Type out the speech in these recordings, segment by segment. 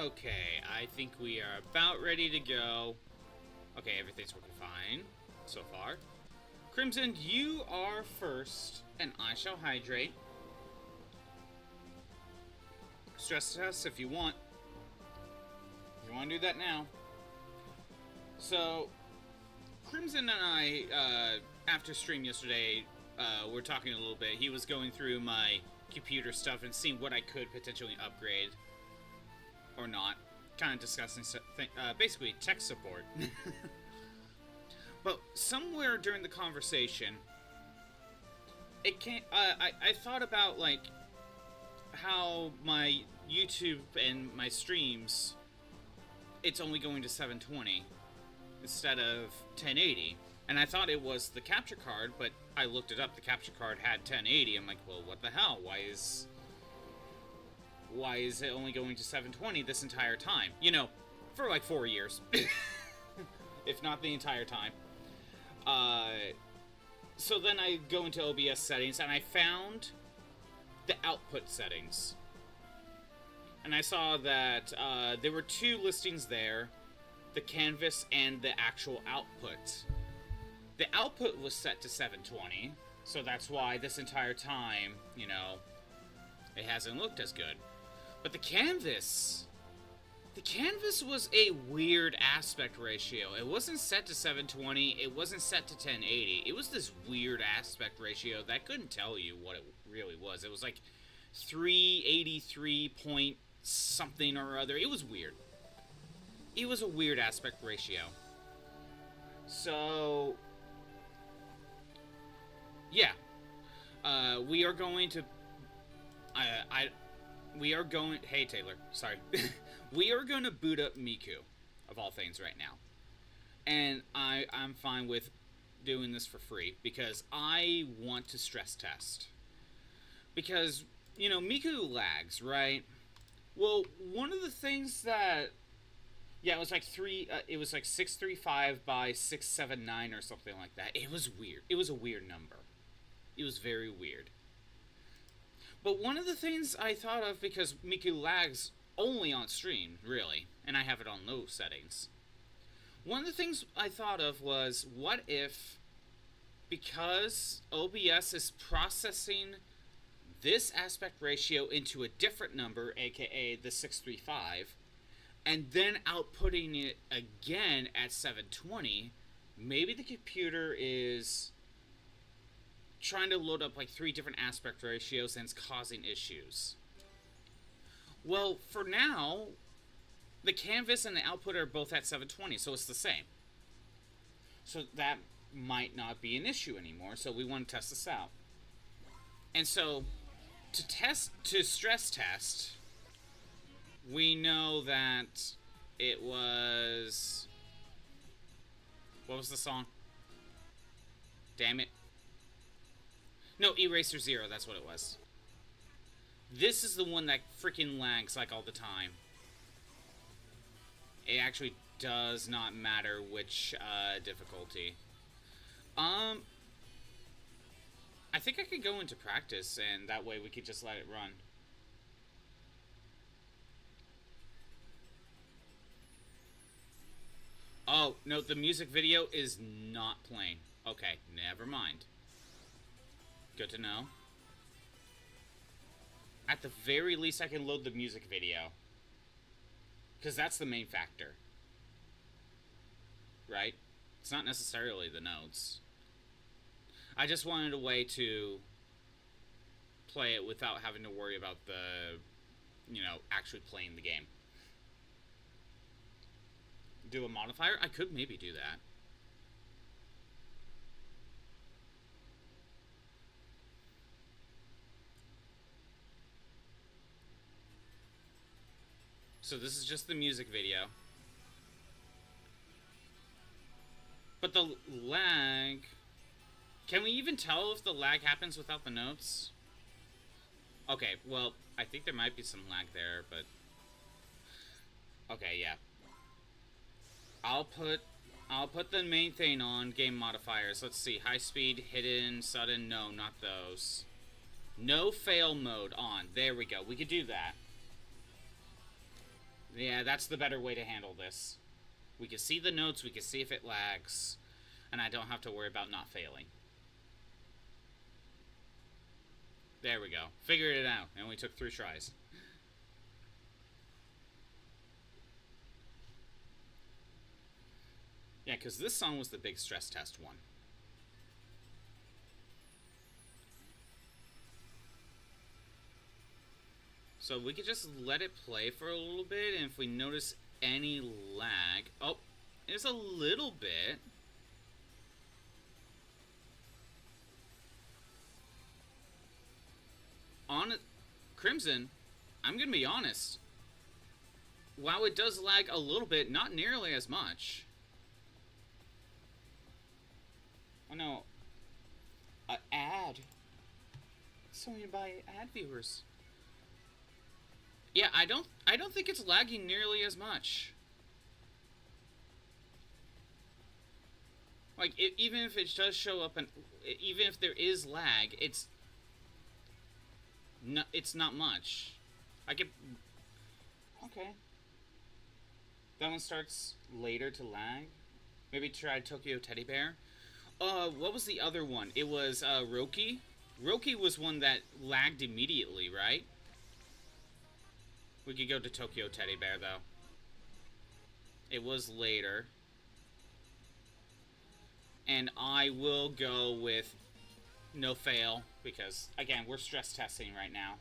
Okay, I think we are about ready to go. Okay, everything's working fine so far. Crimson, you are first, and I shall hydrate. Stress test if you want. If you want to do that now. So, Crimson and I, after stream yesterday, were talking a little bit. He was going through my computer stuff and seeing what I could potentially upgrade. Or not. Kind of discussing, basically, tech support. But somewhere during the conversation, it came. I thought about like how my YouTube and my streams, it's only going to 720 instead of 1080, and I thought it was the capture card, but I looked it up. The capture card had 1080. I'm like, well, what the hell? Why is it only going to 720 this entire time? You know, for like 4 years, if not the entire time. So then I go into OBS settings, and I found the output settings. And I saw that there were two listings there, the canvas and the actual output. The output was set to 720, so that's why this entire time, you know, it hasn't looked as good. But the canvas was a weird aspect ratio. It wasn't set to 720, it wasn't set to 1080. It was this weird aspect ratio that I couldn't tell you what it really was. It was like 383 point something or other. It was weird. It was a weird aspect ratio. So, yeah. We are going to... We are going... Hey, Taylor. Sorry. We are going to boot up Miku, of all things, right now. And I'm fine with doing this for free, because I want to stress test. Because, you know, Miku lags, right? Well, one of the things that... Yeah, it was like 635 by 679 or something like that. It was weird. It was a weird number. It was very weird. But one of the things I thought of, because Miku lags only on stream, really, and I have it on low settings. One of the things I thought of was, what if, because OBS is processing this aspect ratio into a different number, aka the 635, and then outputting it again at 720, maybe the computer is trying to load up like 3 different aspect ratios and it's causing issues. Well, for now, the canvas and the output are both at 720, so it's the same. So that might not be an issue anymore, so we want to test this out. And so, to stress test, we know that it was... What was the song? Damn it. No, Eraser Zero, that's what it was. This is the one that freaking lags like all the time. It actually does not matter which difficulty. I think I could go into practice, and that way we could just let it run. Oh, no, the music video is not playing. Okay, never mind. Good to know. At the very least, I can load the music video. Because that's the main factor. Right? It's not necessarily the notes. I just wanted a way to play it without having to worry about the, you know, actually playing the game. Do a modifier? I could maybe do that. So this is just the music video. But the lag... Can we even tell if the lag happens without the notes? Okay, well, I think there might be some lag there, but... Okay, yeah. I'll put the main thing on game modifiers. Let's see, high speed, hidden, sudden, no, not those. No fail mode on. There we go. We could do that. Yeah, that's the better way to handle this. We can see the notes, we can see if it lags, and I don't have to worry about not failing. There we go. Figured it out. It only took 3 tries. Yeah, because this song was the big stress test one. So we could just let it play for a little bit, and if we notice any lag... Oh, there's a little bit. On Crimson, I'm going to be honest. While it does lag a little bit, not nearly as much. Oh no. An ad. Something by ad viewers. Yeah, I don't think it's lagging nearly as much. Like, even if it does show up, and even if there is lag, it's not much. I could... Okay. That one starts later to lag. Maybe try Tokyo Teddy Bear. What was the other one? It was, Roki. Roki was one that lagged immediately, right? We could go to Tokyo Teddy Bear, though. It was later. And I will go with no fail, because, again, we're stress testing right now.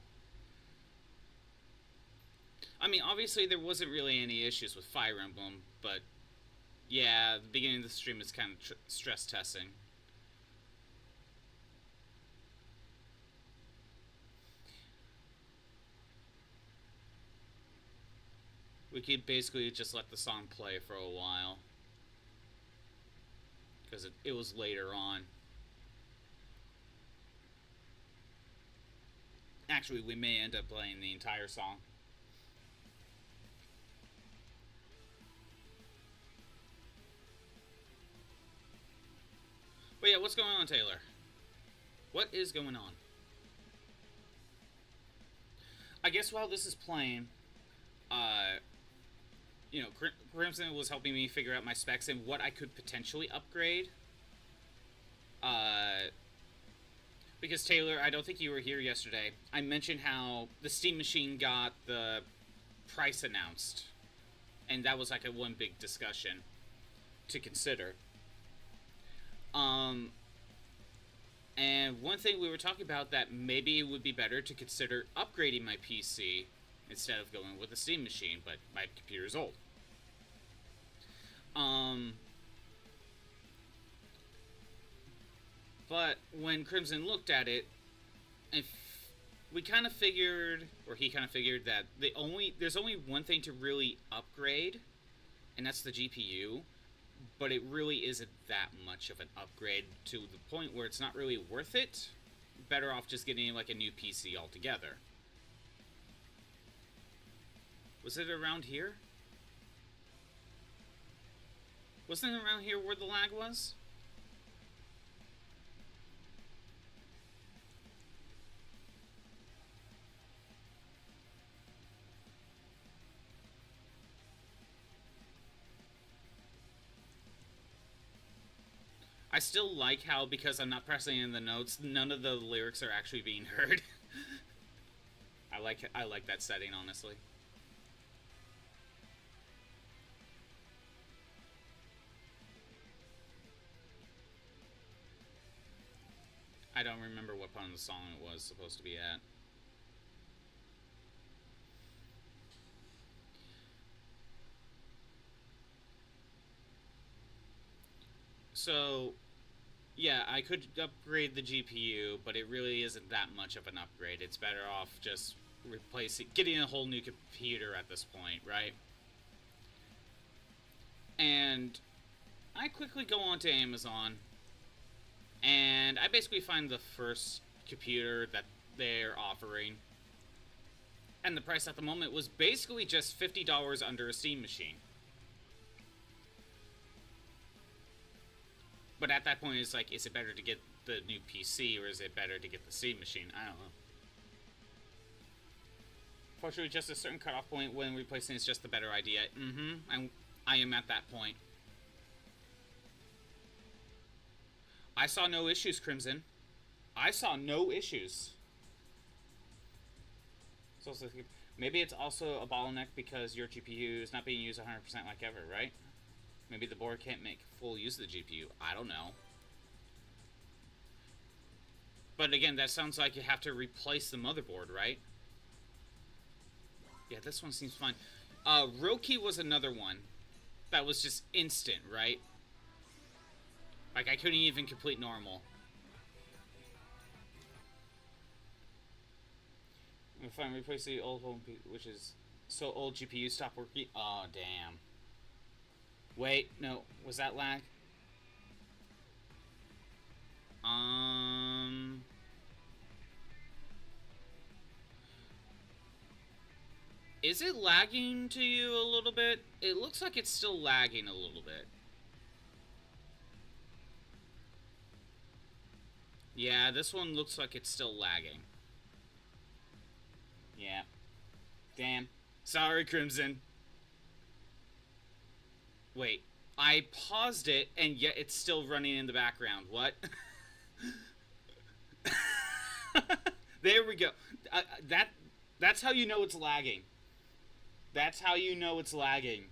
I mean, obviously there wasn't really any issues with Fire Emblem, but yeah, the beginning of the stream is kind of stress testing. We could basically just let the song play for a while, because it was later on. Actually, we may end up playing the entire song. But yeah, what's going on, Taylor? What is going on? I guess while this is playing, you know, Crimson was helping me figure out my specs and what I could potentially upgrade. Because Taylor, I don't think you were here yesterday. I mentioned how the Steam Machine got the price announced, and that was like a one big discussion to consider. And one thing we were talking about, that maybe it would be better to consider upgrading my PC instead of going with a Steam Machine, but my computer is old. But when Crimson looked at it, we kind of figured, or he kind of figured, that there's only one thing to really upgrade, and that's the GPU. But it really isn't that much of an upgrade, to the point where it's not really worth it. Better off just getting like a new PC altogether. Was it around here? Wasn't it around here where the lag was? I still like how, because I'm not pressing in the notes, none of the lyrics are actually being heard. I like that setting, honestly. I don't remember what part of the song it was supposed to be at. So, yeah, I could upgrade the GPU, but it really isn't that much of an upgrade. It's better off just getting a whole new computer at this point, right? And I quickly go onto Amazon, and I basically find the first computer that they're offering. And the price at the moment was basically just $50 under a Steam Machine. But at that point, it's like, is it better to get the new PC, or is it better to get the Steam Machine? I don't know. Fortunately, just a certain cutoff point when replacing is just the better idea. I am at that point. I saw no issues, Crimson. I saw no issues. So maybe it's also a bottleneck because your GPU is not being used 100% like ever, right? Maybe the board can't make full use of the GPU. I don't know. But again, that sounds like you have to replace the motherboard, right? Yeah, this one seems fine. Roki was another one that was just instant, right? Like, I couldn't even complete normal. If I replace the old home, which is so old GPU stopped working. Oh, damn. Wait, no. Was that lag? Is it lagging to you a little bit? It looks like it's still lagging a little bit. Yeah, this one looks like it's still lagging. Yeah. Damn. Sorry, Crimson. Wait. I paused it, and yet it's still running in the background. What? There we go. That's how you know it's lagging. That's how you know it's lagging.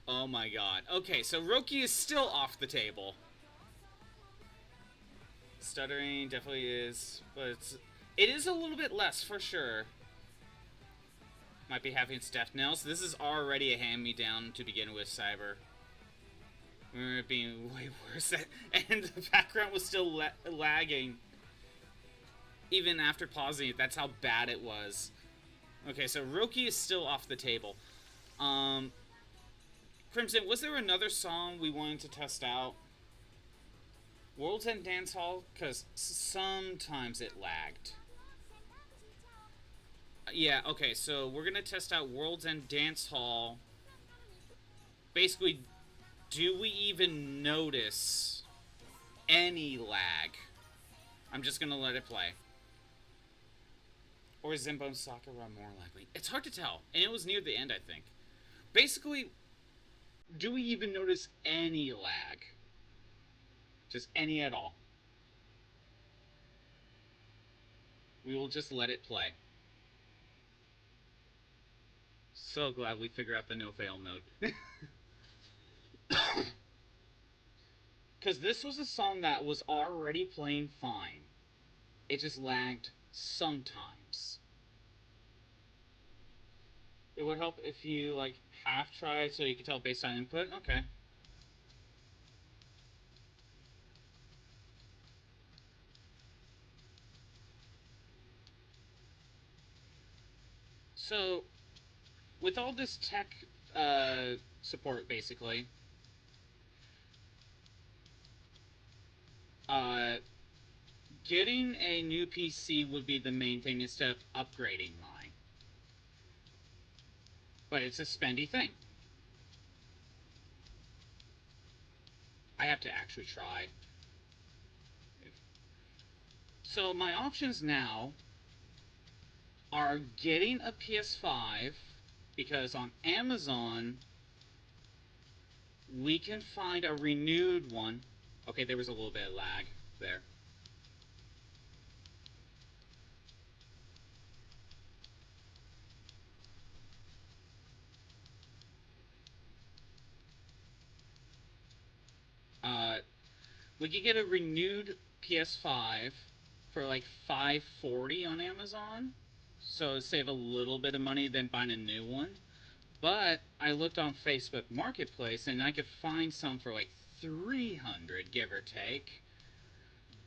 Oh my god. Okay, so Roki is still off the table. Stuttering definitely is, but it is a little bit less for sure. Might be having its death knells. This is already a hand-me-down to begin with, Cyber. Remember it being way worse, and the background was still lagging. Even after pausing it, that's how bad it was. Okay, so Roki is still off the table. Crimson, was there another song we wanted to test out? World's End Dance Hall? Because sometimes it lagged. Yeah, okay, so we're going to test out World's End Dance Hall. Basically, do we even notice any lag? I'm just going to let it play. Or is Zenbo and Sakura more likely? It's hard to tell, and it was near the end, I think. Basically, do we even notice any lag? Just any at all. We will just let it play. So glad we figured out the no-fail mode. Because this was a song that was already playing fine. It just lagged sometimes. It would help if you, like, half-try so you can tell based on input. Okay. So, with all this tech support, basically, uh, getting a new PC would be the main thing instead of upgrading mine. But it's a spendy thing. I have to actually try. So my options now are getting a PS5 because on Amazon we can find a renewed one. Okay, there was a little bit of lag there. Uh, we could get a renewed PS5 for like $540 on Amazon, so save a little bit of money than buying a new one. But I looked on Facebook Marketplace and I could find some for like 300, give or take.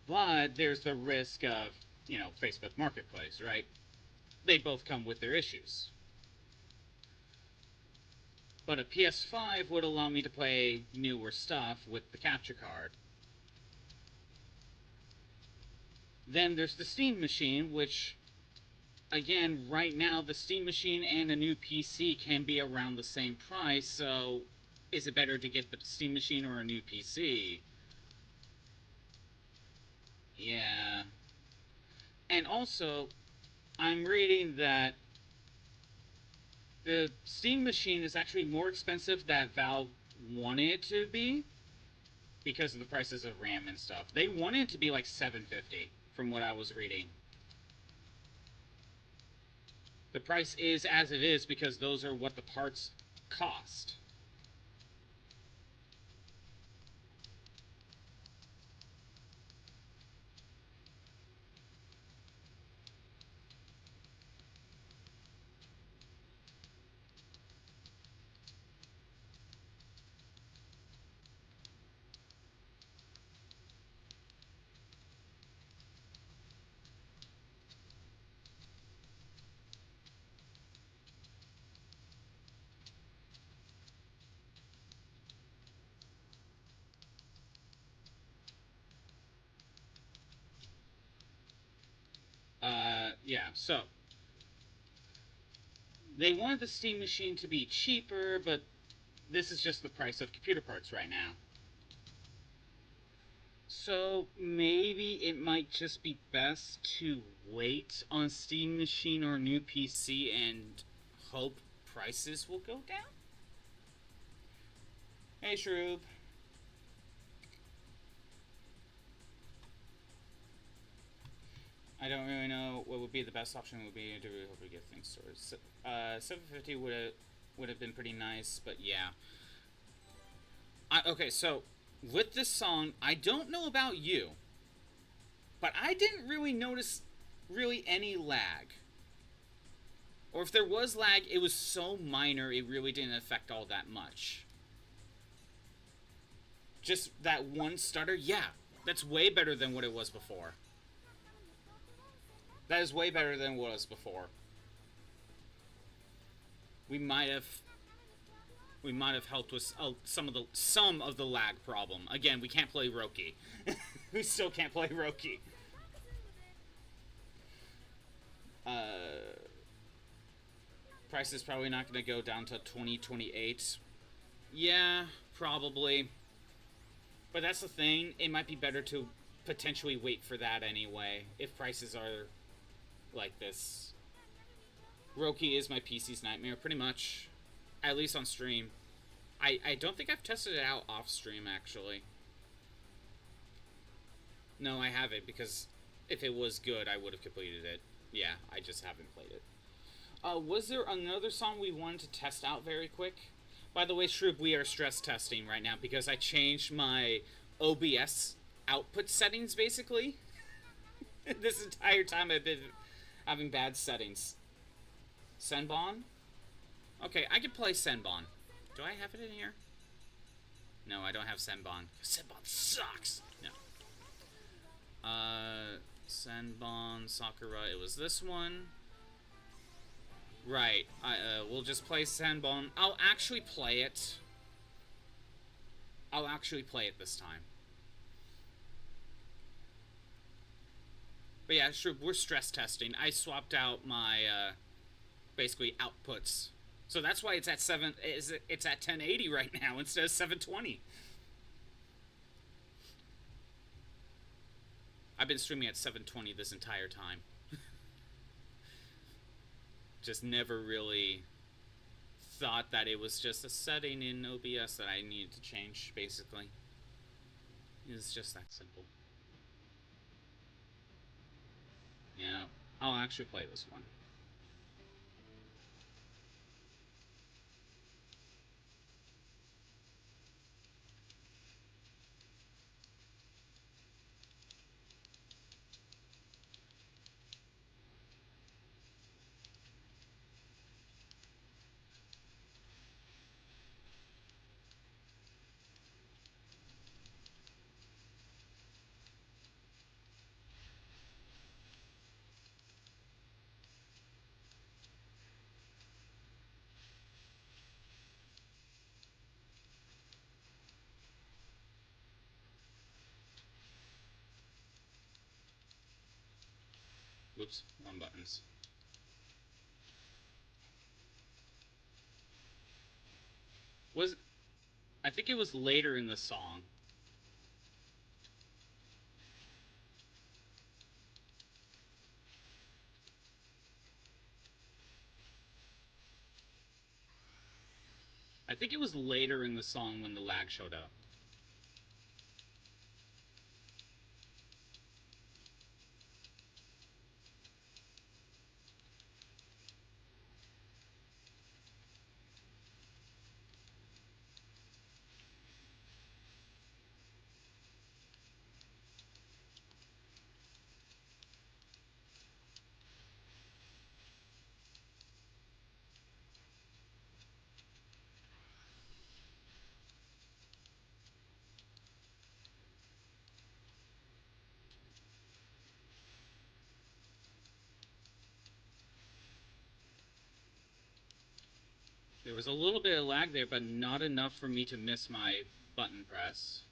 But there's the risk of, Facebook Marketplace, right? They both come with their issues. But a PS5 would allow me to play newer stuff with the capture card. Then there's the Steam machine, which, again, right now, the Steam machine and a new PC can be around the same price, so is it better to get the Steam machine or a new PC? Yeah. And also, I'm reading that the Steam machine is actually more expensive than Valve wanted it to be because of the prices of RAM and stuff. They wanted it to be like $750 from what I was reading. The price is as it is because those are what the parts cost. Yeah, so they wanted the Steam machine to be cheaper, but this is just the price of computer parts right now. So maybe it might just be best to wait on Steam machine or new PC and hope prices will go down. Hey, Shroob. I don't really know what would be the best option. Would be to really hope we get things sorted. 750 would have been pretty nice, but yeah. Okay, so with this song, I don't know about you, but I didn't really notice really any lag. Or if there was lag, it was so minor it really didn't affect all that much. Just that one stutter, yeah, that's way better than what it was before. That is way better than what it was before. We might have helped with some of the lag problem. Again, we can't play Roki. We still can't play Roki. Price is probably not going to go down to 2028. Yeah, probably. But that's the thing. It might be better to potentially wait for that anyway, if prices are like this. Roki is my PC's nightmare, pretty much. At least on stream. I don't think I've tested it out off stream, actually. No, I haven't, because if it was good, I would have completed it. Yeah, I just haven't played it. Was there another song we wanted to test out very quick? By the way, Shroop, we are stress testing right now because I changed my OBS output settings, basically. This entire time I've been having bad settings. Senbon? Okay, I can play Senbon. Do I have it in here? No, I don't have Senbon. Senbon sucks! No. Senbon, Sakura, it was this one. Right, we'll just play Senbon. I'll actually play it. I'll actually play it this time. But yeah, sure, we're stress testing. I swapped out my, basically, outputs. So that's why it's at it's at 1080 right now instead of 720. I've been streaming at 720 this entire time. Just never really thought that it was just a setting in OBS that I needed to change, basically. It's just that simple. Yeah, I'll actually play this one. Whoops, wrong buttons. Was I think it was later in the song. think it was later in the song when the lag showed up. There was a little bit of lag there, but not enough for me to miss my button press.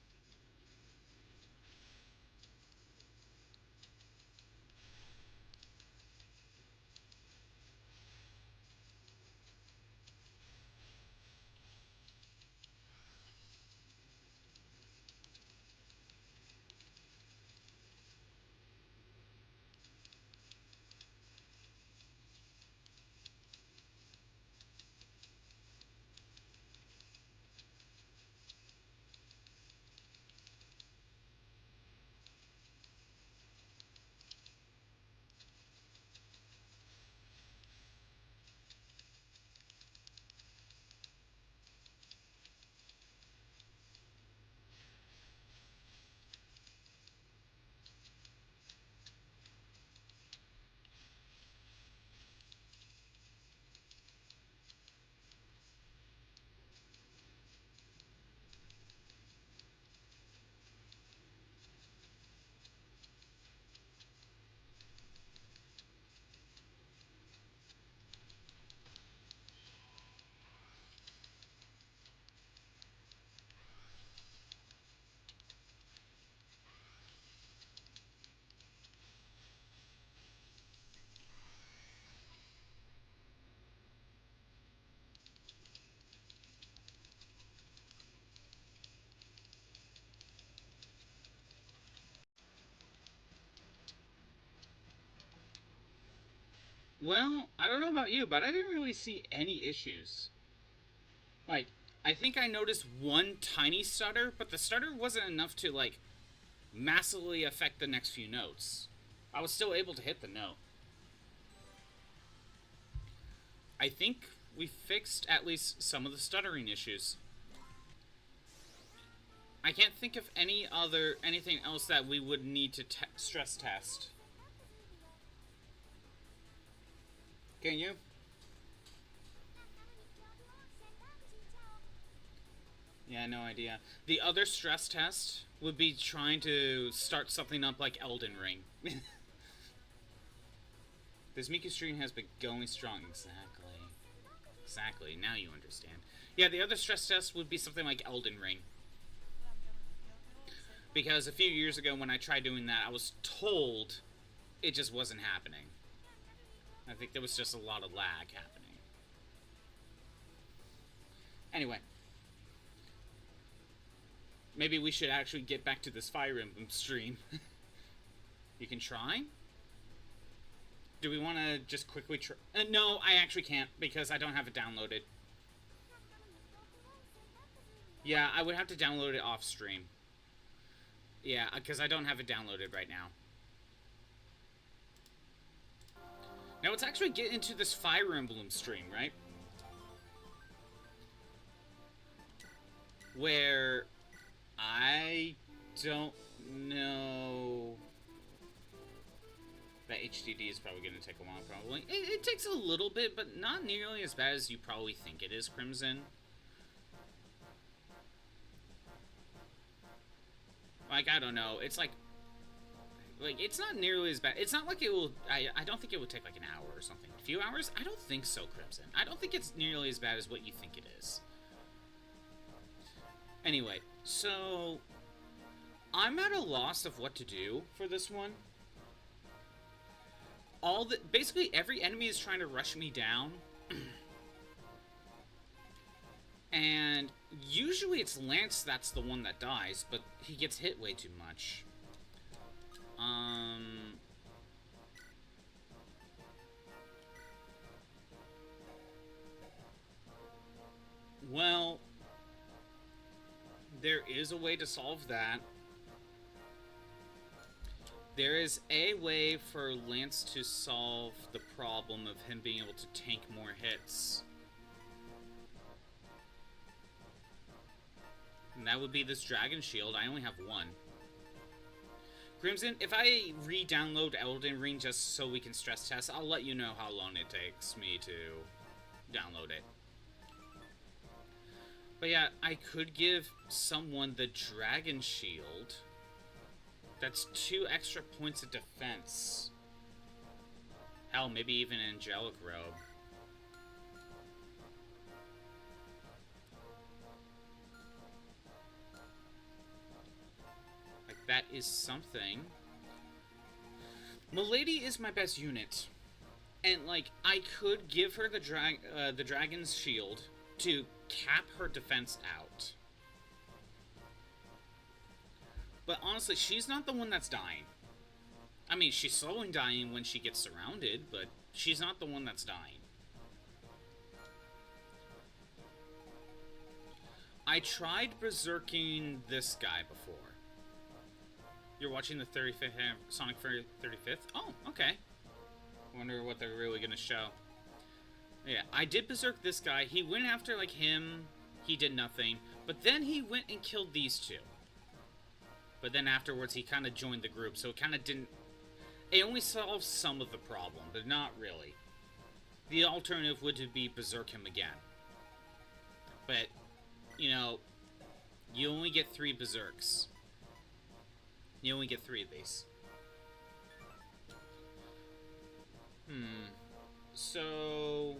Well, I don't know about you, but I didn't really see any issues. Like, I think I noticed one tiny stutter, but the stutter wasn't enough to, like, massively affect the next few notes. I was still able to hit the note. I think we fixed at least some of the stuttering issues. I can't think of anything else that we would need to stress test. Can you? Yeah, no idea. The other stress test would be trying to start something up like Elden Ring. This Miku stream has been going strong. Exactly. Now you understand. Yeah, the other stress test would be something like Elden Ring. Because a few years ago when I tried doing that, I was told it just wasn't happening. I think there was just a lot of lag happening. Anyway. Maybe we should actually get back to this Fire Emblem stream. You can try? Do we want to just quickly try? No, I actually can't because I don't have it downloaded. Yeah, I would have to download it off stream. Yeah, because I don't have it downloaded right now. Now let's actually get into this Fire Emblem stream, right? Where I don't know. That HDD is probably going to take a while, probably. It takes a little bit, but not nearly as bad as you probably think it is, Crimson. Like, I don't know. It's like, it's not nearly as bad. It's not like it will... I don't think it would take like an hour or something. A few hours? I don't think so, Crimson. I don't think it's nearly as bad as what you think it is. Anyway, so... I'm at a loss of what to do for this one. Basically, every enemy is trying to rush me down. And usually it's Lance that's the one that dies, but he gets hit way too much. Well, is a way to solve that. There is a way for Lance to solve the problem of him being able to tank more hits. And that would be this Dragon Shield. I only have one. Crimson, if I re-download Elden Ring just so we can stress test, I'll let you know how long it takes me to download it. But yeah, I could give someone the Dragon Shield. That's 2 extra points of defense. Hell, maybe even an Angelic Robe. Like, that is something. Milady is my best unit. And, like, I could give her the Dragon's Shield to cap her defense out. But honestly, she's not the one that's dying. I mean, she's slowly dying when she gets surrounded, but she's not the one that's dying. I tried berserking this guy before. You're watching the 35th Sonic 35th? Oh, okay. Wonder what they're really gonna show. Yeah, I did berserk this guy. He went after, like, him. He did nothing. But then he went and killed these 2. But then afterwards, he kind of joined the group, so it kind of didn't... It only solved some of the problem, but not really. The alternative would be berserk him again. But, you know, you only get 3 berserks. You only get 3 of these. So...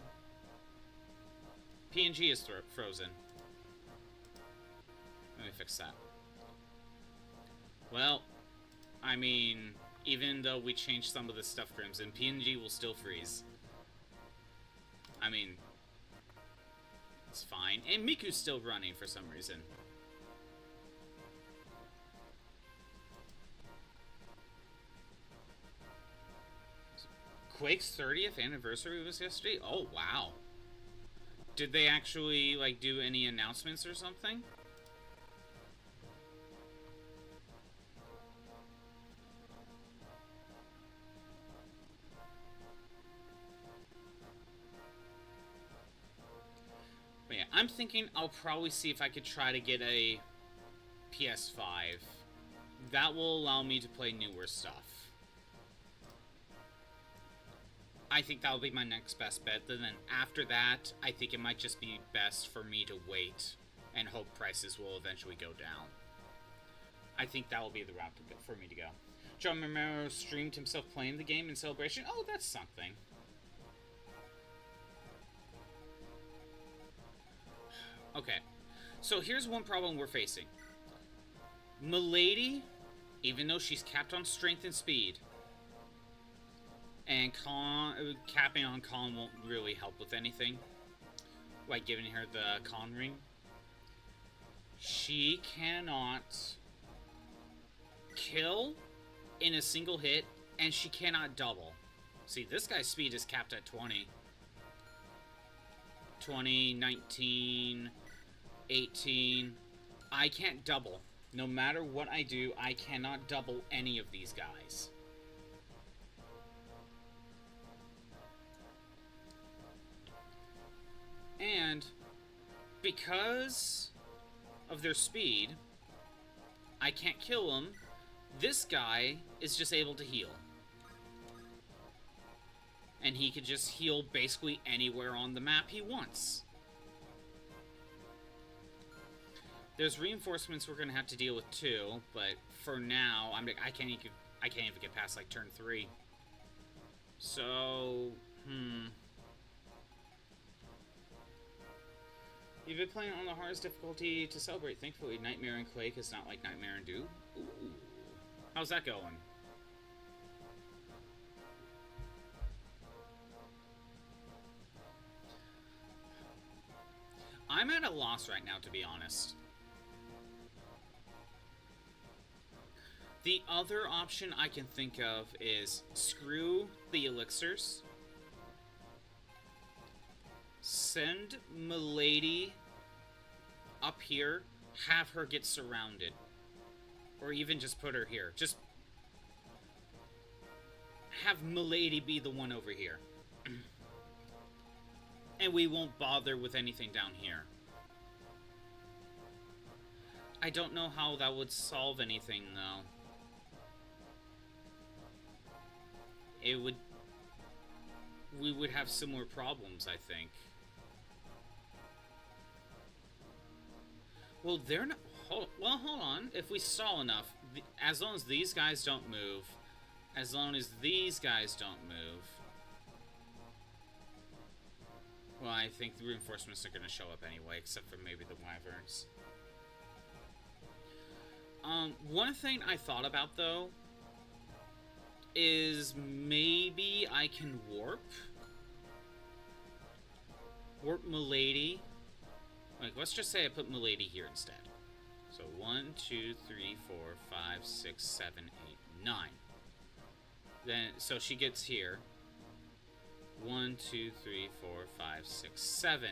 PNG is frozen. Let me fix that. Well, I mean, even though we changed some of the stuff, Crimson, PNG will still freeze. I mean, it's fine. And Miku's still running for some reason. Quake's 30th anniversary was yesterday? Oh, wow. Did they actually, like, do any announcements or something? But yeah, I'm thinking I'll probably see if I could try to get a PS5. That will allow me to play newer stuff. I think that'll be my next best bet. And then after that, I think it might just be best for me to wait and hope prices will eventually go down. I think that will be the route for me to go. John Romero streamed himself playing the game in celebration. Oh, that's something. Okay, so here's one problem we're facing. Milady, even though she's capped on strength and speed, and capping on con won't really help with anything, like giving her the con ring, she cannot kill in a single hit, and she cannot double. See, this guy's speed is capped at 20. 20, 19, 18. I can't double. No matter what I do, I cannot double any of these guys. And because of their speed, I can't kill them. This guy is just able to heal. And he could just heal basically anywhere on the map he wants. There's reinforcements we're gonna have to deal with too, but for now, I can't even get past like turn 3. So, You've been playing on the hardest difficulty to celebrate. Thankfully, Nightmare and Quake is not like Nightmare and Doom. Ooh. How's that going? I'm at a loss right now, to be honest. The other option I can think of is screw the elixirs. Send Milady up here, have her get surrounded. Or even just put her here. Just have Milady be the one over here. And we won't bother with anything down here. I don't know how that would solve anything, though. We would have similar problems, I think. Well, they're not... hold on. If we stall enough, as long as these guys don't move, as long as these guys don't move... Well, I think the reinforcements are going to show up anyway, except for maybe the wyverns. One thing I thought about, though, is maybe I can warp Milady. Like, let's just say I put Milady here instead. So 1, 2, 3, 4, 5, 6, 7, 8, 9. Then, so she gets here. 1, 2, 3, 4, 5, 6, 7.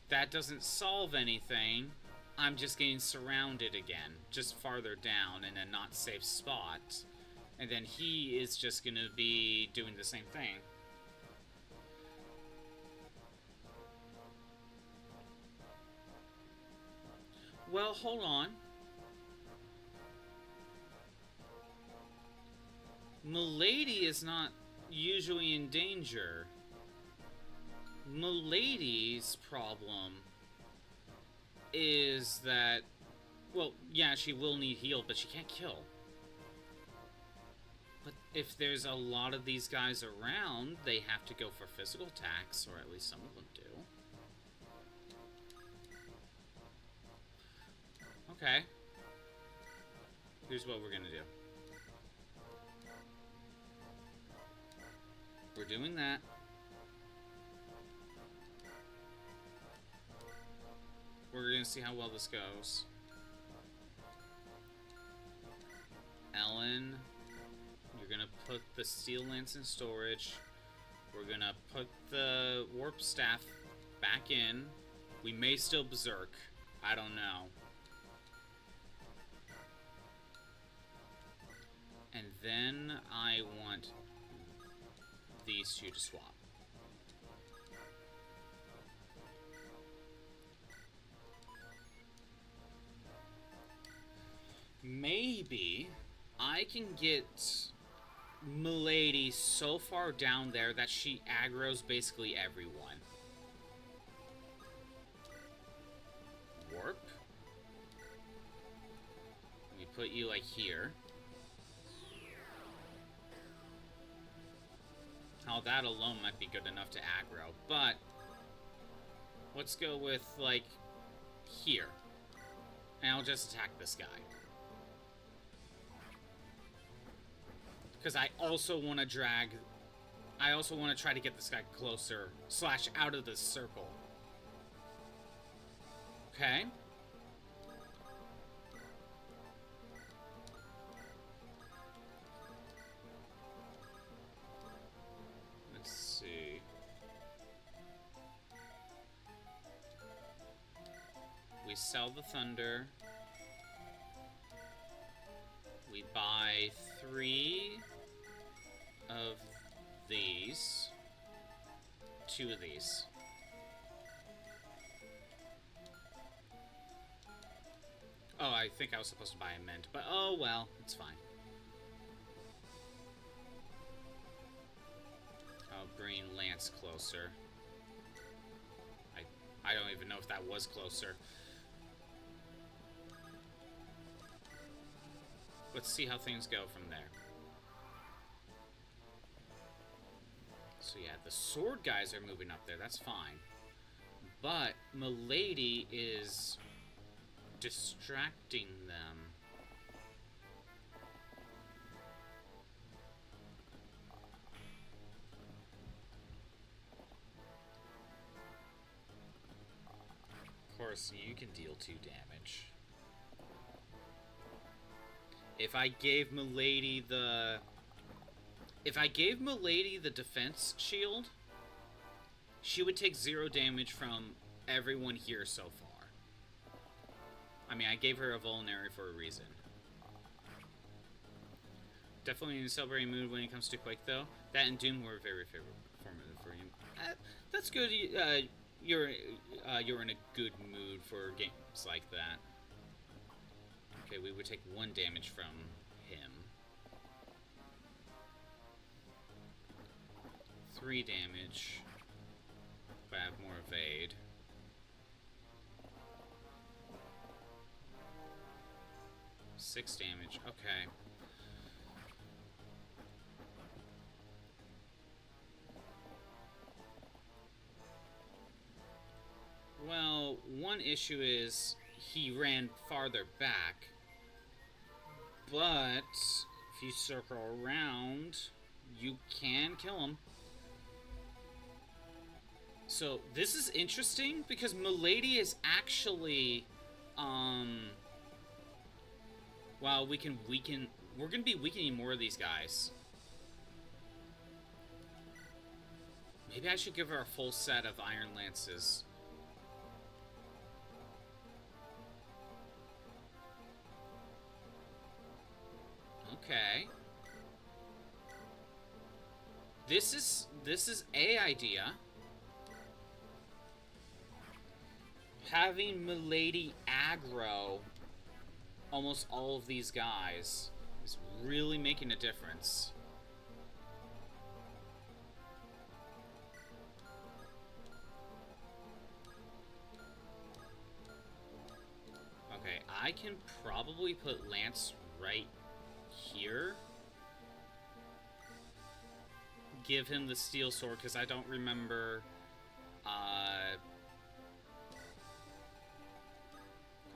That doesn't solve anything. I'm just getting surrounded again, just farther down in a not safe spot. And then he is just going to be doing the same thing. Well, hold on. Milady is not usually in danger. Milady's problem is that, well, yeah, she will need heal, but she can't kill. But if there's a lot of these guys around, they have to go for physical attacks, or at least some of them do. Okay. Here's what we're gonna do. We're doing that. We're gonna see how well this goes. Ellen, you're gonna put the steel lance in storage. We're gonna put the warp staff back in. We may still berserk. I don't know. And then I want these two to swap. Maybe I can get Milady so far down there that she aggroes basically everyone. Warp. Let me put you like here. How that alone might be good enough to aggro, but let's go with, like, here. And I'll just attack this guy. Because I also want to try to get this guy closer, / out of the circle. Okay. Let's see. We sell the thunder. We buy 3 of these. 2 of these. Oh, I think I was supposed to buy a mint, but oh well, it's fine. I'll bring Lance closer. I don't even know if that was closer. Let's see how things go from there. So yeah, the sword guys are moving up there, that's fine. But Milady is distracting them. Of course, you can deal 2 damage. If I gave Milady the defense shield, she would take 0 damage from everyone here so far. I mean, I gave her a vulnerary for a reason. Definitely in a celebrating mood when it comes to Quake, though. That and Doom were very favorite formative for you. That's good. You're in a good mood for games like that. Okay, we would take 1 damage from him. 3 damage. But I have more evade. Six damage. Okay. Well, one issue is he ran farther back, but if you circle around, you can kill him. So this is interesting because Milady is actually, well, we're gonna be weakening more of these guys. Maybe I should give her a full set of Iron Lances. Okay. This is a idea. Having Milady aggro almost all of these guys is really making a difference. Okay, I can probably put Lance right here. Give him the steel sword because I don't remember. I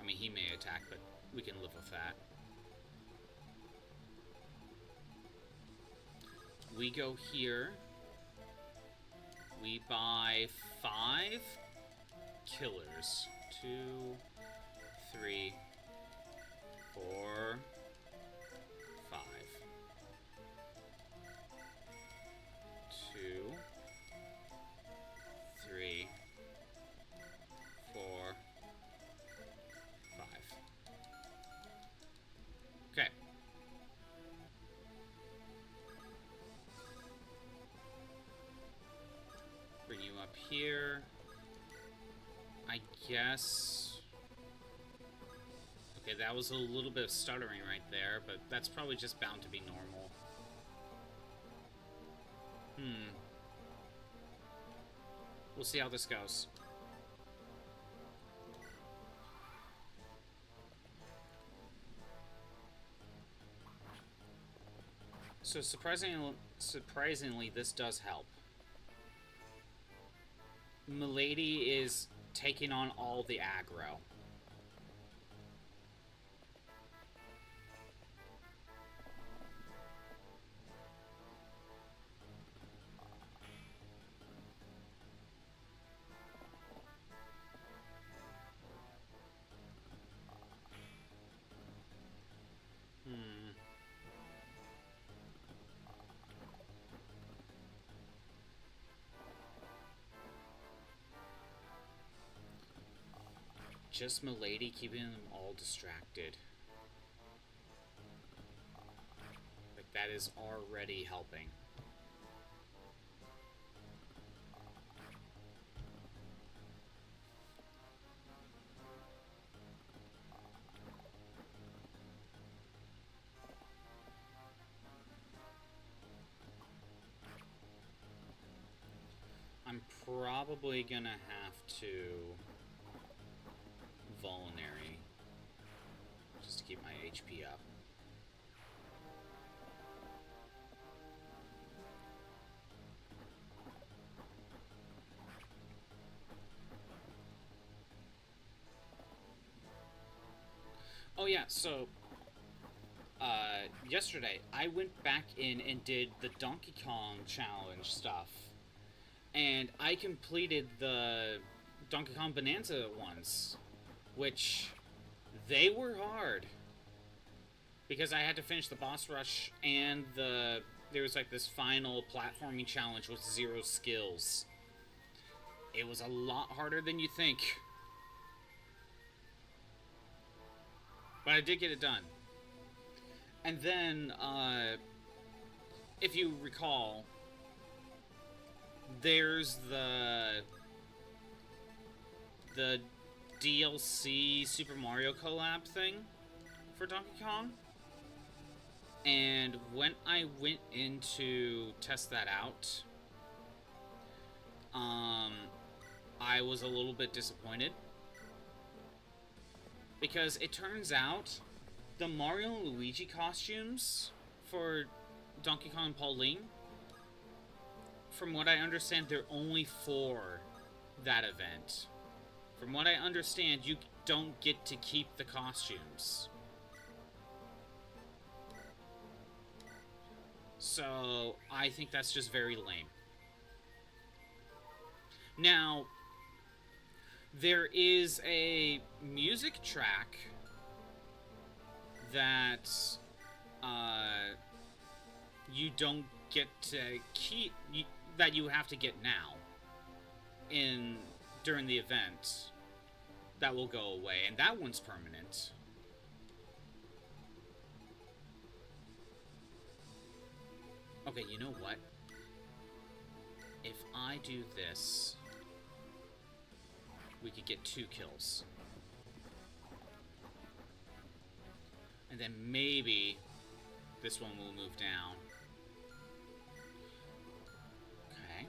mean, he may attack, but we can live with that. We go here. We buy 5 killers. 2, 3, 4, 5. 2, 3, 4, 5. Okay. Bring you up here. I guess. Okay, that was a little bit of stuttering right there, but that's probably just bound to be normal. We'll see how this goes. So surprisingly, this does help. Milady is taking on all the aggro. Just Milady keeping them all distracted. Like, that is already helping. I'm probably gonna have to vulnerary just to keep my HP up. Oh yeah, so yesterday I went back in and did the Donkey Kong challenge stuff, and I completed the Donkey Kong Bonanza ones, which they were hard because I had to finish the boss rush and there was like this final platforming challenge with 0 skills. It was a lot harder than you think. But I did get it done. And then, if you recall, there's the DLC Super Mario collab thing for Donkey Kong. And when I went in to test that out, I was a little bit disappointed. Because it turns out the Mario and Luigi costumes for Donkey Kong and Pauline, from what I understand, they're only for that event. From what I understand, you don't get to keep the costumes. So, I think that's just very lame. Now, there is a music track that you don't get to keep, that you have to get now during the event, that will go away, and that one's permanent. Okay, you know what? If I do this, we could get 2 kills. And then maybe this one will move down. Okay.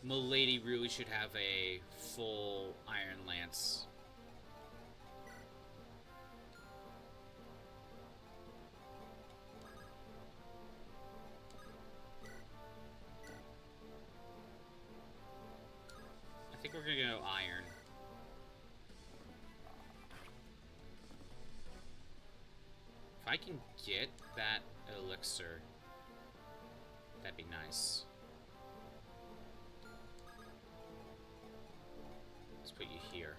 Milady really should have a full Iron Lance. I think we're gonna go Iron. If I can get that elixir, that'd be nice. Let's put you here.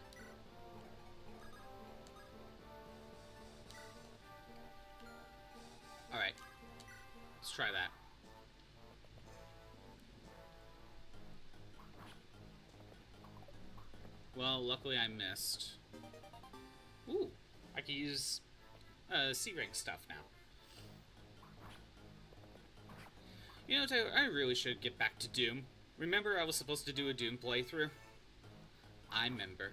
Alright. Let's try that. Well, luckily I missed. Ooh, I can use C-rank stuff now. You know, Taylor, I really should get back to Doom. Remember I was supposed to do a Doom playthrough? I remember.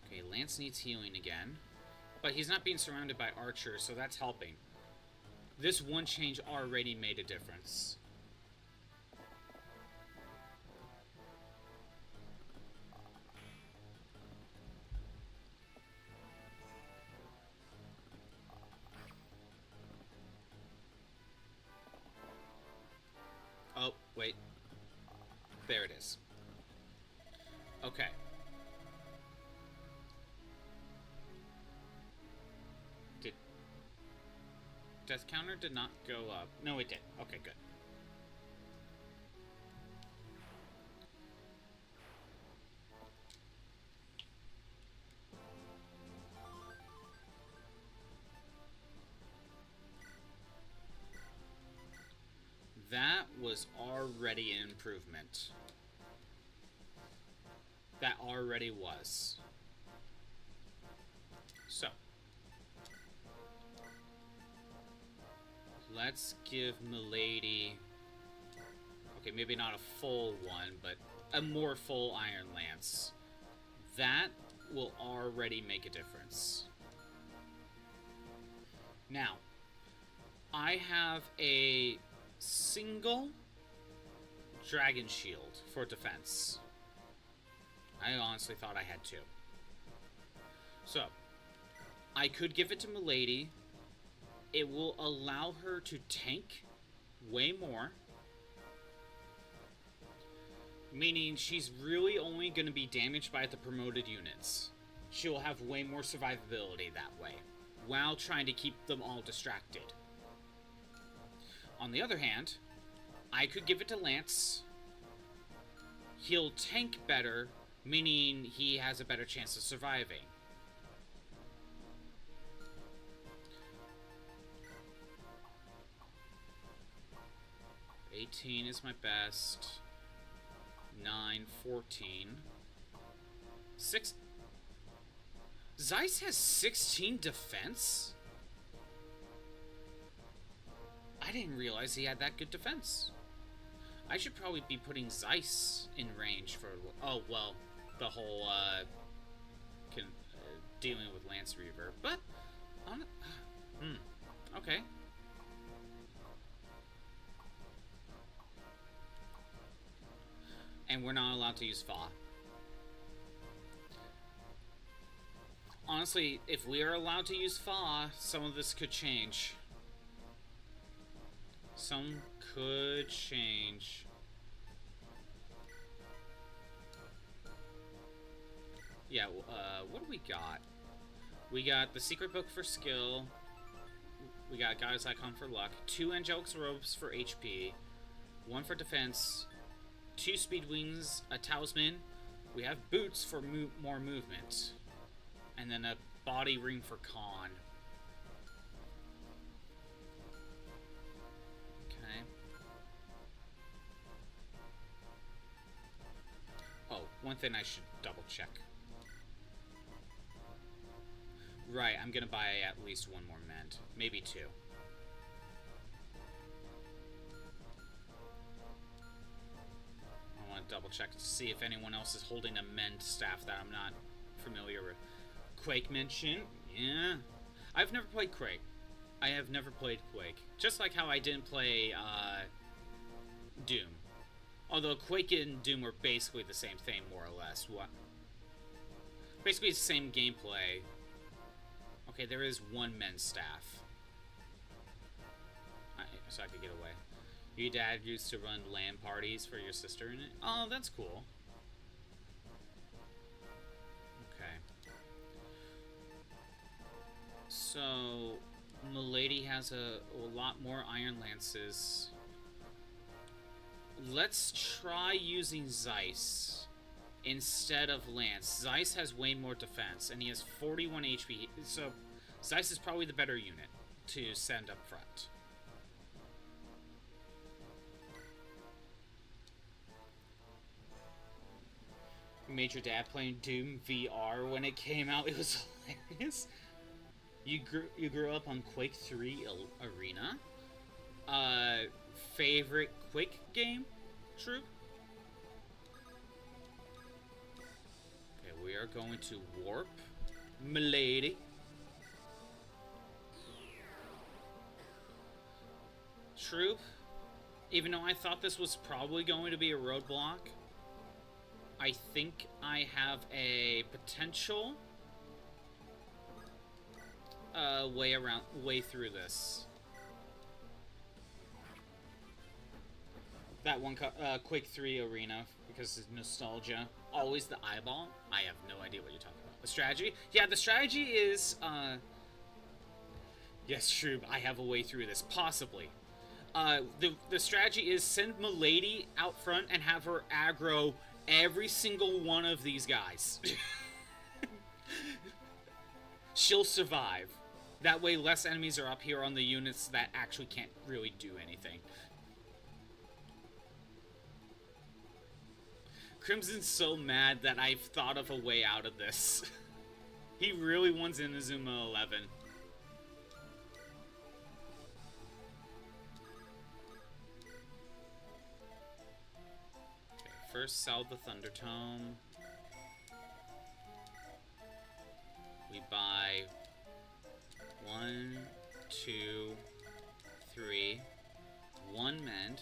Okay, Lance needs healing again. But he's not being surrounded by archers, so that's helping. This one change already made a difference. Oh, wait. There it is. Okay. Death counter did not go up. No, it did. Okay, good. That was already an improvement. That already was. So. Let's give Milady... Okay, maybe not a full one, but a more full Iron Lance. That will already make a difference. Now, I have a single Dragon Shield for defense. I honestly thought I had 2. So, I could give it to Milady. It will allow her to tank way more. Meaning she's really only going to be damaged by the promoted units. She will have way more survivability that way, while trying to keep them all distracted. On the other hand, I could give it to Lance. He'll tank better, meaning he has a better chance of surviving. $18 is my best. 9, 14. 6. Zeiss has 16 defense? I didn't realize he had that good defense. I should probably be putting Zeiss in range for... Oh, well, the whole, dealing with Lance Reaver. But, okay. And we're not allowed to use Fa. Honestly, if we are allowed to use Fa, some of this could change. Some could change. Yeah, what do we got? We got the Secret Book for skill. We got Goddess Icon for luck. 2 Angelic Robes for HP. 1 for defense. 2 Speed Wings, a Talisman. We have Boots for more movement. And then a Body Ring for Con. Okay. Oh, one thing I should double check. Right, I'm gonna buy at least 1 more Mend. Maybe 2. I want to double check to see if anyone else is holding a Mend staff that I'm not familiar with. Quake mention? Yeah. I've never played Quake. I have never played Quake. Just like how I didn't play, Doom. Although Quake and Doom were basically the same thing, more or less. What? Basically the same gameplay. Okay, there is 1 Men's staff. So I could get away. Your dad used to run LAN parties for your sister in it? Oh, that's cool. Okay. So, Milady has a lot more Iron Lances. Let's try using Zeiss instead of Lance. Zeiss has way more defense, and he has 41 HP, so Zeiss is probably the better unit to send up front. Made your dad playing Doom VR when it came out. It was hilarious. You grew up on Quake 3 Arena. Favorite Quake game? True. Okay, we are going to warp Milady. Troop. Even though I thought this was probably going to be a roadblock, I think I have a potential way through this. That one, Quake 3 Arena, because it's nostalgia. Always the eyeball. I have no idea what you're talking about. The strategy? Yeah, the strategy is, yes, Shroob, I have a way through this. Possibly. The strategy is send Milady out front and have her aggro every single one of these guys. She'll survive. That way less enemies are up here on the units that actually can't really do anything. Crimson's so mad that I've thought of a way out of this. He really wants Inazuma 11. Okay, first sell the Thunder Tome. We buy 1, 2, 3, 1 Mend,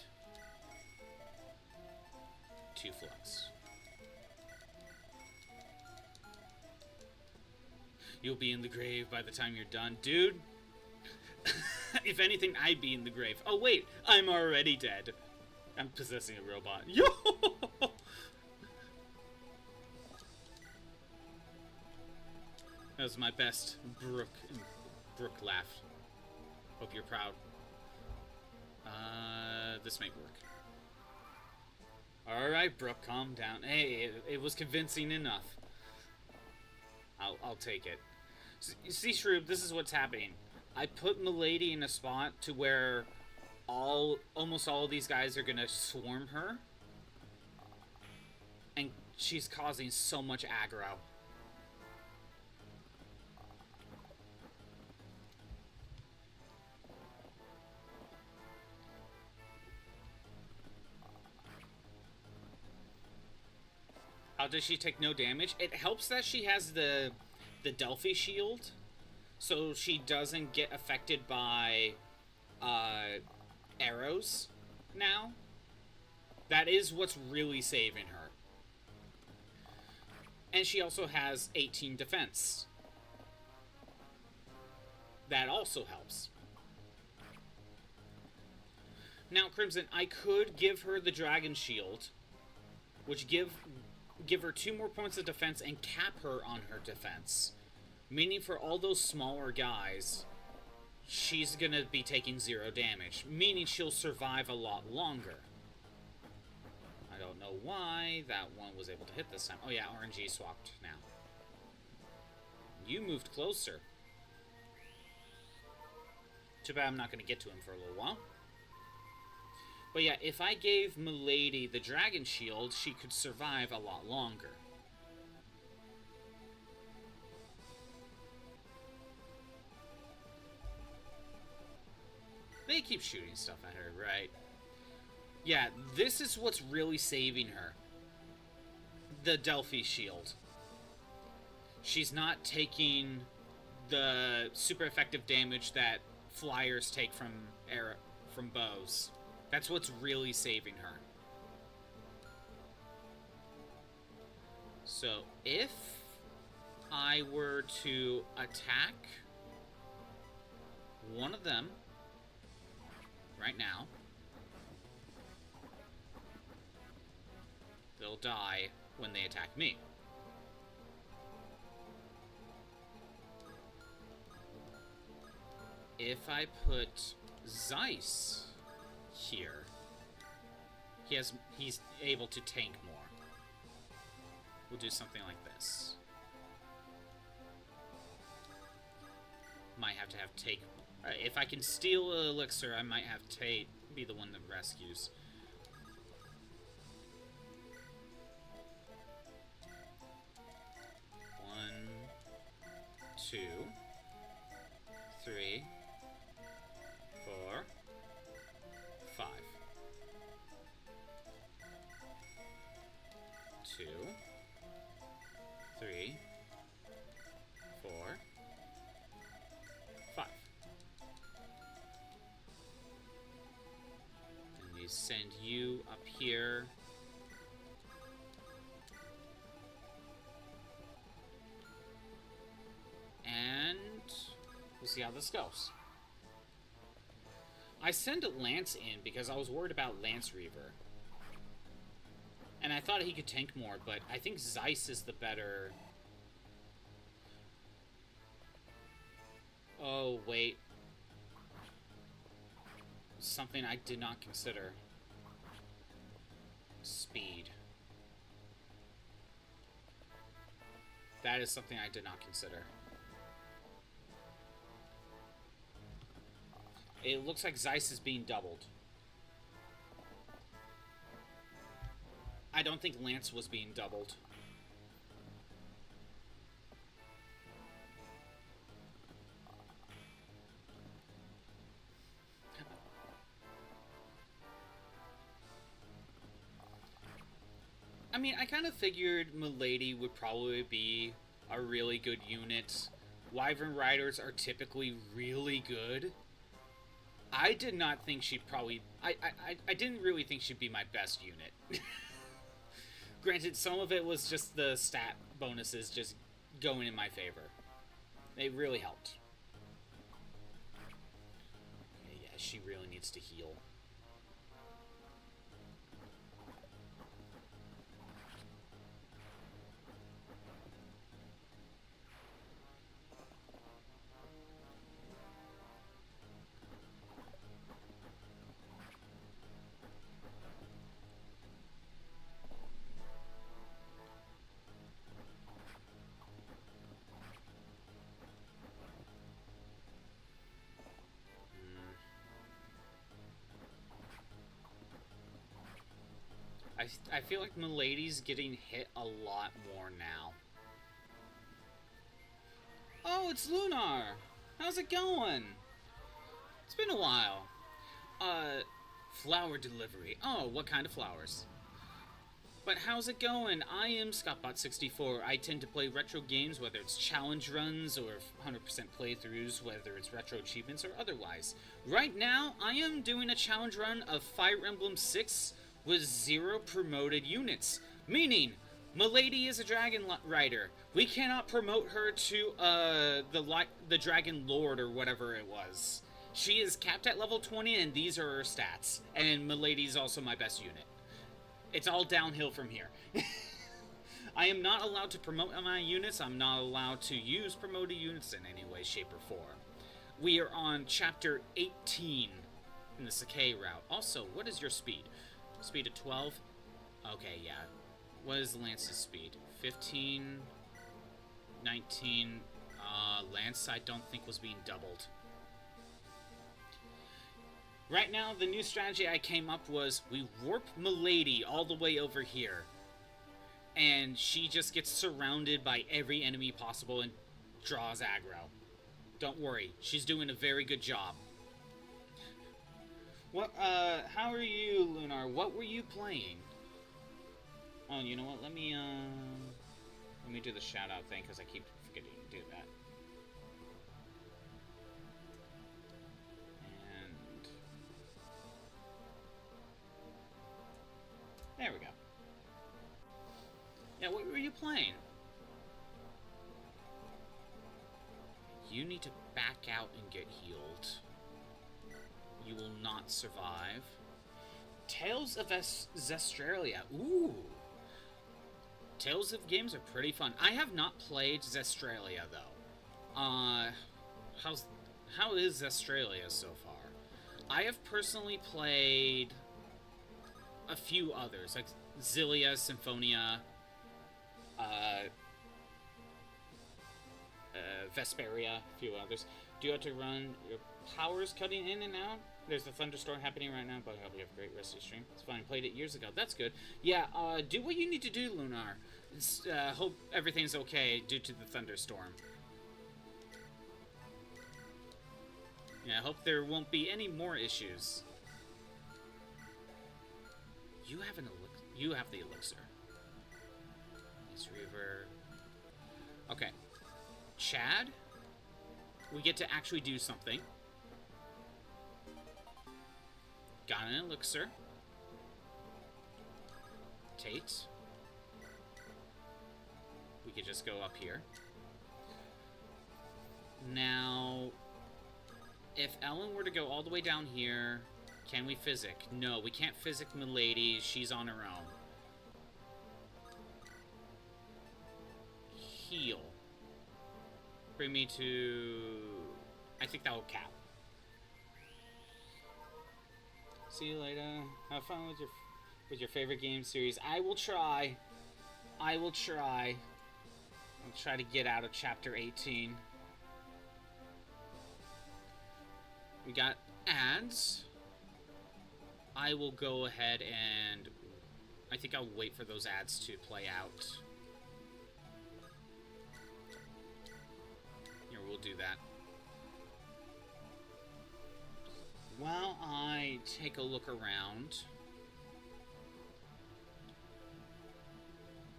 2 Flux. You'll be in the grave by the time you're done. Dude, if anything, I'd be in the grave. Oh, wait, I'm already dead. I'm possessing a robot. Yo! That was my best Brooke laugh. Hope you're proud. This may work. Alright, Brooke, calm down. Hey, it was convincing enough. I'll take it. You see, Shroob, this is what's happening. I put Milady in a spot to where almost all of these guys are gonna swarm her. She's causing so much aggro. How does she take no damage? It helps that she has the Delphi shield, so she doesn't get affected by arrows now. That is what's really saving her. And she also has 18 defense. That also helps. Now, Crimson, I could give her the Dragon Shield, which give her 2 more points of defense and cap her on her defense. Meaning for all those smaller guys, she's gonna be taking 0 damage. Meaning she'll survive a lot longer. I don't know why that one was able to hit this time. Oh yeah, RNG swapped now. You moved closer. Too bad I'm not gonna get to him for a little while. But yeah, if I gave Milady the Dragon Shield, she could survive a lot longer. They keep shooting stuff at her, right? Yeah, this is what's really saving her. The Delphi Shield. She's not taking the super effective damage that flyers take from bows. That's what's really saving her. So, if I were to attack one of them right now, they'll die when they attack me. If I put Zeiss here, he's able to tank more. We'll do something like this. Might have to have take. If I can steal an elixir, I might have Tate be the one that rescues. One, 2, 3, 4, 5. 2, 3, 4, 5. And we send you up here. And we'll see how this goes. I send Lance in because I was worried about Lance Reaver. And I thought he could tank more, but I think Zeiss is the better... Oh, wait. Something I did not consider. Speed. That is something I did not consider. It looks like Zeiss is being doubled. I don't think Lance was being doubled. I mean, I kind of figured Milady would probably be a really good unit. Wyvern Riders are typically really good. I did not think she'd probably... I didn't really think she'd be my best unit. Granted, some of it was just the stat bonuses just going in my favor. It really helped. Okay, yeah, she really needs to heal. I feel like Milady's getting hit a lot more now. Oh, it's Lunar! How's it going? It's been a while. Flower delivery. Oh, what kind of flowers? But how's it going? I am ScottBot64. I tend to play retro games, whether it's challenge runs or 100% playthroughs, whether it's retro achievements or otherwise. Right now, I am doing a challenge run of Fire Emblem 6 with 0 promoted units. Meaning, Milady is a dragon rider. We cannot promote her to the Dragon Lord or whatever it was. She is capped at level 20 and these are her stats. And Milady's also my best unit. It's all downhill from here. I am not allowed to promote my units. I'm not allowed to use promoted units in any way, shape, or form. We are on chapter 18 in the Sakai route. Also, what is your speed? Speed of 12? Okay, yeah. What is Lance's speed? 15, 19. Lance, I don't think was being doubled. Right now, the new strategy I came up was we warp Milady all the way over here. And she just gets surrounded by every enemy possible and draws aggro. Don't worry, she's doing a very good job. What, how are you, Lunar? What were you playing? Oh, you know what, let me do the shout-out thing, because I keep forgetting to do that. There we go. Yeah, what were you playing? You need to back out and get healed. You will not survive. Tales of Zestralia. Ooh. Tales of games are pretty fun. I have not played Zestralia, though. How is Zestralia so far? I have personally played a few others, like Xillia, Symphonia, Vesperia, a few others. Do you have to run your powers cutting in and out? There's a thunderstorm happening right now, but I hope you have a great rest of your stream. It's fine, played it years ago. That's good. Yeah, do what you need to do, Lunar. Hope everything's okay due to the thunderstorm. Yeah, I hope there won't be any more issues. You have you have the elixir. It's Reaver. Okay. Chad. We get to actually do something. Got an elixir. Tate. We could just go up here. Now, if Ellen were to go all the way down here, can we physic? No, we can't physic Milady. She's on her own. Heal. Bring me to... I think that will cap. See you later. Have fun with your favorite game series. I will try. I will try. I'll try to get out of chapter 18. We got ads. I will go ahead and... I think I'll wait for those ads to play out. Here, we'll do that. While I take a look around...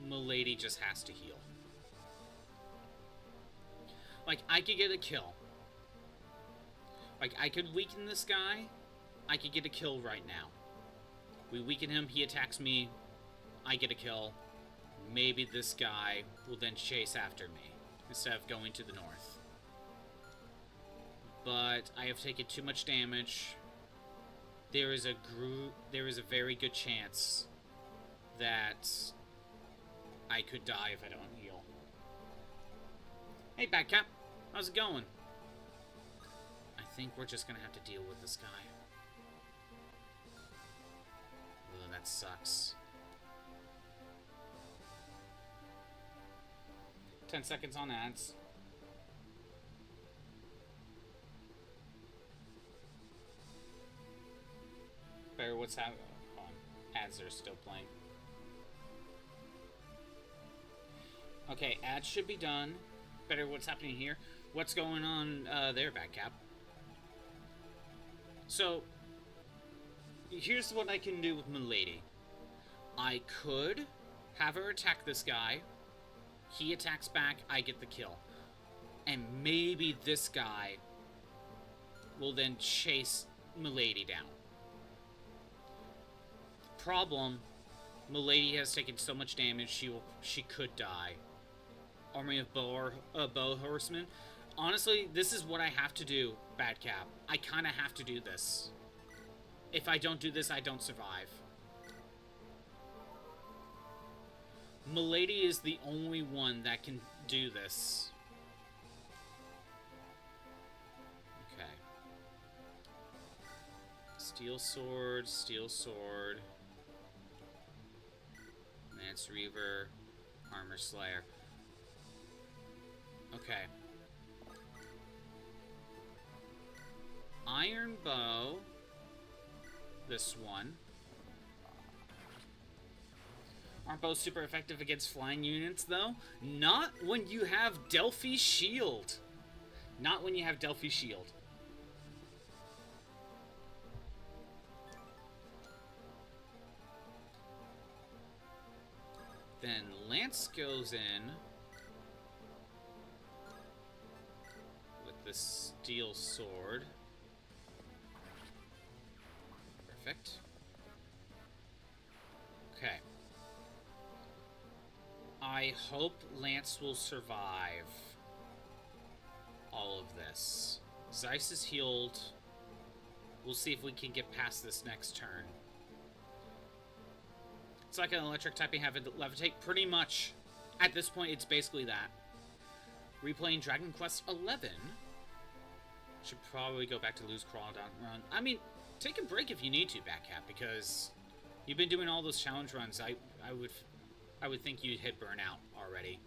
Milady just has to heal. Like, I could get a kill. Like, I could weaken this guy. I could get a kill right now. We weaken him, he attacks me. I get a kill. Maybe this guy will then chase after me instead of going to the north. But I have taken too much damage. There is a very good chance that I could die if I don't heal. Hey, Batcap. How's it going? I think we're just gonna have to deal with this guy. Ugh, that sucks. 10 seconds on ads. Bear, what's happening? Ads are still playing. Okay, ads should be done. Better what's happening here. What's going on there, Batcap? So, here's what I can do with Milady. I could have her attack this guy. He attacks back, I get the kill. And maybe this guy will then chase Milady down. Problem, Milady has taken so much damage, she could die. Army of bow horsemen. Honestly, this is what I have to do, Badcap. I kind of have to do this. If I don't do this, I don't survive. Milady is the only one that can do this. Okay. Steel sword, steel sword. Lance Reaver, Armor Slayer. Okay. Iron Bow. This one. Aren't bows super effective against flying units, though? Not when you have Delphi Shield. Not when you have Delphi Shield. Then Lance goes in with the steel sword. Perfect. Okay. I hope Lance will survive all of this. Zeiss is healed. We'll see if we can get past this next turn. It's like an electric typing having to levitate. Pretty much. At this point, it's basically that. Replaying Dragon Quest XI. Should probably go back to Lose Crawl Down Run. I mean, take a break if you need to, Batcat, because you've been doing all those challenge runs. I would think you'd hit burnout already.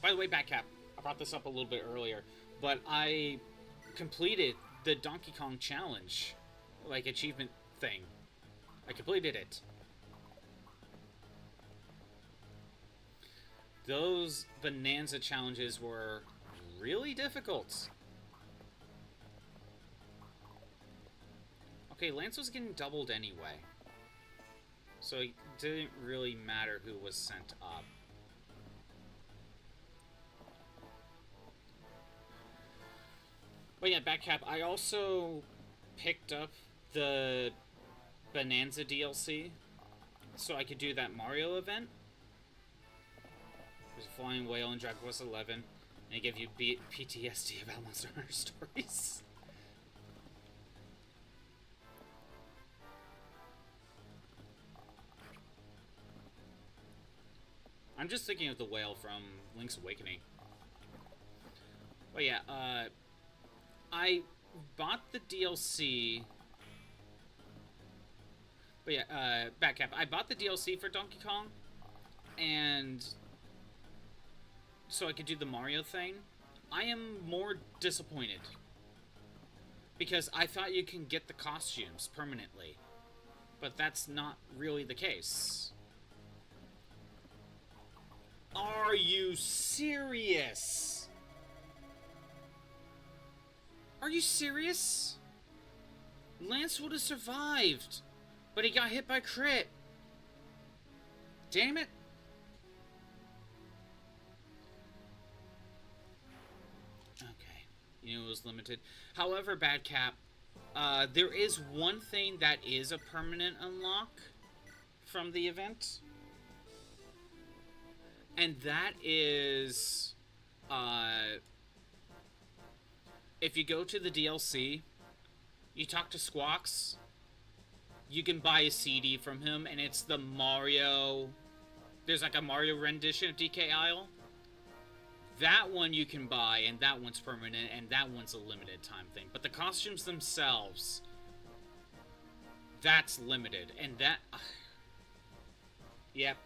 By the way, Batcat, I brought this up a little bit earlier, but I completed the Donkey Kong challenge, like, achievement thing. I completed it. Those Bonanza challenges were really difficult. Okay, Lance was getting doubled anyway. So it didn't really matter who was sent up. But yeah, Backcap, I also picked up the Bonanza DLC so I could do that Mario event. There's a flying whale in Dragon Quest XI, and it gave you PTSD about Monster Hunter stories. I'm just thinking of the whale from Link's Awakening. But yeah, I bought the DLC. But yeah, Backcap, I bought the DLC for Donkey Kong, and so I could do the Mario thing. I am more disappointed, because I thought you can get the costumes permanently, but that's not really the case. Are you serious? Are you serious? Lance would have survived, but he got hit by crit. Damn it. Okay. You knew it was limited. However, Badcap, there is one thing that is a permanent unlock from the event. And that is, if you go to the DLC, you talk to Squawks, you can buy a CD from him, and it's the Mario, there's like a Mario rendition of DK Isle. That one you can buy, and that one's permanent, and that one's a limited time thing. But the costumes themselves, that's limited, and that, yep.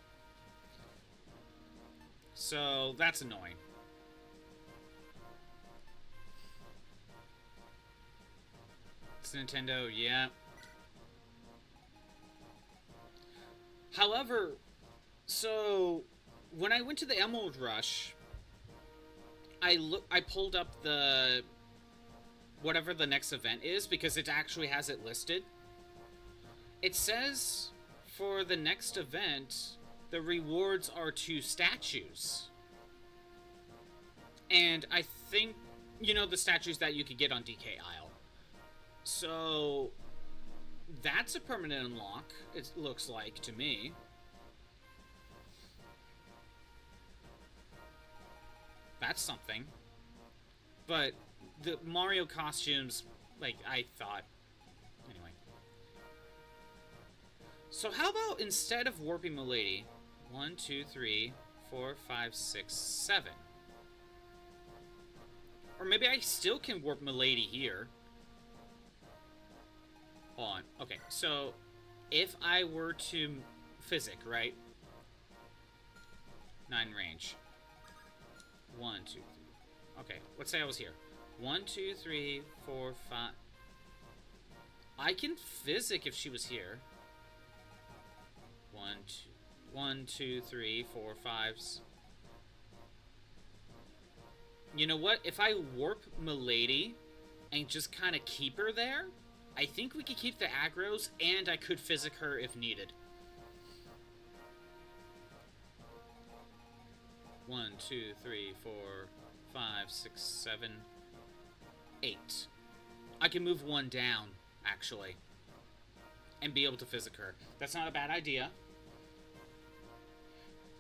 So, that's annoying. It's Nintendo, yeah. However, so when I went to the Emerald Rush, I pulled up the whatever the next event is because it actually has it listed. It says for the next event, the rewards are 2 statues. And I think, you know, the statues that you could get on DK Isle. So, that's a permanent unlock, it looks like to me. That's something. But the Mario costumes, like, I thought. Anyway. So how about instead of warping Milady, 1, 2, 3, 4, 5, 6, 7. Or maybe I still can warp Milady here. Hold on. Okay, so if I were to physic, right? 9 range. 1, 2, 3. Okay, let's say I was here. 1, 2, 3, 4, 5. I can physic if she was here. 1, 2, 3, 4, 5. You know what? If I warp Milady and just kind of keep her there, I think we could keep the aggros, and I could physic her if needed. 1, 2, 3, 4, 5, 6, 7, 8. I can move 1 down, actually, and be able to physic her. That's not a bad idea.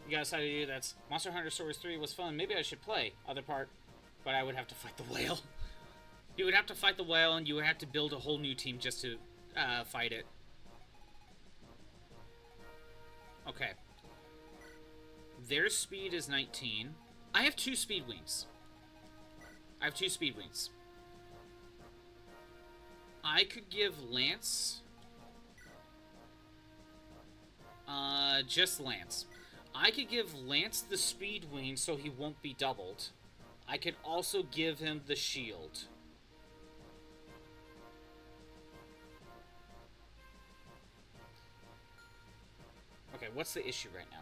You gotta decide to do that's Monster Hunter Stories 3 was fun. Maybe I should play. Other part, but I would have to fight the whale. You would have to fight the whale, and you would have to build a whole new team just to fight it. Okay. Their speed is 19. I have 2 speed wings. I could give Lance... just Lance. I could give Lance the speed wing so he won't be doubled. I could also give him the shield. Okay, what's the issue right now?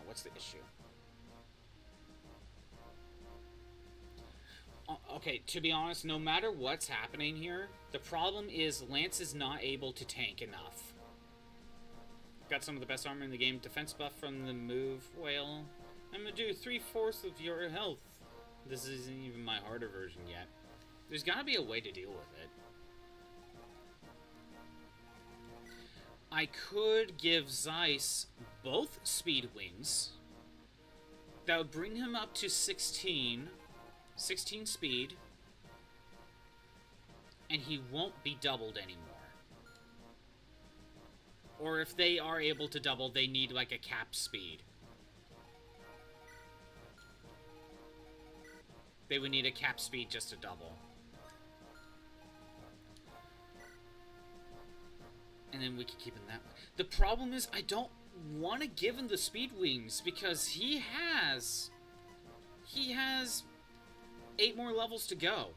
Okay, to be honest, no matter what's happening here, the problem is Lance is not able to tank enough. Got some of the best armor in the game. Defense buff from the move whale. I'm gonna do 3/4 of your health. This isn't even my harder version yet. There's gotta be a way to deal with it. I could give Zeiss both speed wings. That would bring him up to 16 speed. And he won't be doubled anymore. Or if they are able to double, they need like a cap speed. They would need a cap speed just to double. And then we could keep him that way. The problem is I don't want to give him the speed wings because he has 8 more levels to go.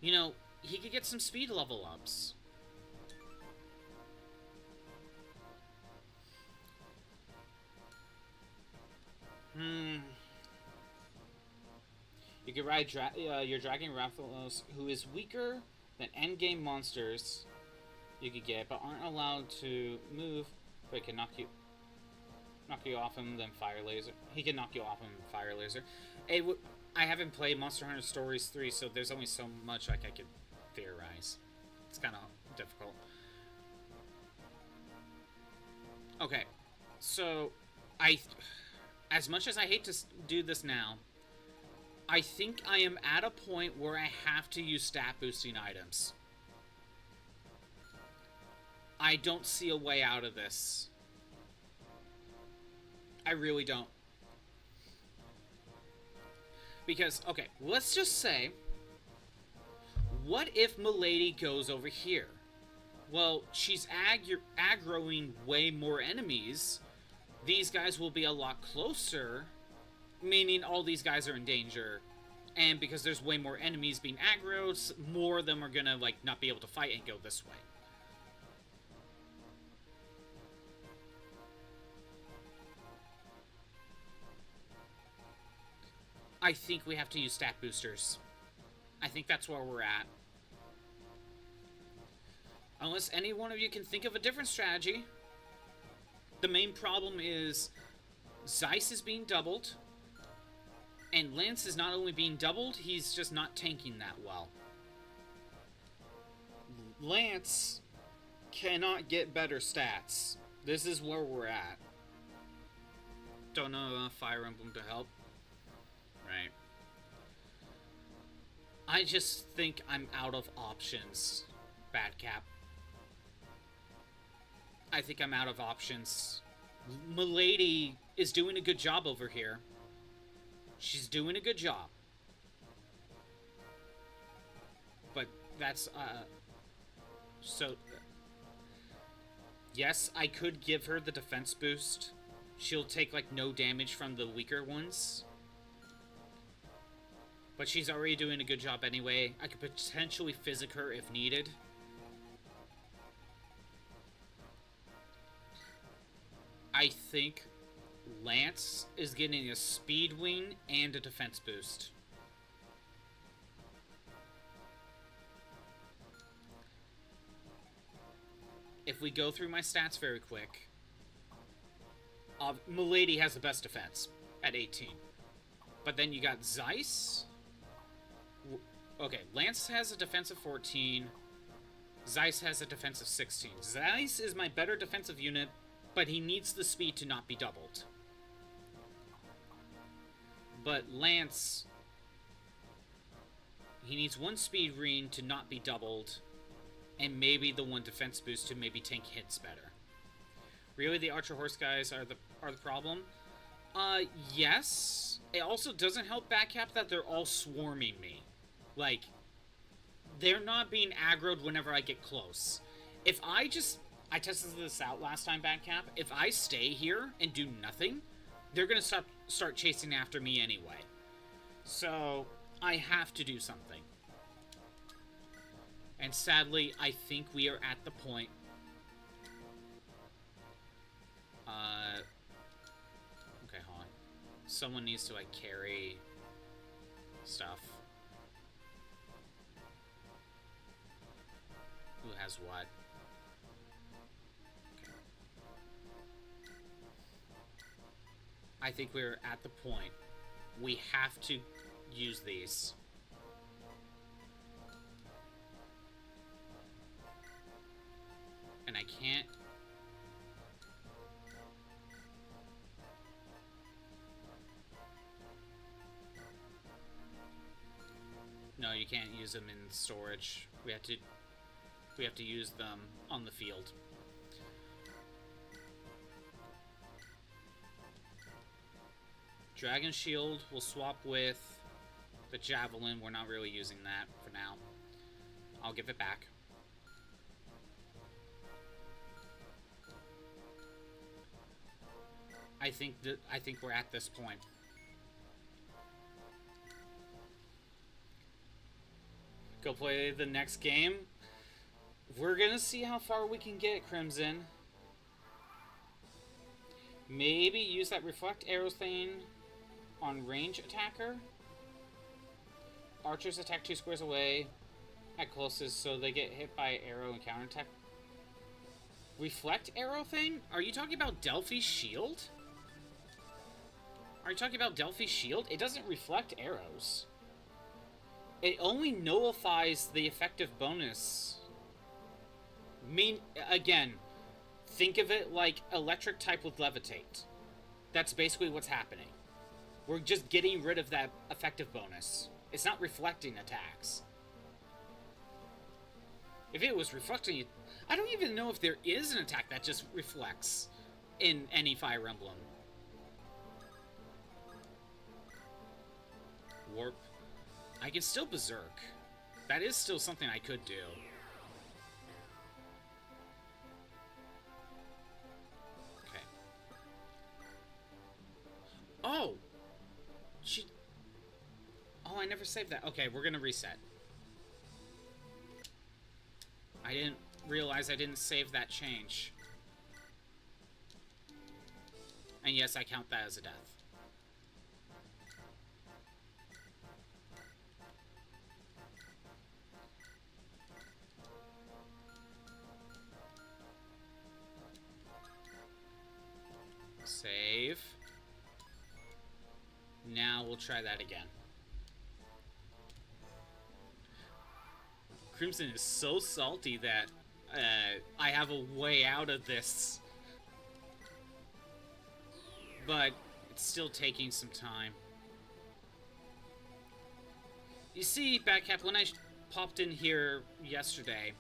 You know, he could get some speed level ups. You can ride your Dragon Rathalos, who is weaker than endgame monsters you could get, but aren't allowed to move, but it can knock you off him, then Fire Laser. He can knock you off him, Fire Laser. I haven't played Monster Hunter Stories 3, so there's only so much like I could theorize. It's kind of difficult. Okay, so as much as I hate to do this now, I think I am at a point where I have to use stat boosting items. I don't see a way out of this. I really don't. Because, okay, let's just say, what if Milady goes over here? Well, she's aggroing way more enemies. These guys will be a lot closer, meaning all these guys are in danger. And because there's way more enemies being aggroed, more of them are gonna, like, not be able to fight and go this way. I think we have to use stat boosters. I think that's where we're at. Unless any one of you can think of a different strategy. The main problem is Zeiss is being doubled. And Lance is not only being doubled, he's just not tanking that well. Lance cannot get better stats. This is where we're at. Don't know enough Fire Emblem to help. Right. I just think I'm out of options, Badcap. I think I'm out of options. Milady is doing a good job over here. She's doing a good job. But that's, so... Yes, I could give her the defense boost. She'll take, like, no damage from the weaker ones. But she's already doing a good job anyway. I could potentially physic her if needed. I think Lance is getting a speed wing and a defense boost. If we go through my stats very quick, Milady has the best defense at 18. But then you got Zeiss. Okay, Lance has a defense of 14. Zeiss has a defense of 16. Zeiss is my better defensive unit, but he needs the speed to not be doubled. But Lance, he needs one speed ring to not be doubled, and maybe the one defense boost to maybe tank hits better. Really, the Archer Horse guys are the problem? Yes. It also doesn't help Backcap that they're all swarming me. Like, they're not being aggroed whenever I get close. If I tested this out last time, Backcap. If I stay here and do nothing, they're gonna start chasing after me anyway. So, I have to do something. And sadly, I think we are at the point... Okay, hold on. Someone needs to, like, carry stuff. Who has what? Okay. I think we're at the point. We have to use these. And I can't... No, you can't use them in storage. We have to use them on the field. Dragon Shield will swap with the Javelin. We're not really using that for now. I'll give it back. I think we're at this point. Go play the next game. We're gonna see how far we can get, Crimson. Maybe use that reflect arrow thing on range attacker. Archers attack 2 squares away at closest, so they get hit by arrow and counterattack. Reflect arrow thing? Are you talking about Delphi's shield? Are you talking about Delphi's shield? It doesn't reflect arrows. It only nullifies the effective bonus. Again, think of it like electric type with levitate. That's basically what's happening. We're just getting rid of that effective bonus. It's not reflecting attacks. If it was reflecting, I don't even know if there is an attack that just reflects in any Fire Emblem. Warp. I can still Berserk. That is still something I could do. Okay. Oh! Oh, I never saved that. Okay, we're gonna reset. I didn't realize I didn't save that change. And yes, I count that as a death. Now we'll try that again. Crimson is so salty that I have a way out of this. But it's still taking some time. You see, Batcap, when I popped in here yesterday,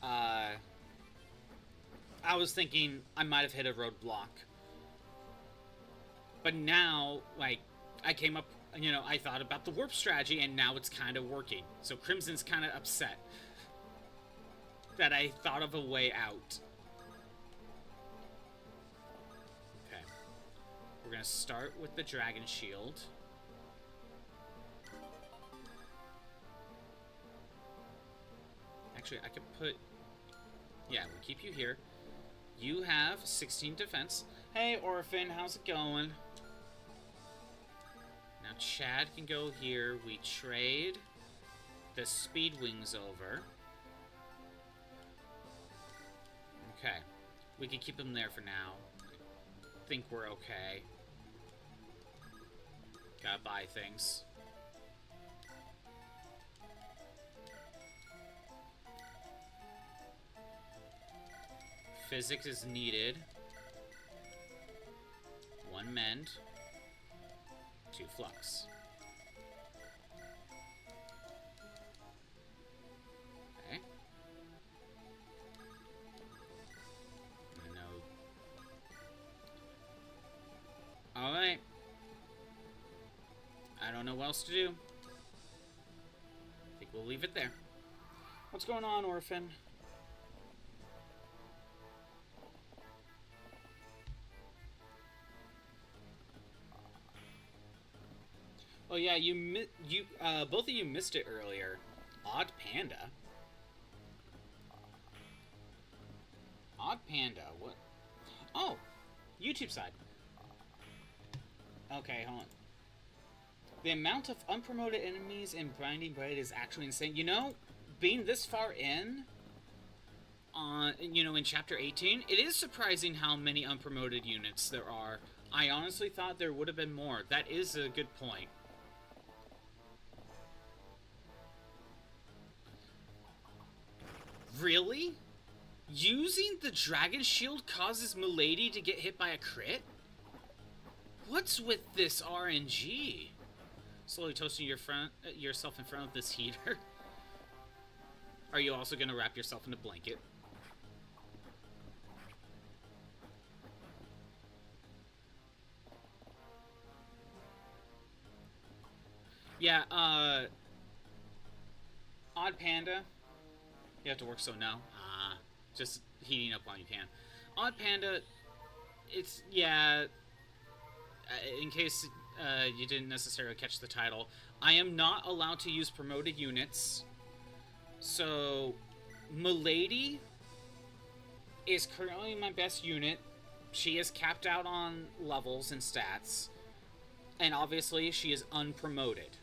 I was thinking I might have hit a roadblock. But now, like, I came up, you know, I thought about the warp strategy, and now it's kind of working. So Crimson's kind of upset that I thought of a way out. Okay. We're going to start with the Dragon Shield. Actually, I could put... Yeah, we'll keep you here. You have 16 defense. Hey, Orphan, how's it going? Now, Chad can go here. We trade the Speed Wings over. Okay. We can keep him there for now. Think we're okay. Gotta buy things. Physics is needed. 1 mend. 2 flux. Okay. I know. Alright. I don't know what else to do. I think we'll leave it there. What's going on, Orphan? Oh yeah, both of you missed it earlier. Odd Panda. Odd Panda, what? Oh, YouTube side. Okay, hold on. The amount of unpromoted enemies in Blinding Blade is actually insane. You know, being this far in, in Chapter 18, it is surprising how many unpromoted units there are. I honestly thought there would have been more. That is a good point. Really? Using the Dragon Shield causes Milady to get hit by a crit? What's with this RNG? Slowly toasting yourself in front of this heater. Are you also going to wrap yourself in a blanket? Yeah, Odd Panda. You have to work, so no. Just heating up while you can. Odd Panda, it's, yeah, in case you didn't necessarily catch the title, I am not allowed to use promoted units. So, Milady is currently my best unit. She is capped out on levels and stats. And obviously, she is unpromoted.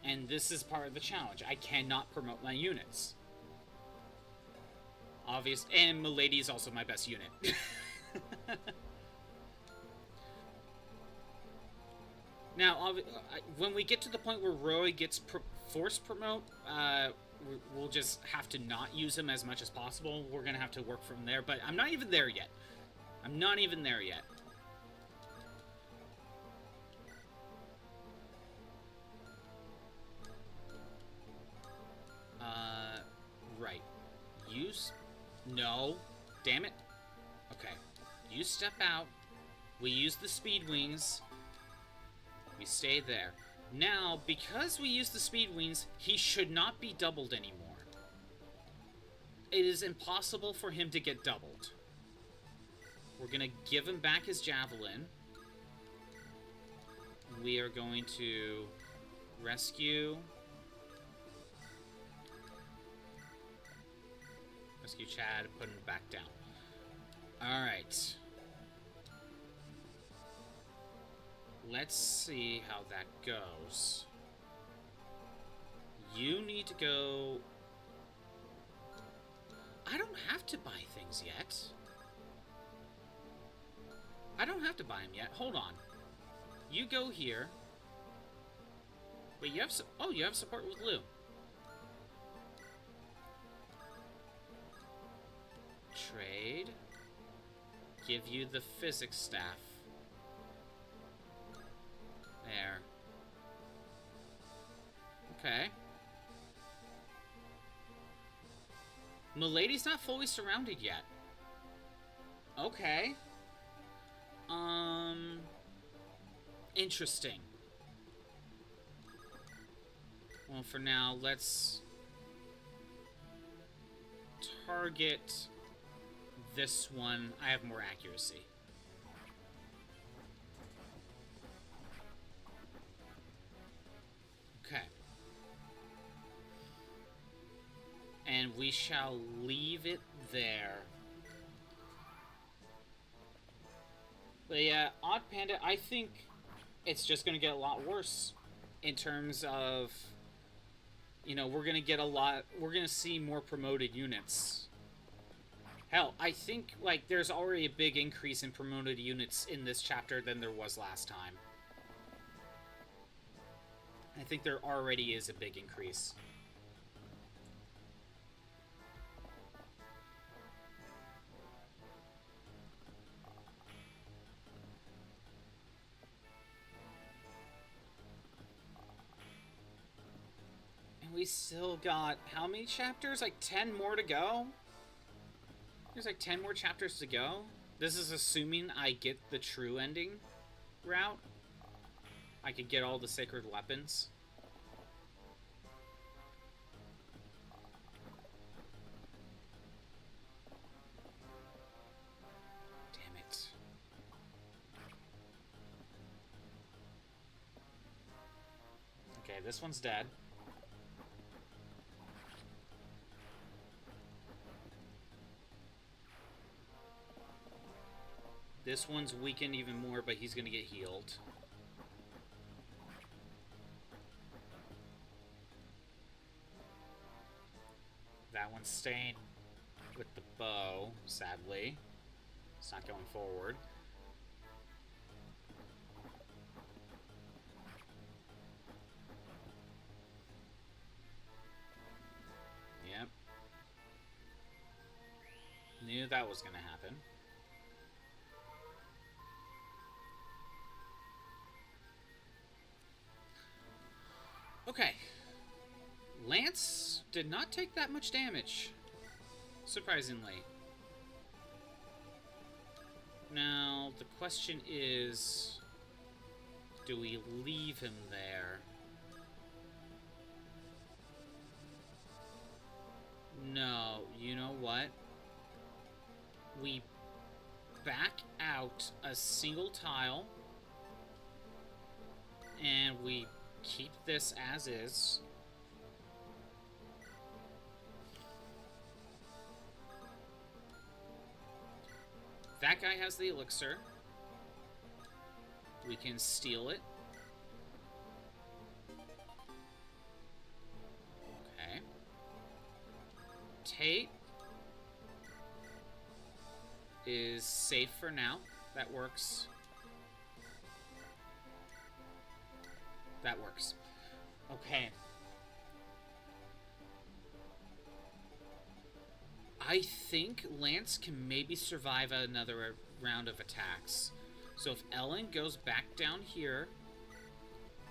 And this is part of the challenge. I cannot promote my units. And Milady is also my best unit. Now, when we get to the point where Roy gets force promote, we'll just have to not use him as much as possible. We're going to have to work from there, but I'm not even there yet. I'm not even there yet. Right. No. Damn it. Okay. You step out. We use the Speed Wings. We stay there. Now, because we use the Speed Wings, he should not be doubled anymore. It is impossible for him to get doubled. We're going to give him back his Javelin. We are going to rescue Chad, put him back down. Alright. Let's see how that goes. You need to go... I don't have to buy things yet. I don't have to buy them yet. Hold on. You go here. Wait, you have you have support with Lou. Trade. Give you the physics staff. There. Okay. Milady's not fully surrounded yet. Okay. Interesting. Well, for now, let's target this one. I have more accuracy. Okay. And we shall leave it there. But yeah, Odd Panda, I think it's just going to get a lot worse in terms of, you know, we're going to see more promoted units. Hell, I think, like, there's already a big increase in promoted units in this chapter than there was last time. I think there already is a big increase. We still got how many chapters? Like 10 more to go? There's like 10 more chapters to go. This is assuming I get the true ending route. I could get all the sacred weapons. Damn it. Okay, this one's dead. This one's weakened even more, but he's gonna get healed. That one's staying with the bow, sadly. It's not going forward. Yep. Knew that was gonna happen. Okay. Lance did not take that much damage, surprisingly. Now, the question is, do we leave him there? No, you know what? We back out a single tile, and we keep this as is. That guy has the elixir. We can steal it. Okay. Tate is safe for now. That works. That works. Okay. I think Lance can maybe survive another round of attacks. So if Ellen goes back down here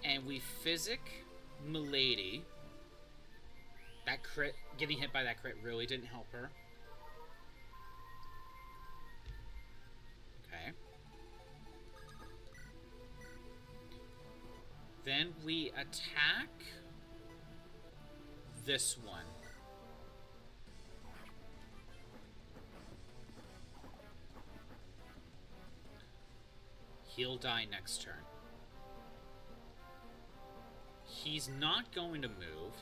and we physic Milady, that crit, getting hit by that crit really didn't help her. Okay. Then we attack this one. He'll die next turn. He's not going to move,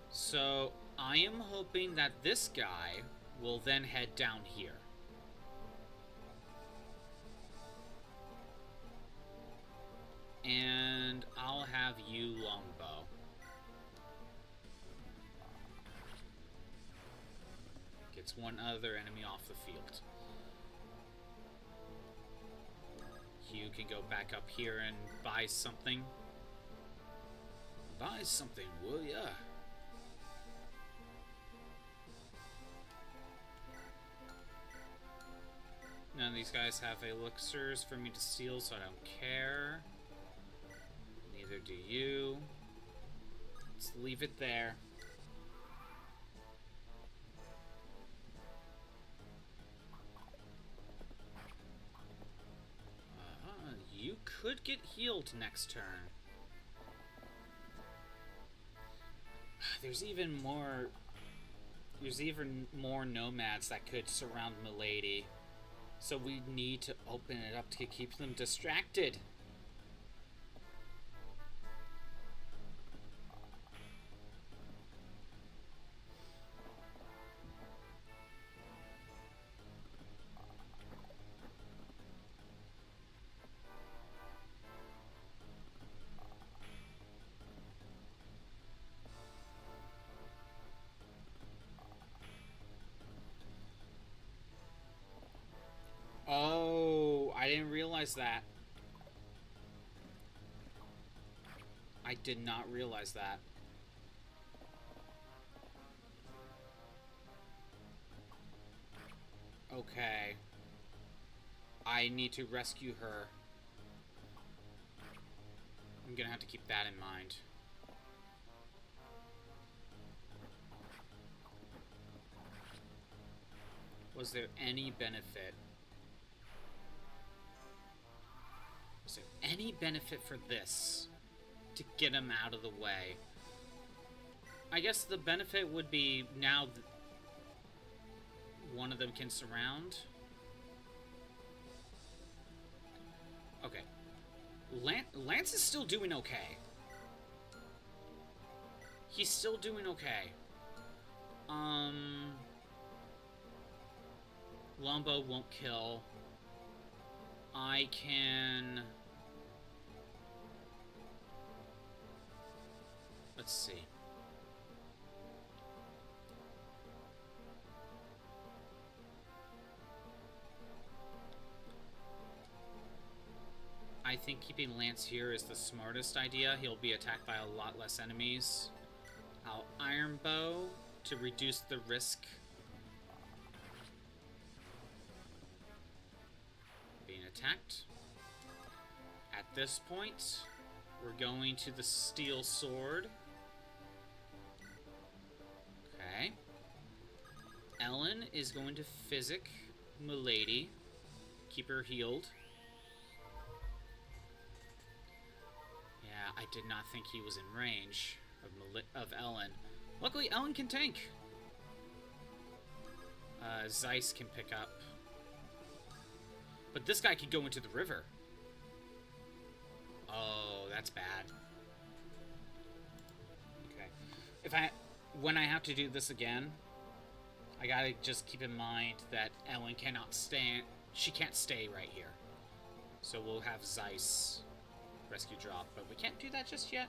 so I am hoping that this guy will then head down here. And I'll have you longbow. Gets one other enemy off the field. you can go back up here and buy something. Buy something, will ya? None of these guys have elixirs for me to steal, so I don't care. Neither do you. Let's leave it there. You could get healed next turn. There's even more nomads that could surround Milady. So we need to open it up to keep them distracted. Oh, I didn't realize that. I did not realize that. Okay. I need to rescue her. I'm gonna have to keep that in mind. Was there any benefit? Was there any benefit for this? To get him out of the way? I guess the benefit would be now one of them can surround. Okay. Lance is still doing okay. He's still doing okay. Lombo won't kill. I can... Let's see. I think keeping Lance here is the smartest idea. He'll be attacked by a lot less enemies. I'll Iron Bow to reduce the risk. Being attacked. At this point, we're going to the Steel Sword. Okay. Ellen is going to physic Milady. Keep her healed. Yeah, I did not think he was in range of Ellen. Luckily, Ellen can tank. Zeiss can pick up. But this guy could go into the river. Oh, that's bad. Okay. When I have to do this again, I gotta just keep in mind that Ellen cannot stand. She can't stay right here. So we'll have Zeiss rescue drop, but we can't do that just yet.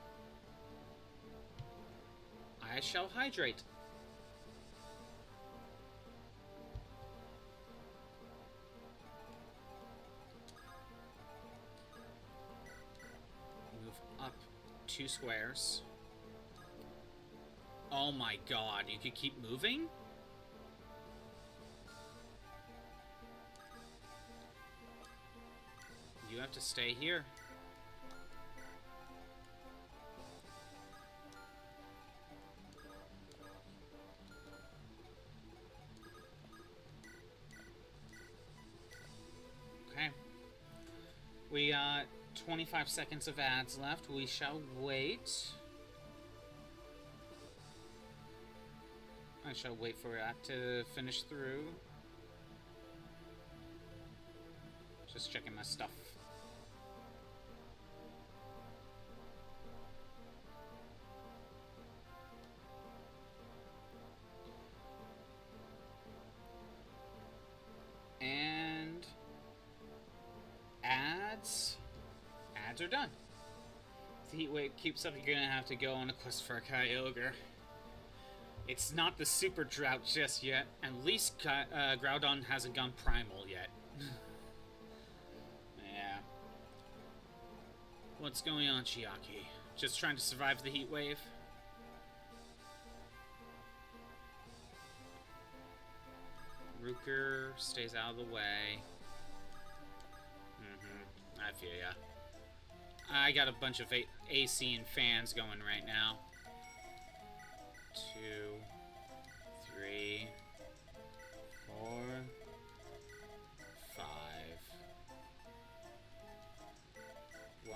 I shall hydrate. Move up 2 squares. Oh my god, you could keep moving? You have to stay here. Okay. We got 25 seconds of ads left. We shall wait. I shall wait for that to finish through. Just checking my stuff. And ads are done. If the heat wave keeps up, you're gonna have to go on a quest for a Kyogre. It's not the super drought just yet. At least Groudon hasn't gone primal yet. Yeah. What's going on, Chiaki? Just trying to survive the heat wave? Ruker stays out of the way. I feel ya. I got a bunch of AC and fans going right now. 2, 3, 4, 5. 1,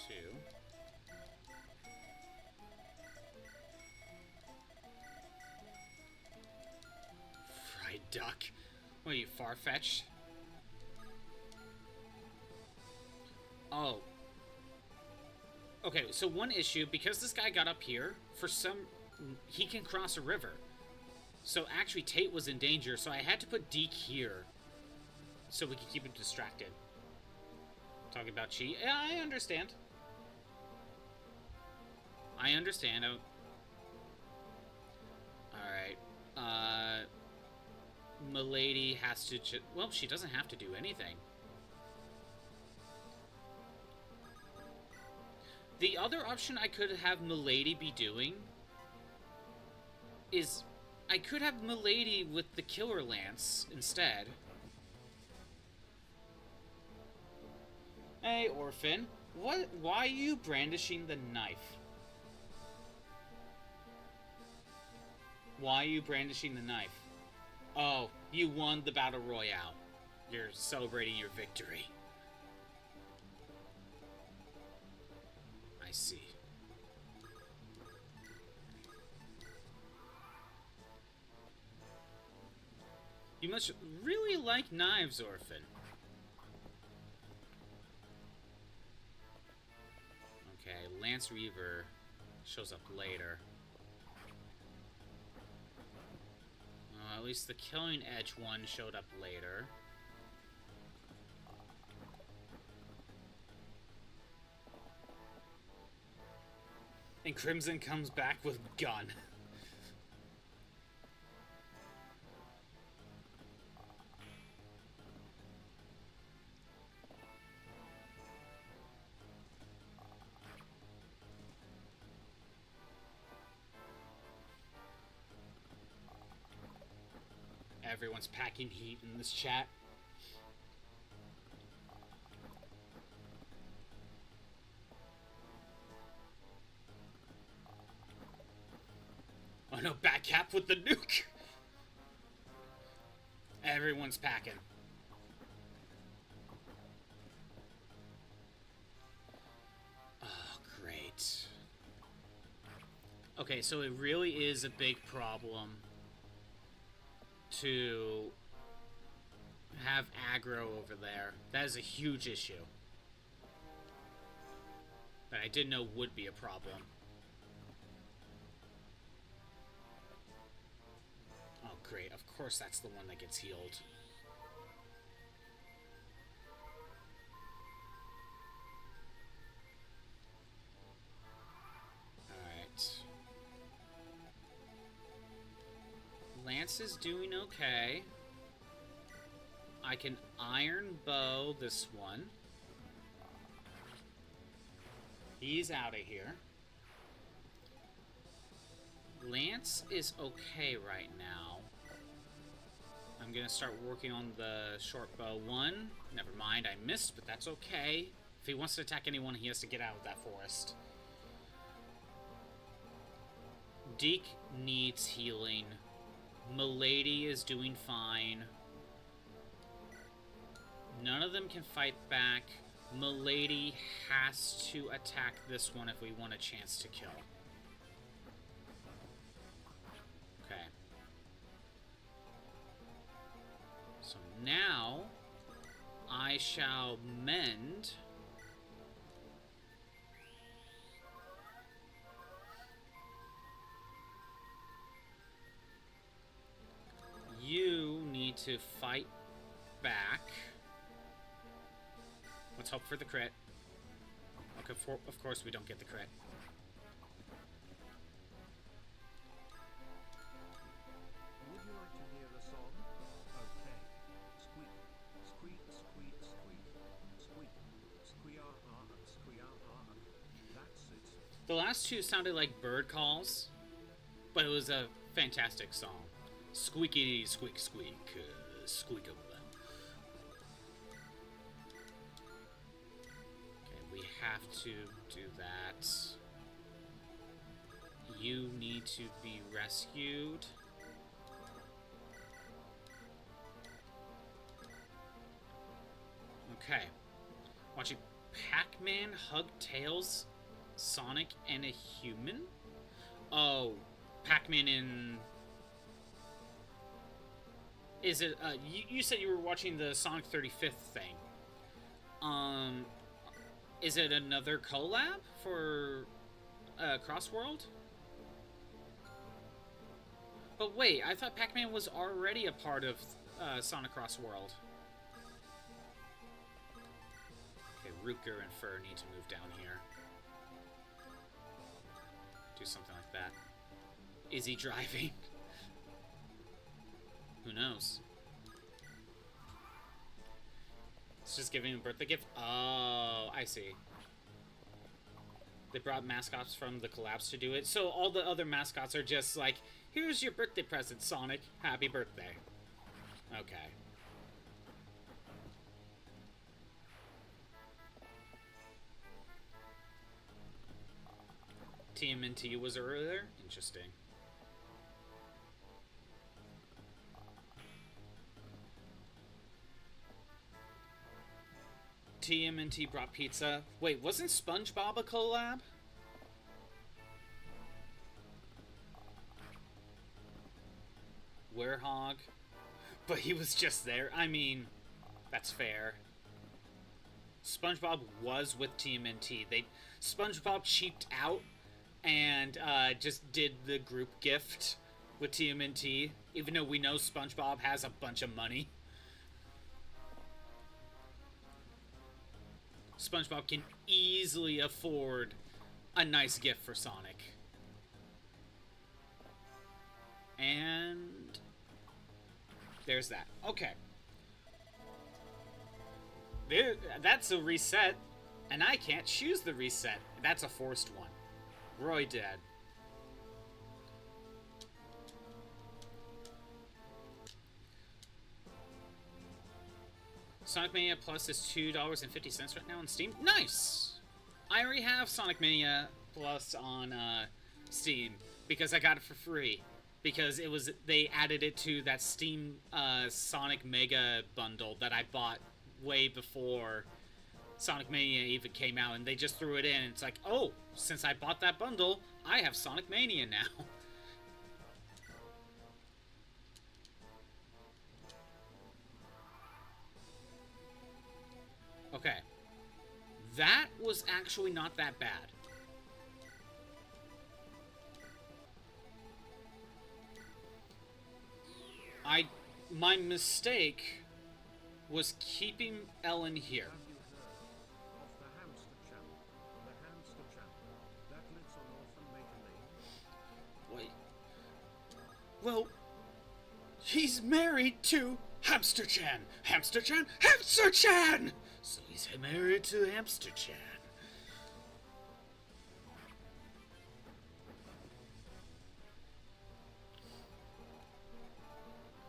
2. Fried duck. What are you, far-fetched? Oh. Okay, so one issue, because this guy got up here, he can cross a river. So actually Tate was in danger, so I had to put Deke here so we could keep him distracted. Talking about Chi. Yeah, I understand. I understand. Alright. Milady has to... Well, she doesn't have to do anything. The other option I could have Milady be doing is... I could have Milady with the Killer Lance instead. Hey, Orphan. Why are you brandishing the knife? Why are you brandishing the knife? Oh, you won the Battle Royale. You're celebrating your victory. I see. You must really like knives, Orphan. Okay, Lance Reaver shows up later. At least the Killing Edge one showed up later. And Crimson comes back with gun. Everyone's packing heat in this chat. Oh no, Batcap with the nuke! Everyone's packing. Oh, great. Okay, so it really is a big problem to have aggro over there. That is a huge issue that I didn't know would be a problem. Oh great, of course that's the one that gets healed. Alright. Lance is doing okay. I can Iron Bow this one. He's out of here. Lance is okay right now. I'm gonna start working on the short bow one. Never mind, I missed, but that's okay. If he wants to attack anyone, he has to get out of that forest. Deke needs healing. Milady is doing fine. None of them can fight back. Milady has to attack this one if we want a chance to kill. Okay. So now, I shall mend. You need to fight back. Let's hope for the crit. Okay, of course we don't get the crit. Would you like to hear a song? Okay. Squeak, squeak, squeak, squeak, squeak, squeak, The last two sounded like bird calls, but it was a fantastic song. Squeaky squeak squeak, squeakable. Okay, we have to do that. You need to be rescued. Okay. Watching Pac-Man hug Tails, Sonic, and a human? Oh, Pac-Man in... Is it, you said you were watching the Sonic 35th thing. Is it another collab for, Crossworld? But wait, I thought Pac-Man was already a part of, Sonic Crossworld. Okay, Rutger and Fur need to move down here. Do something like that. Is he driving? Who knows? It's just giving him a birthday gift? Oh, I see. They brought mascots from the collabs to do it. So all the other mascots are just like, here's your birthday present, Sonic. Happy birthday. Okay. TMNT was earlier? Interesting. TMNT brought pizza. Wait, wasn't SpongeBob a collab? Werehog. But he was just there. I mean, that's fair. SpongeBob was with TMNT. SpongeBob cheaped out and just did the group gift with TMNT, even though we know SpongeBob has a bunch of money. SpongeBob can easily afford a nice gift for Sonic. And there's that. Okay. That's a reset, and I can't choose the reset. That's a forced one. Roy dead. Sonic Mania Plus is $2.50 right now on Steam. Nice! I already have Sonic Mania Plus on Steam because I got it for free. Because they added it to that Steam Sonic Mega bundle that I bought way before Sonic Mania even came out, and they just threw it in. It's like, oh, since I bought that bundle, I have Sonic Mania now. Okay. That was actually not that bad. My mistake was keeping Ellen here. Have you heard of the hamster channel? The hamster channel that lives on Orphan Maker Lane. Wait. Well, he's married to Hamster-chan! Hamster-chan! Hamster-chan! So he's married to Hamster-chan.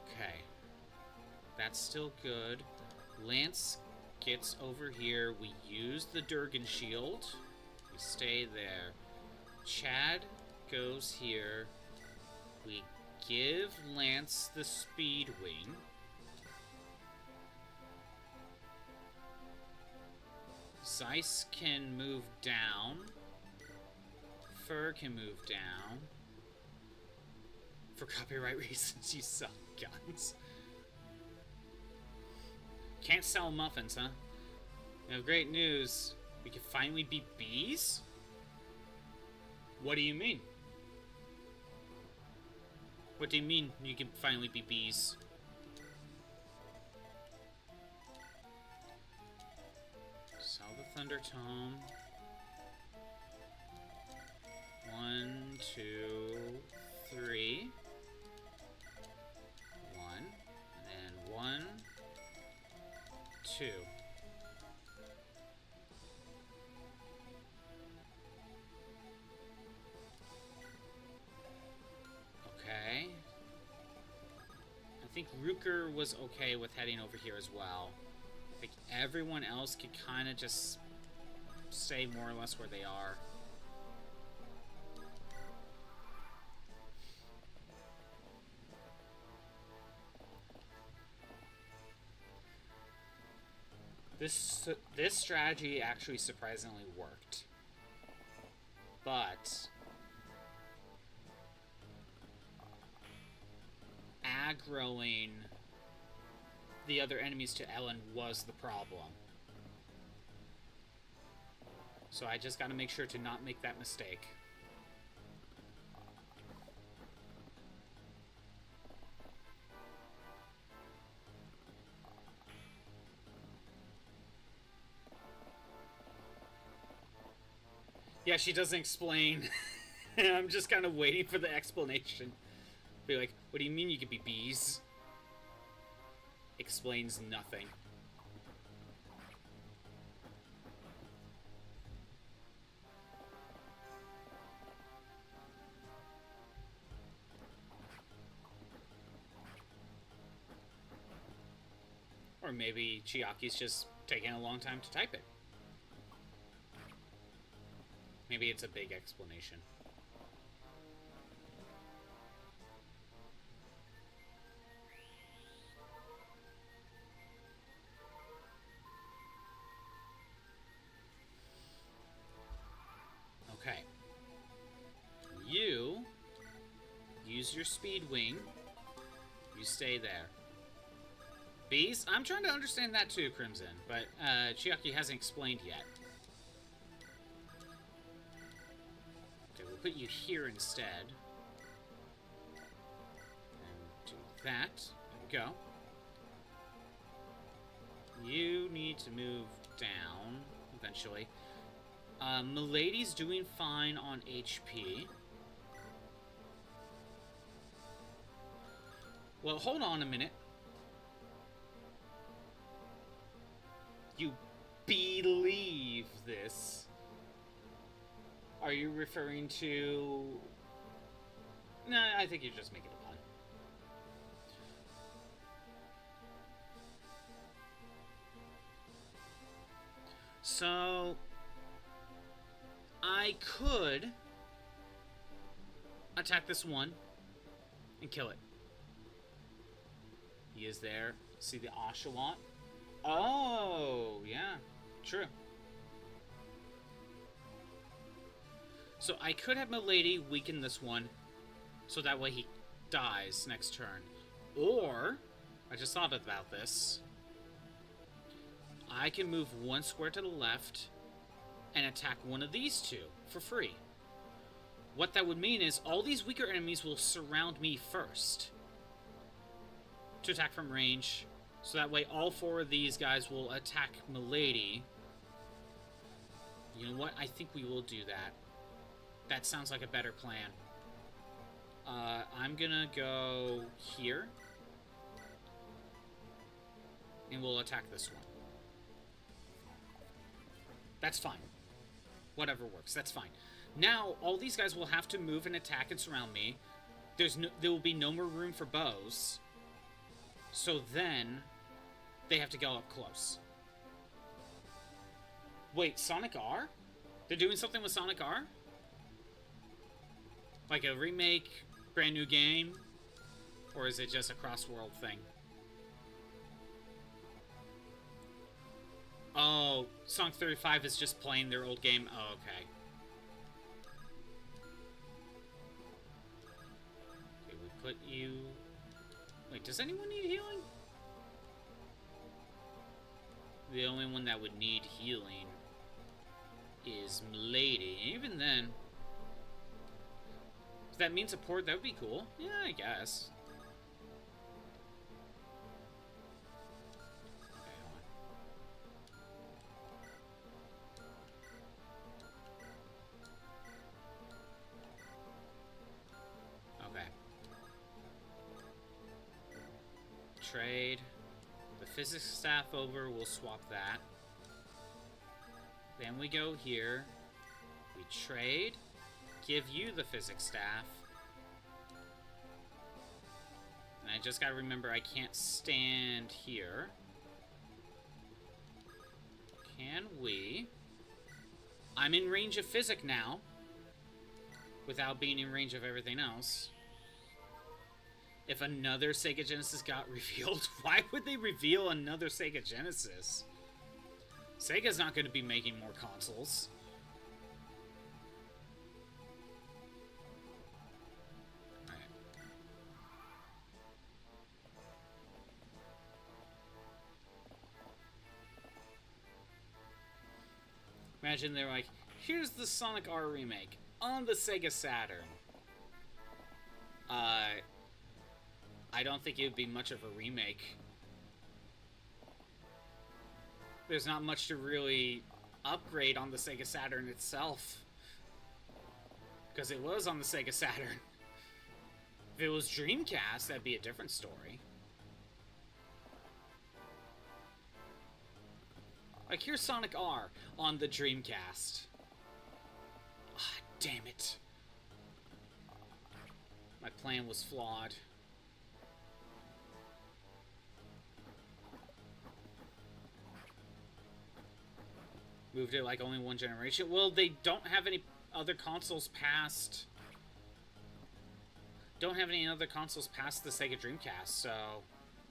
Okay. That's still good. Lance gets over here. We use the Durgan shield. We stay there. Chad goes here. We give Lance the speed wing. Zeiss can move down. Fur can move down. For copyright reasons, you sell guns. Can't sell muffins, huh? We have great news. We can finally be bees? What do you mean? What do you mean you can finally be bees? Sell the Thunder Tome. 1, 2, 3. 1. And 1, 2. think Ruker was okay with heading over here as well. I think everyone else could kind of just stay more or less where they are. This strategy actually surprisingly worked. But aggroing the other enemies to Ellen was the problem. So I just gotta make sure to not make that mistake. Yeah, she doesn't explain. I'm just kind of waiting for the explanation. Be like, what do you mean you could be bees? Explains nothing. Or maybe Chiaki's just taking a long time to type it. Maybe it's a big explanation. Okay. You use your speed wing. You stay there. Bees? I'm trying to understand that too, Crimson, but Chiaki hasn't explained yet. Okay, we'll put you here instead. And do that. There we go. You need to move down eventually. Milady's doing fine on HP. Well, hold on a minute. You believe this? Are you referring to... Nah, I think you're just making a pun. So... I could attack this one and kill it. He is there. See the Oshawott? Oh, yeah. True. So I could have Milady weaken this one so that way he dies next turn. Or, I just thought about this, I can move one square to the left and attack one of these two for free. What that would mean is all these weaker enemies will surround me first to attack from range, so that way all four of these guys will attack Milady. You know what? I think we will do that. That sounds like a better plan. I'm gonna go here, and we'll attack this one. That's fine. Whatever works, that's fine. Now, all these guys will have to move and attack and surround me. There will be no more room for bows. So then, they have to go up close. Wait, Sonic R? They're doing something with Sonic R? Like a remake, brand new game? Or is it just a cross-world thing? Oh, Sonic 35 is just playing their old game? Oh, okay. Okay, we put you... Wait, does anyone need healing? The only one that would need healing is Milady. Even then... If that means support, that would be cool. Yeah, I guess. Trade the physics staff over, we'll swap that. Then we go here, we trade, give you the physics staff, And I just gotta remember I can't stand here. Can we? I'm in range of physic now. Without being in range of everything else. If another Sega Genesis got revealed, why would they reveal another Sega Genesis? Sega's not going to be making more consoles. Right. Imagine they're like, here's the Sonic R remake on the Sega Saturn. I don't think it would be much of a remake. There's not much to really upgrade on the Sega Saturn itself. Because it was on the Sega Saturn. If it was Dreamcast, that'd be a different story. Like, here's Sonic R on the Dreamcast. Ah, damn it. My plan was flawed. Moved it like only one generation. Well, they don't have any other consoles past... Don't have any other consoles past the Sega Dreamcast, so...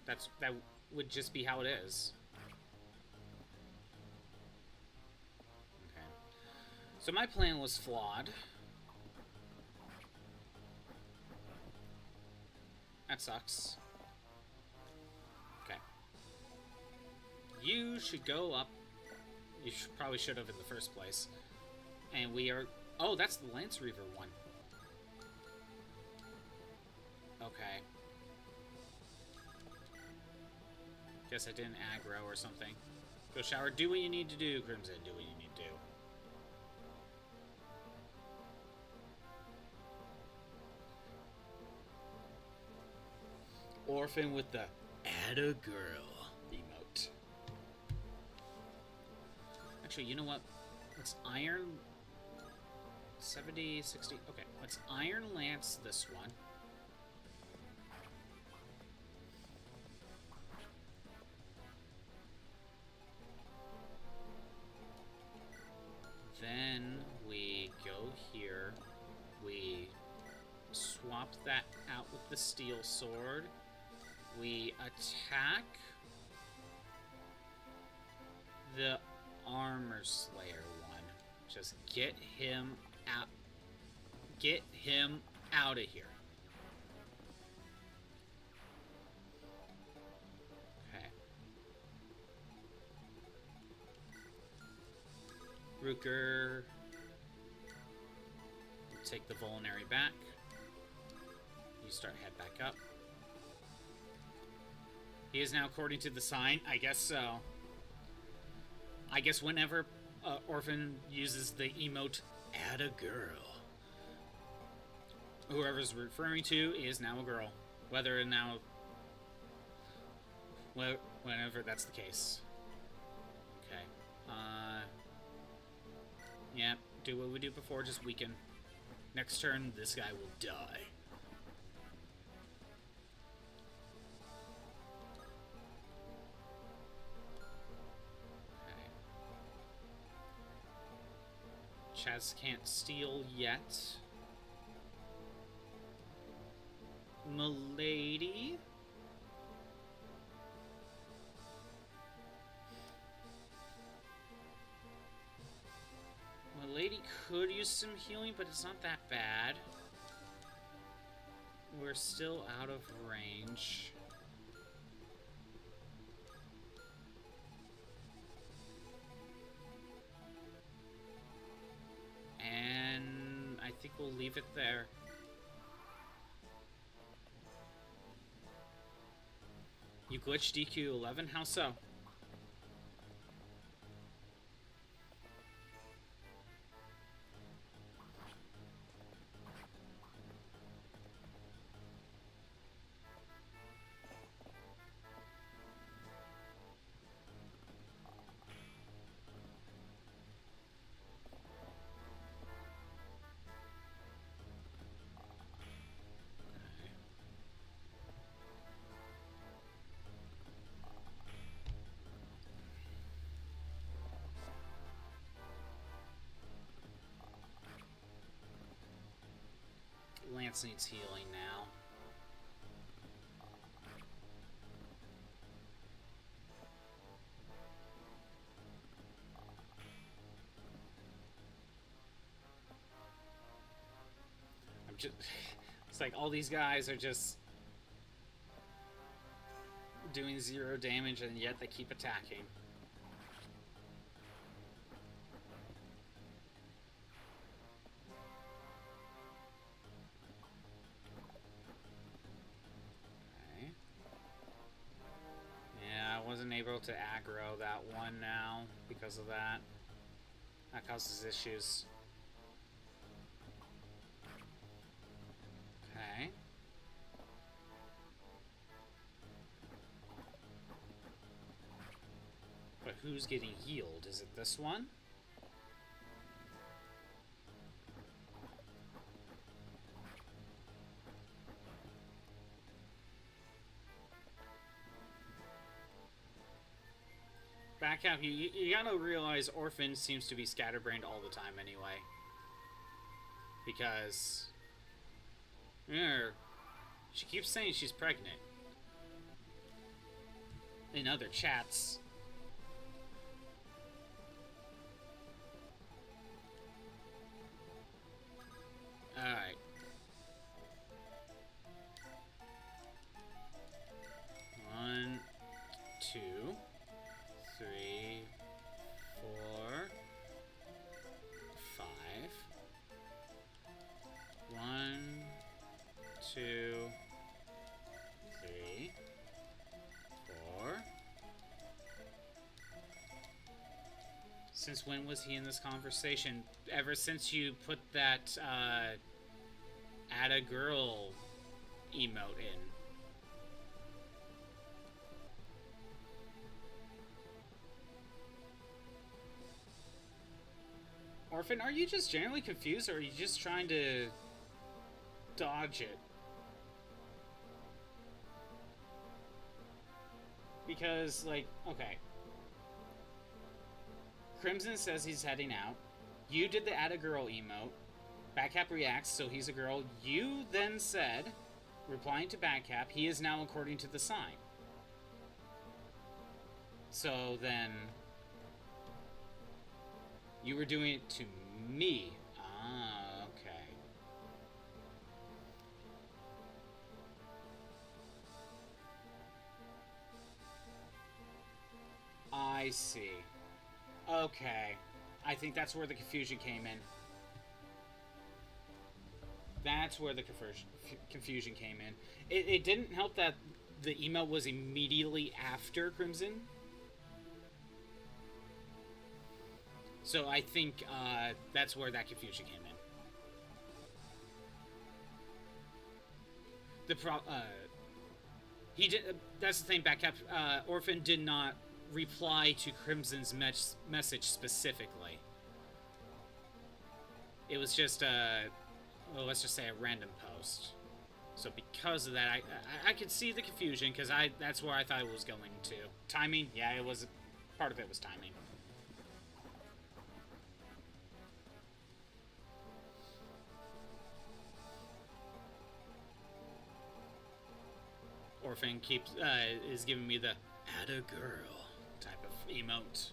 that would just be how it is. Okay. So my plan was flawed. That sucks. Okay. You should go up. You probably should have in the first place. And we are... Oh, that's the Lance Reaver one. Okay. Guess I didn't aggro or something. Go shower. Do what you need to do, Crimson. Do what you need to do. Orphan with the Atta Girl emote. Actually, you know what? Let's Iron... 70, 60... Okay, let's Iron Lance this one. Then we go here. We swap that out with the steel sword. We attack the Armor Slayer one. Just get him out. Get him out of here. Okay. Ruker. Take the Vulnerary back. You start head back up. He is now according to the sign. I guess so. I guess whenever Orphan uses the emote, Atta Girl, whoever's referring to is now a girl. Whether now... whenever that's the case. Okay. Yeah, do what we do before, just weaken. Next turn, this guy will die. Chaz can't steal yet. Milady. Milady could use some healing, but it's not that bad. We're still out of range. And I think we'll leave it there. You glitched DQ11? How so? Lance needs healing now. I'm just... It's like all these guys are just doing 0 damage, and yet they keep attacking. Wasn't able to aggro that one now because of that. That causes issues. Okay. But who's getting healed? Is it this one? Back up, you gotta realize Orphan seems to be scatterbrained all the time anyway. Because... she keeps saying she's pregnant. In other chats. Alright. One, two, 3, 4, 5. 1, 2, 3, 4. Since when was he in this conversation? Ever since you put that add a girl emote in. Orphan, are you just generally confused, or are you just trying to dodge it? Because, like, okay. Crimson says he's heading out. You did the add a girl emote. Backcap reacts, so he's a girl. You then said, replying to Backcap, he is now according to the sign. So then... you were doing it to me. Ah, okay. I see. Okay. I think that's where the confusion came in. That's where the confusion came in. It didn't help that the email was immediately after Crimson. So I think that's where that confusion came in. He did. That's the thing. Backcap. Orphan did not reply to Crimson's message specifically. It was just well, let's just say a random post. So because of that, I could see the confusion because that's where I thought it was going to. Timing, yeah, it was. Part of it was timing. Orphan is giving me the add a girl type of emote.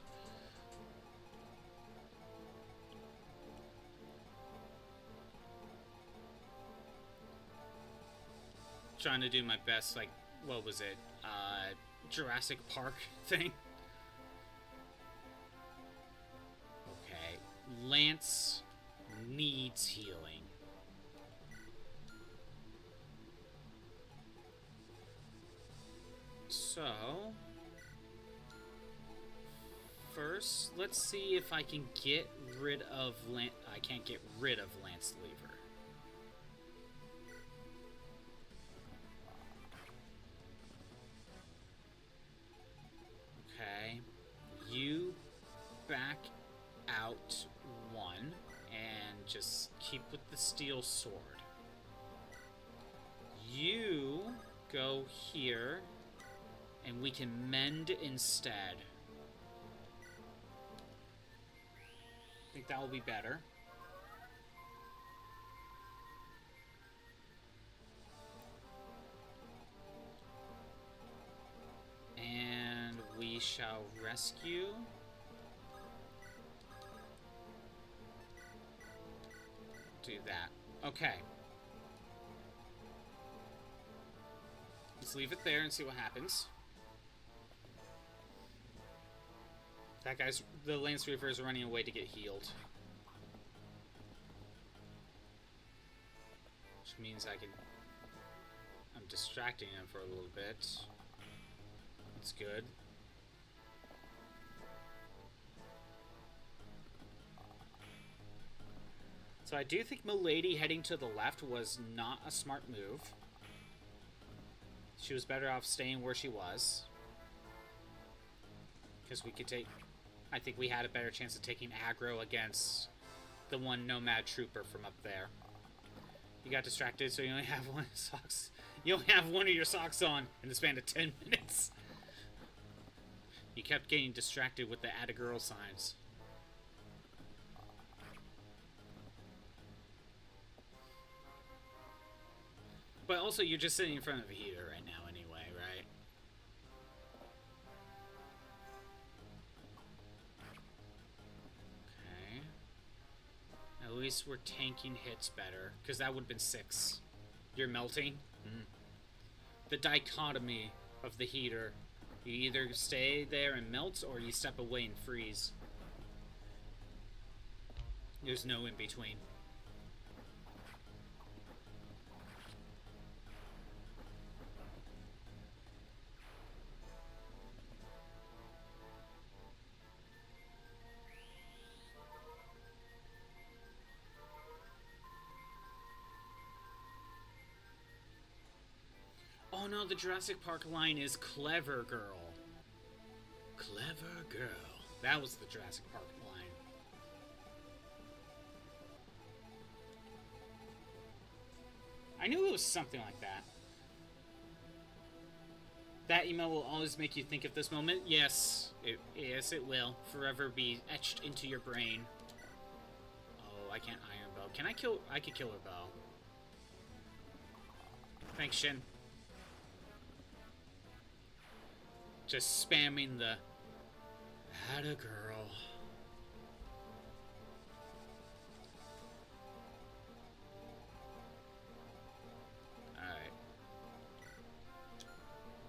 Trying to do my best, like, what was it? Jurassic Park thing. Okay. Lance needs healing. So, first, let's see if I can get rid of Lance. I can't get rid of Lance Lever. Okay, you back out one and just keep with the steel sword. You go here. And we can mend instead. I think that will be better. we shall rescue. Do that. Okay. Let's leave it there and see what happens. That guy's... The Lance Reaver is running away to get healed. Which means I can... I'm distracting him for a little bit. That's good. So I do think Milady heading to the left was not a smart move. She was better off staying where she was. Because we could take... I think we had a better chance of taking aggro against the one Nomad Trooper from up there. You got distracted, so you only have one socks. You only have one of your socks on in the span of 10 minutes. You kept getting distracted with the add a girl signs. But also, you're just sitting in front of a heater right now anyway, right? Okay. At least we're tanking hits better, because that would have been 6. You're melting? Mm. The dichotomy of the heater. You either stay there and melt, or you step away and freeze. There's no in between. Oh no, the Jurassic Park line is Clever Girl. Clever Girl. That was the Jurassic Park line. I knew it was something like that. That email will always make you think of this moment. Yes, it will. Forever be etched into your brain. Oh, I can't Iron Bow. Can I kill... I could kill her bow. Thanks, Shin. Just spamming the... Atta girl. Alright.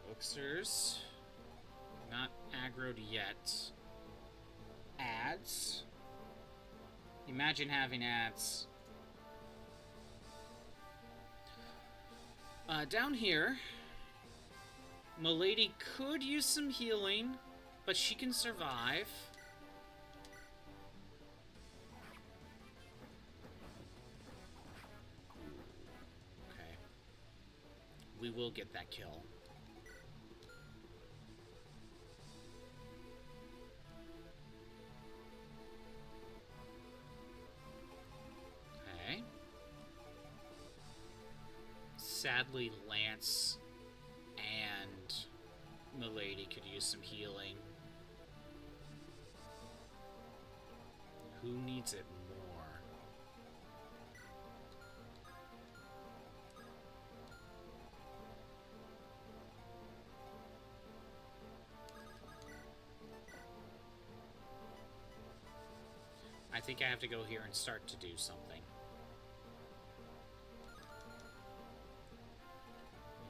Boxers. Not aggroed yet. Ads. Imagine having ads. Down here... Milady could use some healing, but she can survive. Okay. We will get that kill. Okay. Sadly, Lance and Milady could use some healing. Who needs it more? I think I have to go here and start to do something.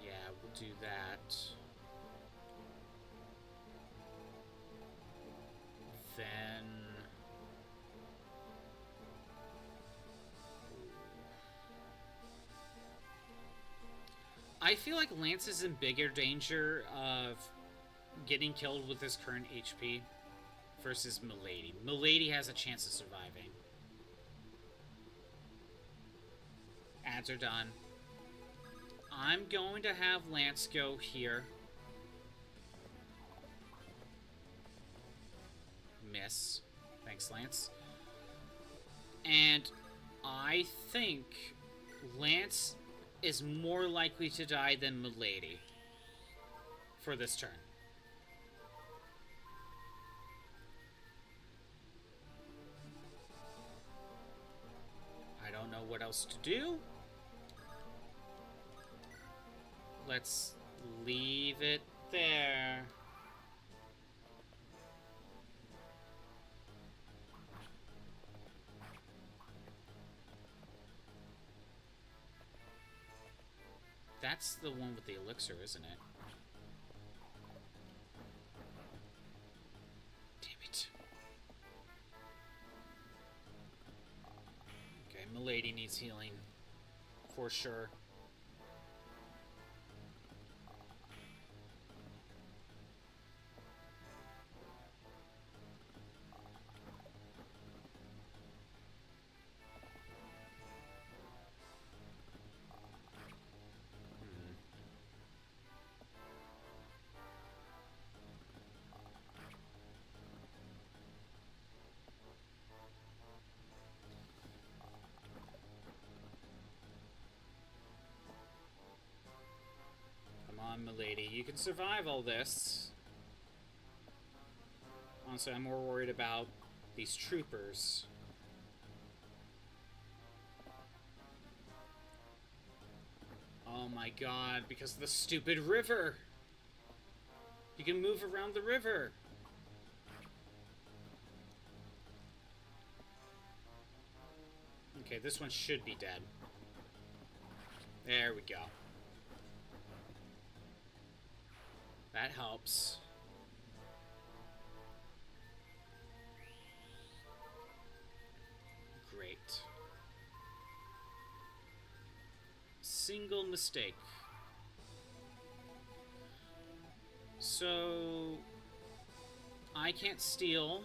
Yeah, we'll do that. Then... I feel like Lance is in bigger danger of getting killed with his current HP versus Milady. Milady has a chance of surviving. Ads are done. I'm going to have Lance go here. Miss. Thanks, Lance. And I think Lance is more likely to die than Milady for this turn. I don't know what else to do. Let's leave it there. That's the one with the elixir, isn't it? Damn it. Okay, Milady needs healing. For sure. Milady, you can survive all this. Honestly, I'm more worried about these troopers. Oh my god, because of the stupid river! You can move around the river! Okay, this one should be dead. There we go. That helps. Great. Single mistake. So I can't steal,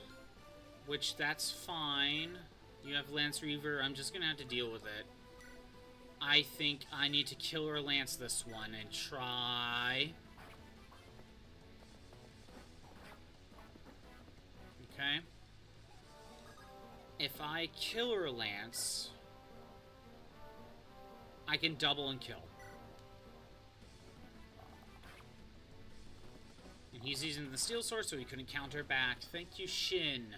which that's fine. You have Lance Reaver, I'm just gonna have to deal with it. I think I need to kill or Lance this one and try. Okay. If I kill or Lance, I can double and kill. And he's using the steel sword, so he couldn't counter back. Thank you, Shin.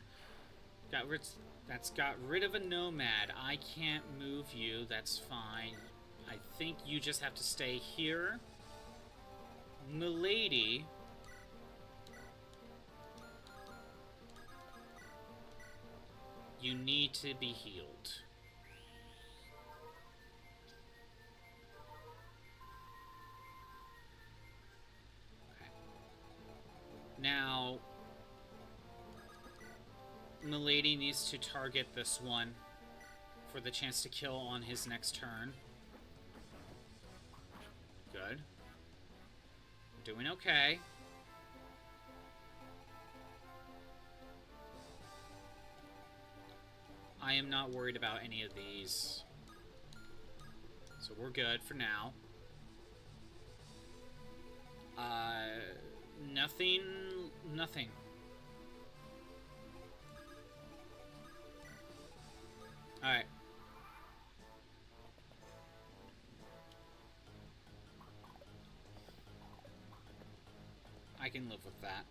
That's got rid of a nomad. I can't move you. That's fine. I think you just have to stay here. Milady. You need to be healed. Okay. Now, Milady needs to target this one for the chance to kill on his next turn. Good. Doing okay. I am not worried about any of these. So we're good for now. Nothing. Alright. I can live with that.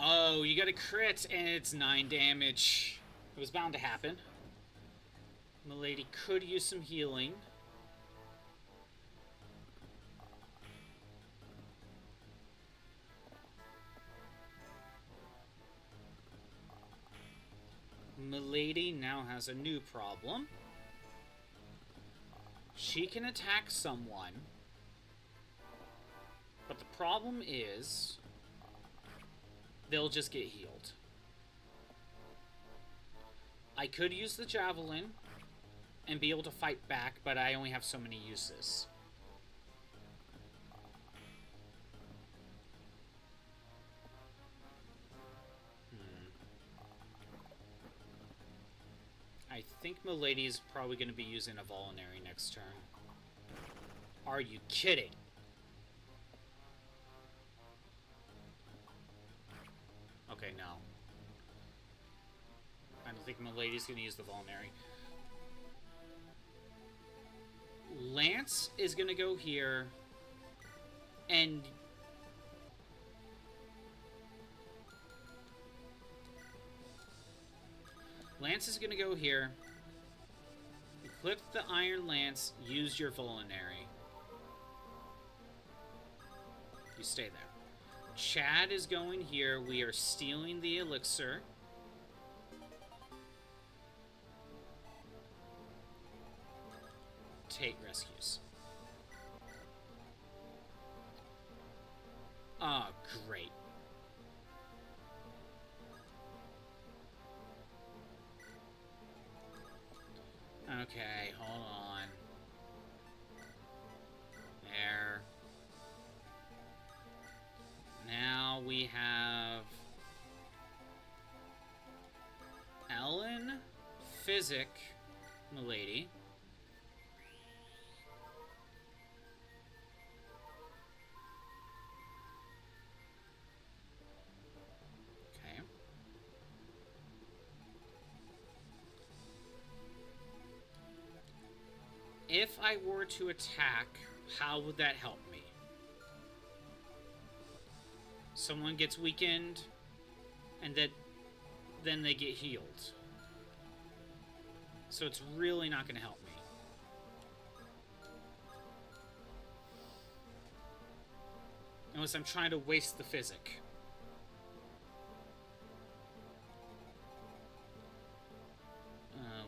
Oh, you got a crit and it's 9 damage. It was bound to happen. Milady could use some healing. Milady now has a new problem. She can attack someone, but the problem is they'll just get healed. I could use the javelin and be able to fight back, but I only have so many uses. I think Milady is probably going to be using a Vulnerary next turn. Are you kidding? Okay, no. I don't think Milady's going to use the Vulnerary. Lance is going to go here, and Lance is going to go here, equip the Iron Lance, use your Vulnerary. You stay there. Chad is going here. We are stealing the elixir. Tate rescues. Oh, great. Okay, hold on. There. Now we have Ellen, Physic, Milady. Okay. If I were to attack, how would that help me? Someone gets weakened, and then they get healed. So it's really not going to help me. Unless I'm trying to waste the physic.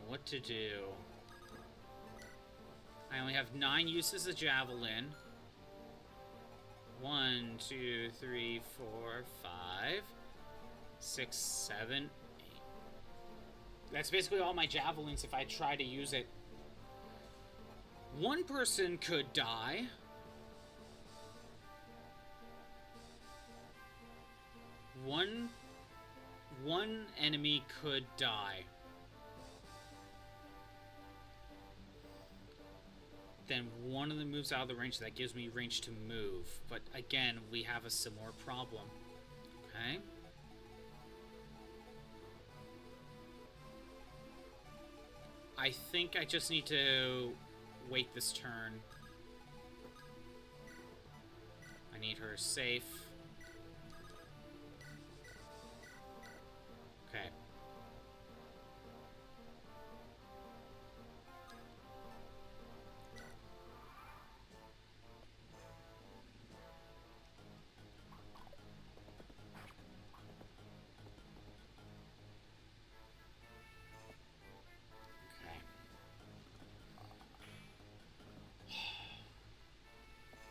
What to do? I only have 9 uses of Javelin. 1, 2, 3, 4, 5, 6, 7, 8. That's basically all my javelins if I try to use it. One person could die. One enemy could die. Then one of them moves out of the range. That gives me range to move. But again, we have a similar problem. Okay. I think I just need to wait this turn. I need her safe. Okay.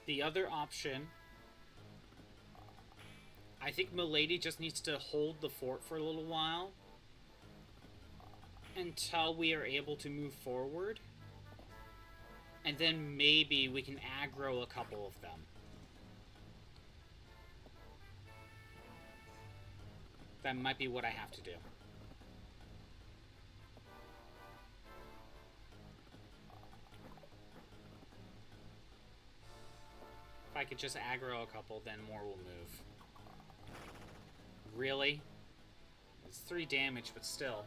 The other option, I think Milady just needs to hold the fort for a little while until we are able to move forward, and then maybe we can aggro a couple of them. That might be what I have to do. If I could just aggro a couple, then more will move. Really? It's 3 damage, but still.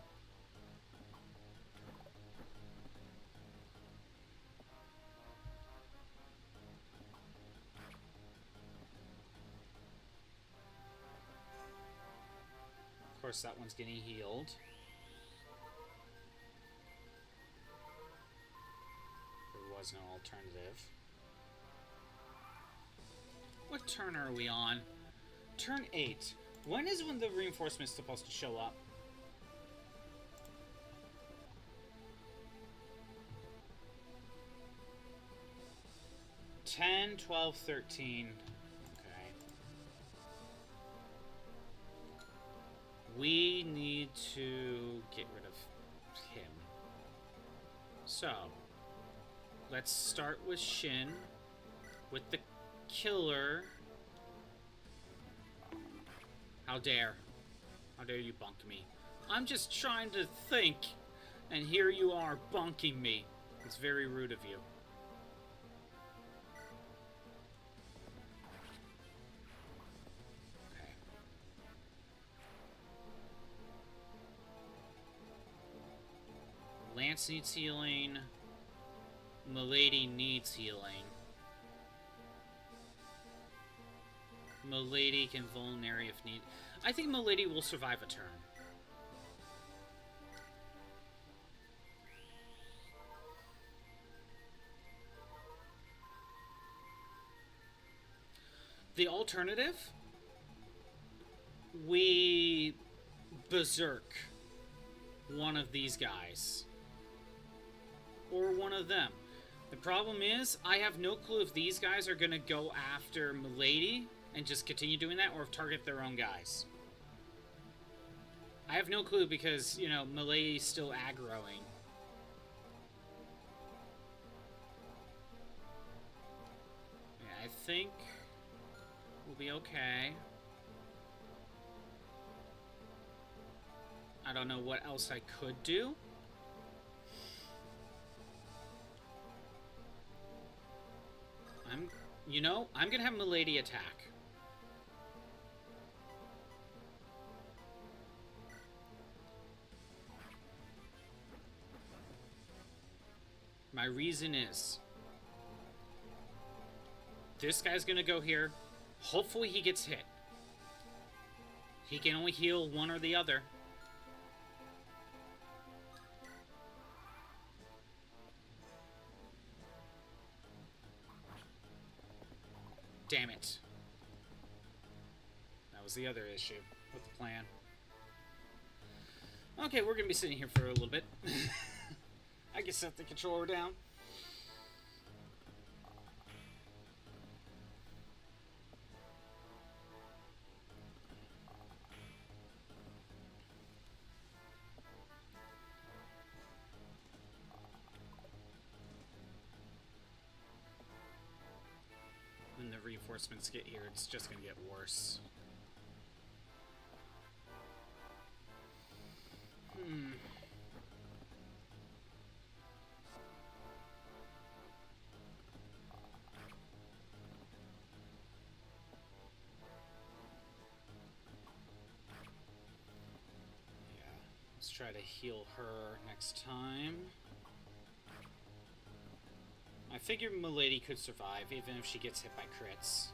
Of course, that one's getting healed. There was no alternative. What turn are we on? Turn 8. When is the reinforcement supposed to show up? $10, $12, $13. Okay. We need to get rid of him. So, let's start with Shin. With the killer. How dare you bunk me? I'm just trying to think, and here you are bunking me. It's very rude of you. Okay. Lance needs healing. Milady needs healing. Milady can vulnerary if need. I think Milady will survive a turn. The alternative we berserk one of these guys. Or one of them. The problem is, I have no clue if these guys are going to go after Milady and just continue doing that, or if target their own guys. I have no clue because, you know, Milady's still aggroing. Yeah, I think we'll be okay. I don't know what else I could do. I'm gonna have Milady attack. My reason is, this guy's gonna go here. Hopefully he gets hit. He can only heal one or the other. Damn it. That was the other issue with the plan. Okay, we're gonna be sitting here for a little bit. I can set the controller down. When the reinforcements get here, it's just gonna get worse. Let's try to heal her next time. I figured Milady could survive, even if she gets hit by crits.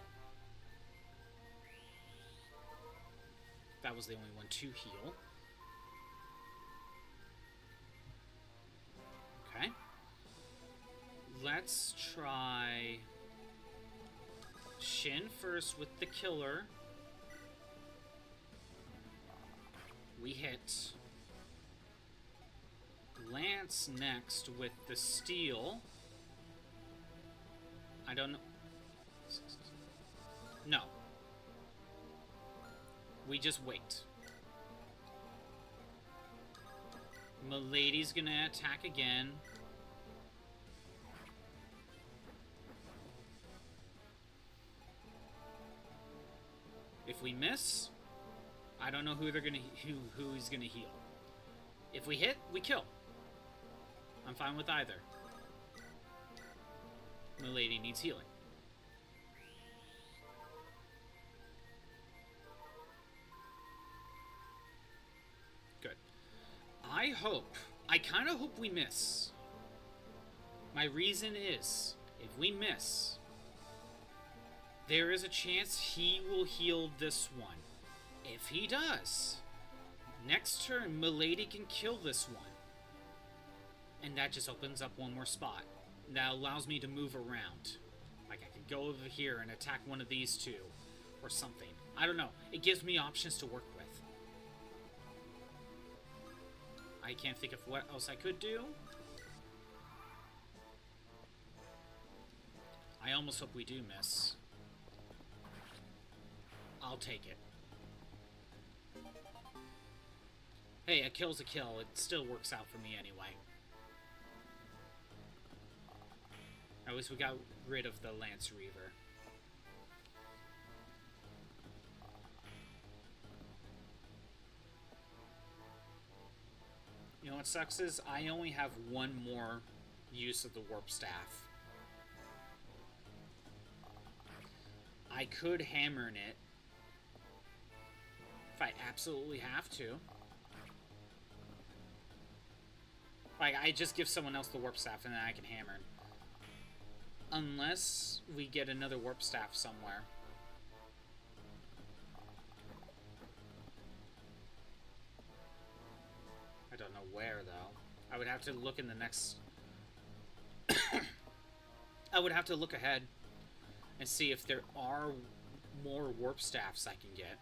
That was the only one to heal. Okay. Let's try Shin first with the killer. We hit. Lance next with the steel. I don't know. No. We just wait. Milady's gonna attack again. If we miss, I don't know who they're gonna who he's gonna heal. If we hit, we kill. I'm fine with either. Milady needs healing. Good. I kind of hope we miss. My reason is, if we miss, there is a chance he will heal this one. If he does, next turn, Milady can kill this one. And that just opens up one more spot. That allows me to move around. Like, I could go over here and attack one of these two. Or something. I don't know. It gives me options to work with. I can't think of what else I could do. I almost hope we do miss. I'll take it. Hey, a kill's a kill. It still works out for me anyway. At least we got rid of the Lance Reaver. You know what sucks is, I only have one more use of the Warp Staff. I could hammer in it. If I absolutely have to. Like, I just give someone else the Warp Staff and then I can hammer. Unless we get another Warp Staff somewhere. I don't know where, though. I would have to look in the next... I would have to look ahead and see if there are more Warp Staffs I can get.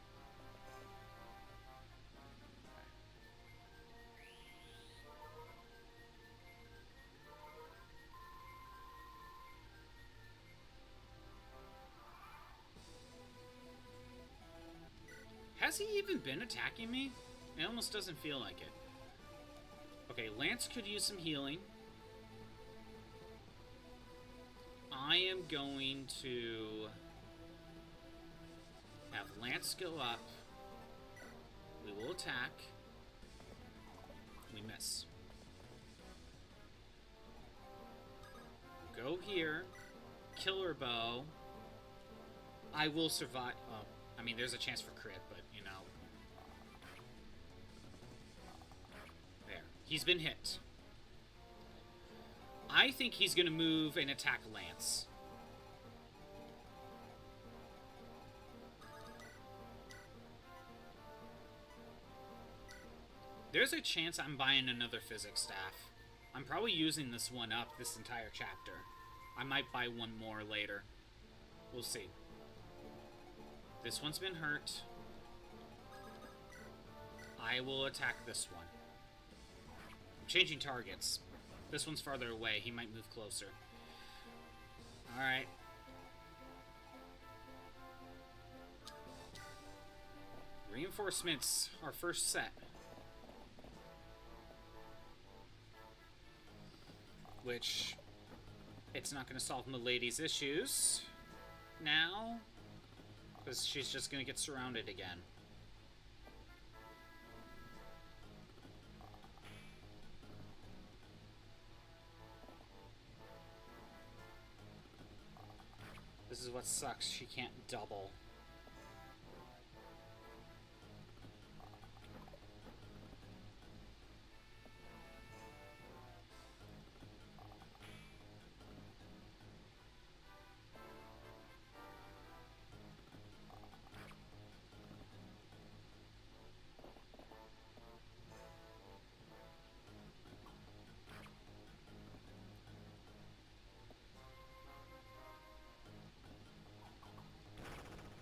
Has he even been attacking me? It almost doesn't feel like it. Okay, Lance could use some healing. I am going to have Lance go up. We will attack. We miss. Go here. Killer bow. I will survive. Oh, I mean, there's a chance for crit, but, you know. There. He's been hit. I think he's going to move and attack Lance. There's a chance I'm buying another physics staff. I'm probably using this one up this entire chapter. I might buy one more later. We'll see. This one's been hurt. I will attack this one. I'm changing targets. This one's farther away. He might move closer. Alright. Reinforcements. Our first set. Which, it's not going to solve Milady's issues now, because she's just going to get surrounded again. This is what sucks, she can't double.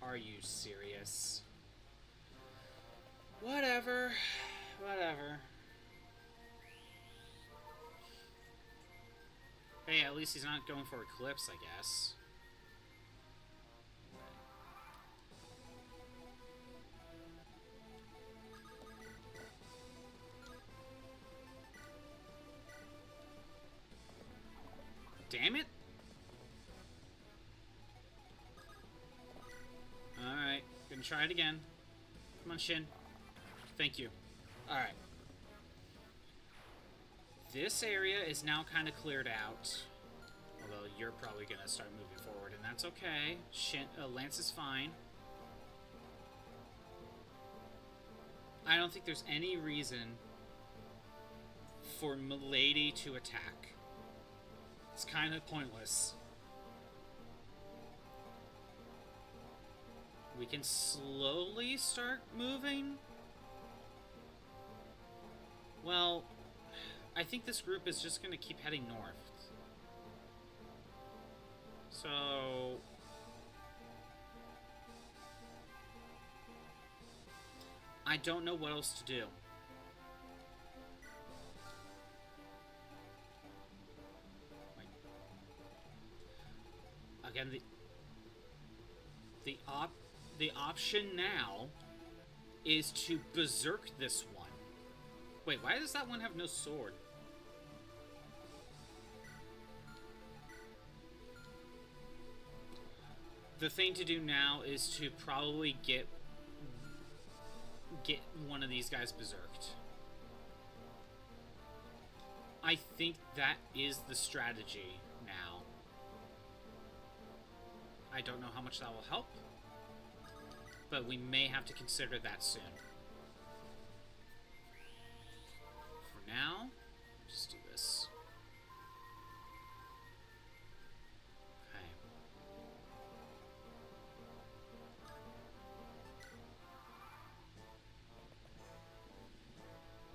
Are you serious? Whatever. Whatever. Hey, at least he's not going for Eclipse, I guess. Damn it! Alright, gonna try it again. Come on, Shin. Thank you. Alright. This area is now kind of cleared out. Although you're probably gonna start moving forward, and that's okay. Lance is fine. I don't think there's any reason for Milady to attack. It's kind of pointless. We can slowly start moving. Well, I think this group is just going to keep heading north. So I don't know what else to do. Again, the option now is to berserk this one. Wait, why does that one have no sword? The thing to do now is to probably get one of these guys berserked. I think that is the strategy now. I don't know how much that will help, but we may have to consider that soon. For now, just do this. Okay.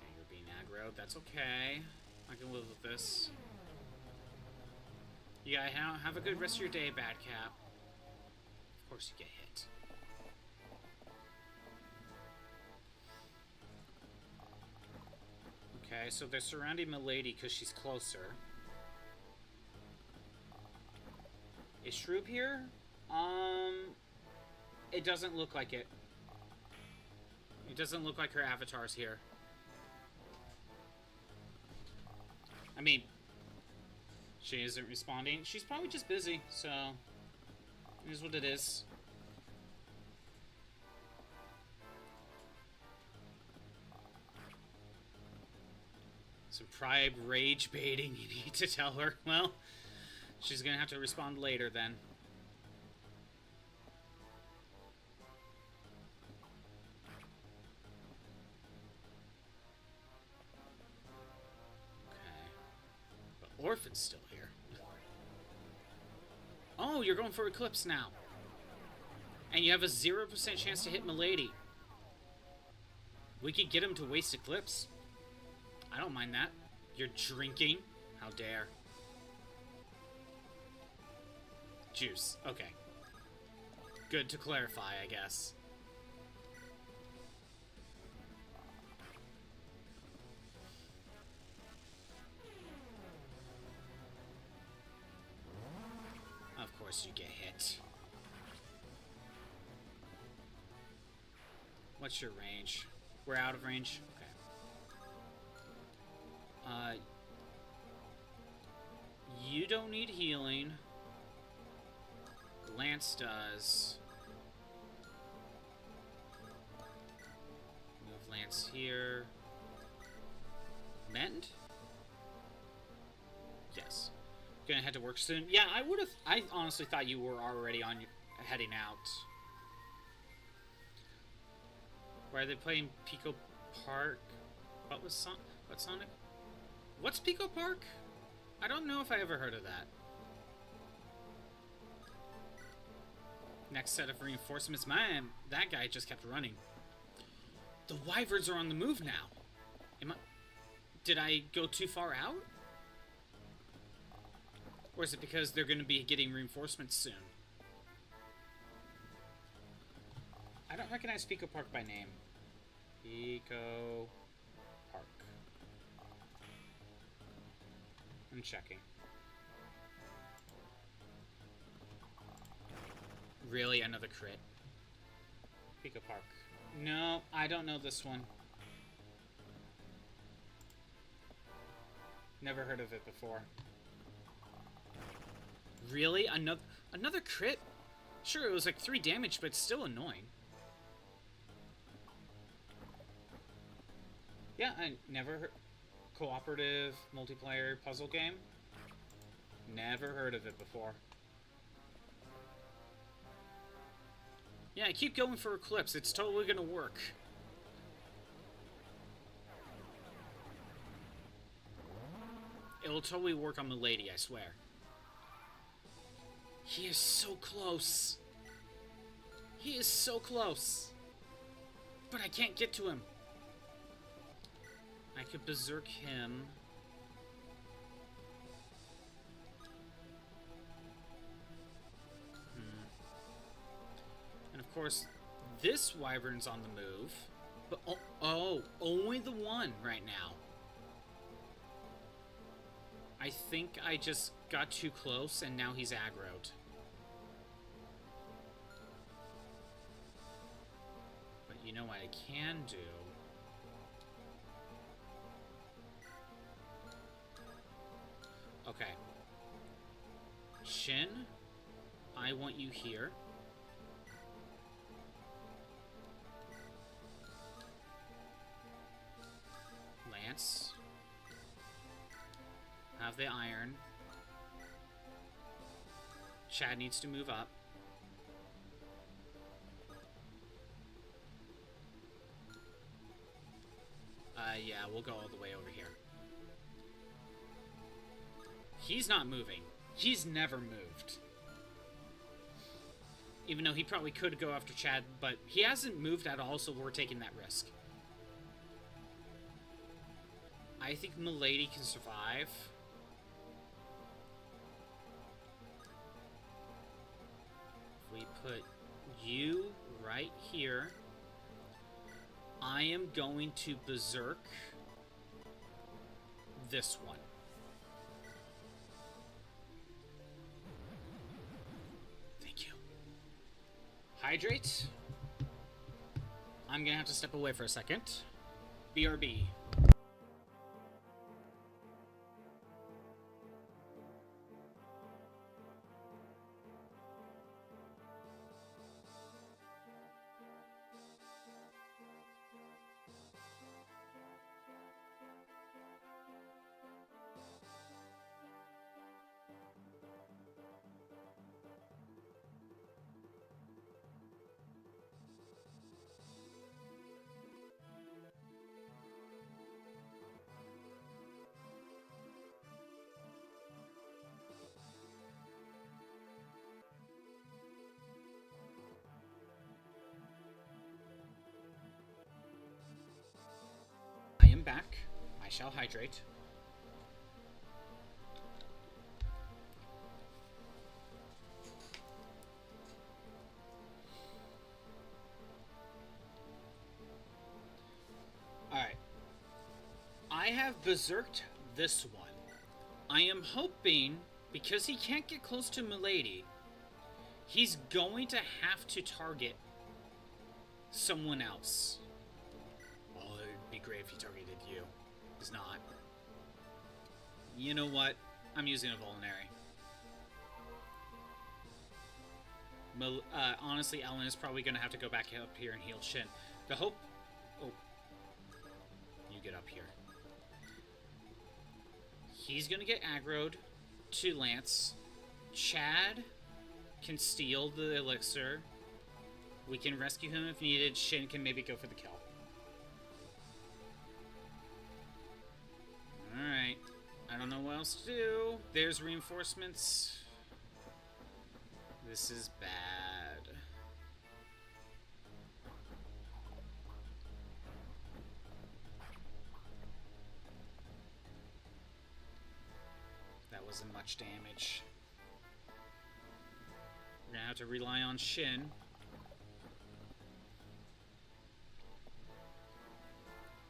Okay, you're being aggroed. That's okay. I can live with this. You gotta have a good rest of your day, Badcap. Of course you get hit. Okay, so they're surrounding Milady because she's closer. Is Shroob here? It doesn't look like it. It doesn't look like her avatar's here. I mean, she isn't responding. She's probably just busy, so it is what it is. Some tribe rage baiting you need to tell her. Well, she's gonna have to respond later then. Orphan's still here. Oh, you're going for Eclipse now. And you have a 0% chance to hit Milady. We could get him to waste Eclipse. I don't mind that. You're drinking? How dare. Juice. Okay. Good to clarify, I guess. Of course you get hit. What's your range? We're out of range? Okay. You don't need healing. Lance does. Move Lance here. Mend? Yes. Gonna head to work soon. Yeah, I honestly thought you were already on heading out. Why are they playing Pico Park? What Sonic? What's Pico Park? I don't know if I ever heard of that. Next set of reinforcements. Man, that guy just kept running. The Wyverns are on the move now. Did I go too far out? Or is it because they're going to be getting reinforcements soon? I don't recognize Pico Park by name. Pico Park. I'm checking. Really? Another crit? Pico Park. No, I don't know this one. Never heard of it before. Really? Another crit? Sure, it was like 3 damage, but it's still annoying. Yeah, I never heard... Cooperative multiplayer puzzle game? Never heard of it before. Yeah, I keep going for Eclipse. It's totally gonna work. It'll totally work on the lady, I swear. He is so close. He is so close. But I can't get to him. I could berserk him. And of course, this wyvern's on the move. But oh, only the one right now. I think I just got too close and now he's aggroed. But you know what I can do? Okay. Shin, I want you here. Lance. Have the iron. Chad needs to move up. Yeah, we'll go all the way over here. He's not moving. He's never moved. Even though he probably could go after Chad, but he hasn't moved at all, so we're taking that risk. I think Milady can survive. If we put you right here, I am going to berserk this one. Thank you. Hydrate. I'm gonna have to step away for a second. BRB. I am back. I shall hydrate. Alright. I have berserked this one. I am hoping, because he can't get close to Milady, he's going to have to target someone else. Oh, it'd be great if he targeted you. He's not. You know what? I'm using a vulnerary. Honestly, Ellen is probably going to have to go back up here and heal Shin. The hope... Oh. You get up here. He's going to get aggroed to Lance. Chad can steal the elixir. We can rescue him if needed. Shin can maybe go for the kill. Alright. I don't know what else to do. There's reinforcements. This is bad. That wasn't much damage. We're gonna have to rely on Shin.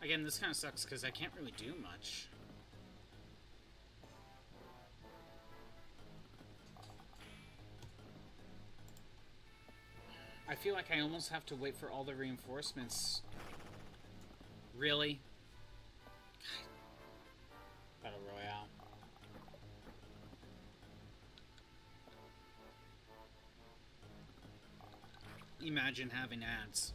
Again, this kind of sucks because I can't really do much. I feel like I almost have to wait for all the reinforcements. Really? God. Battle Royale. Imagine having ads.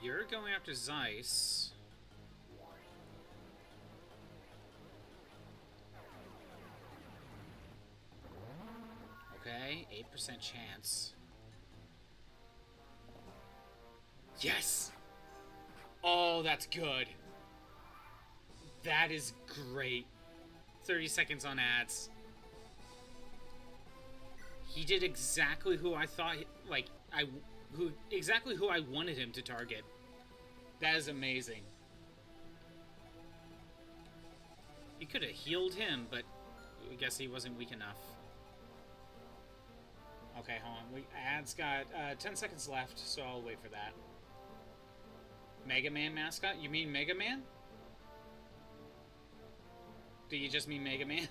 You're going after Zeiss. Okay, 8% chance. Yes! Oh, that's good. That is great. 30 seconds on ads. He did exactly who I thought, exactly who I wanted him to target. That is amazing. He could have healed him, but I guess he wasn't weak enough. Okay, hold on. Ad's got 10 seconds left, so I'll wait for that. Mega Man mascot? You mean Mega Man? Do you just mean Mega Man?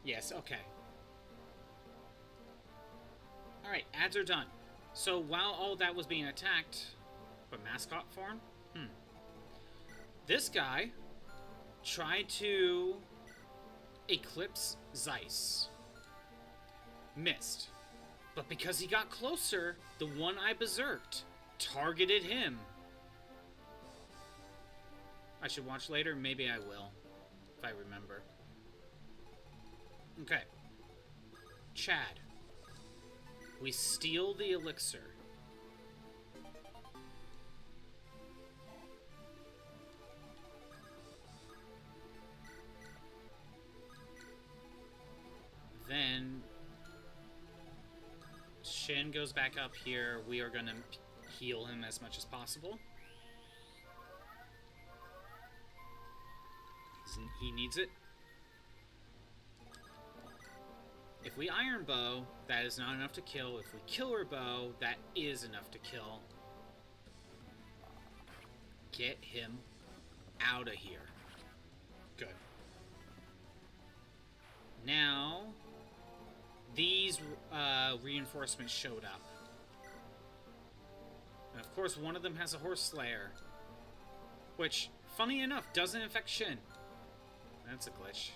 Yes, okay. Alright, ads are done. So while all that was being attacked, but mascot form? This guy tried to eclipse Zeiss. Missed. But because he got closer, the one I berserked targeted him. I should watch later. Maybe I will, if I remember. Okay. Chad. We steal the elixir. Then Shin goes back up here. We are going to heal him as much as possible. He needs it. If we Iron Bow, that is not enough to kill. If we Killer Bow, that is enough to kill. Get him out of here. Good. Now, these reinforcements showed up. And of course, one of them has a Horse Slayer. Which, funny enough, doesn't affect Shin. That's a glitch.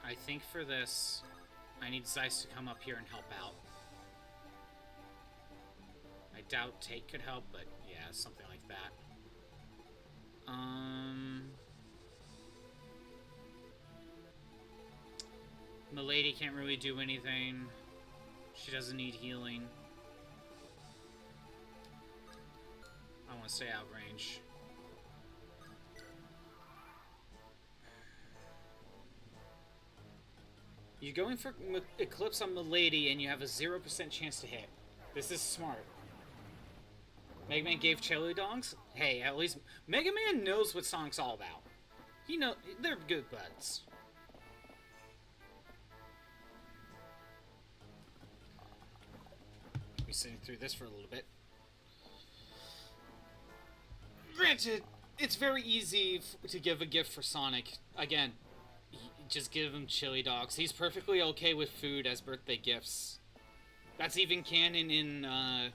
I think for this, I need Zeiss to come up here and help out. I doubt Tate could help, but yeah, something like that. Milady can't really do anything. She doesn't need healing. I want to stay out of range. You're going for Eclipse on Milady and you have a 0% chance to hit. This is smart. Mega Man gave Chili Dogs? Hey, at least Mega Man knows what Sonic's all about. He know they're good buds. Be sitting through this for a little bit. Granted, it's very easy to give a gift for Sonic. Again, just give him Chili Dogs. He's perfectly okay with food as birthday gifts. That's even canon in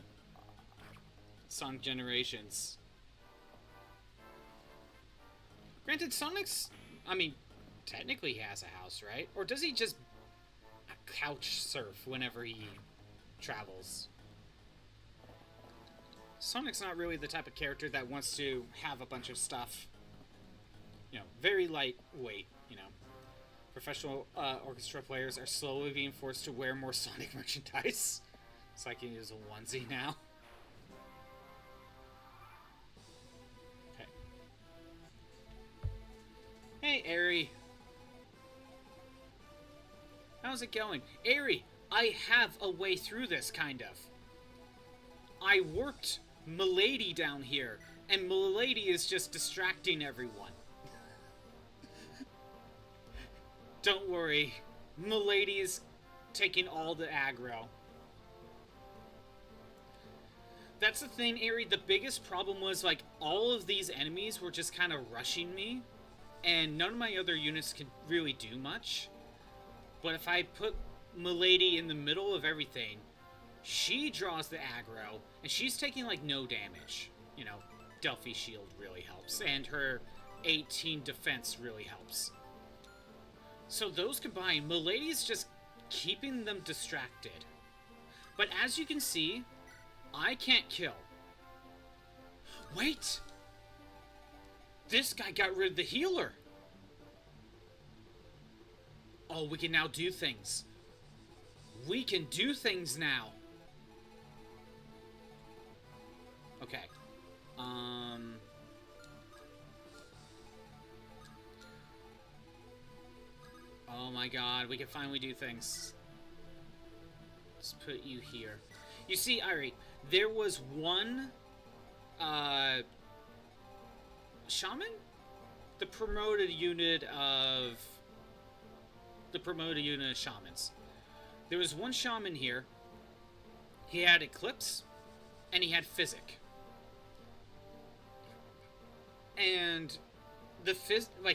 Sonic Generations. Granted, Sonic's... I mean, technically he has a house, right? Or does he just couch surf whenever he travels? Sonic's not really the type of character that wants to have a bunch of stuff. You know, very lightweight, you know. Professional orchestra players are slowly being forced to wear more Sonic merchandise. So I can use a onesie now. Okay. Hey, Aerie. How's it going? Aerie, I have a way through this, kind of. I worked Milady down here, and Milady is just distracting everyone. Don't worry, Milady is taking all the aggro. That's the thing, Aerie. The biggest problem was, like, all of these enemies were just kind of rushing me, and none of my other units could really do much. But if I put Milady in the middle of everything, she draws the aggro, and she's taking, like, no damage. You know, Delphi Shield really helps, and her 18 defense really helps. So those combined, Milady's just keeping them distracted. But as you can see, I can't kill. Wait! This guy got rid of the healer! Oh, we can now do things. We can do things now! Okay. Oh my god, we can finally do things. Let's put you here. You see, Aerie, there was one, shaman? The promoted unit of shamans. There was one shaman here. He had Eclipse, and he had Physic. And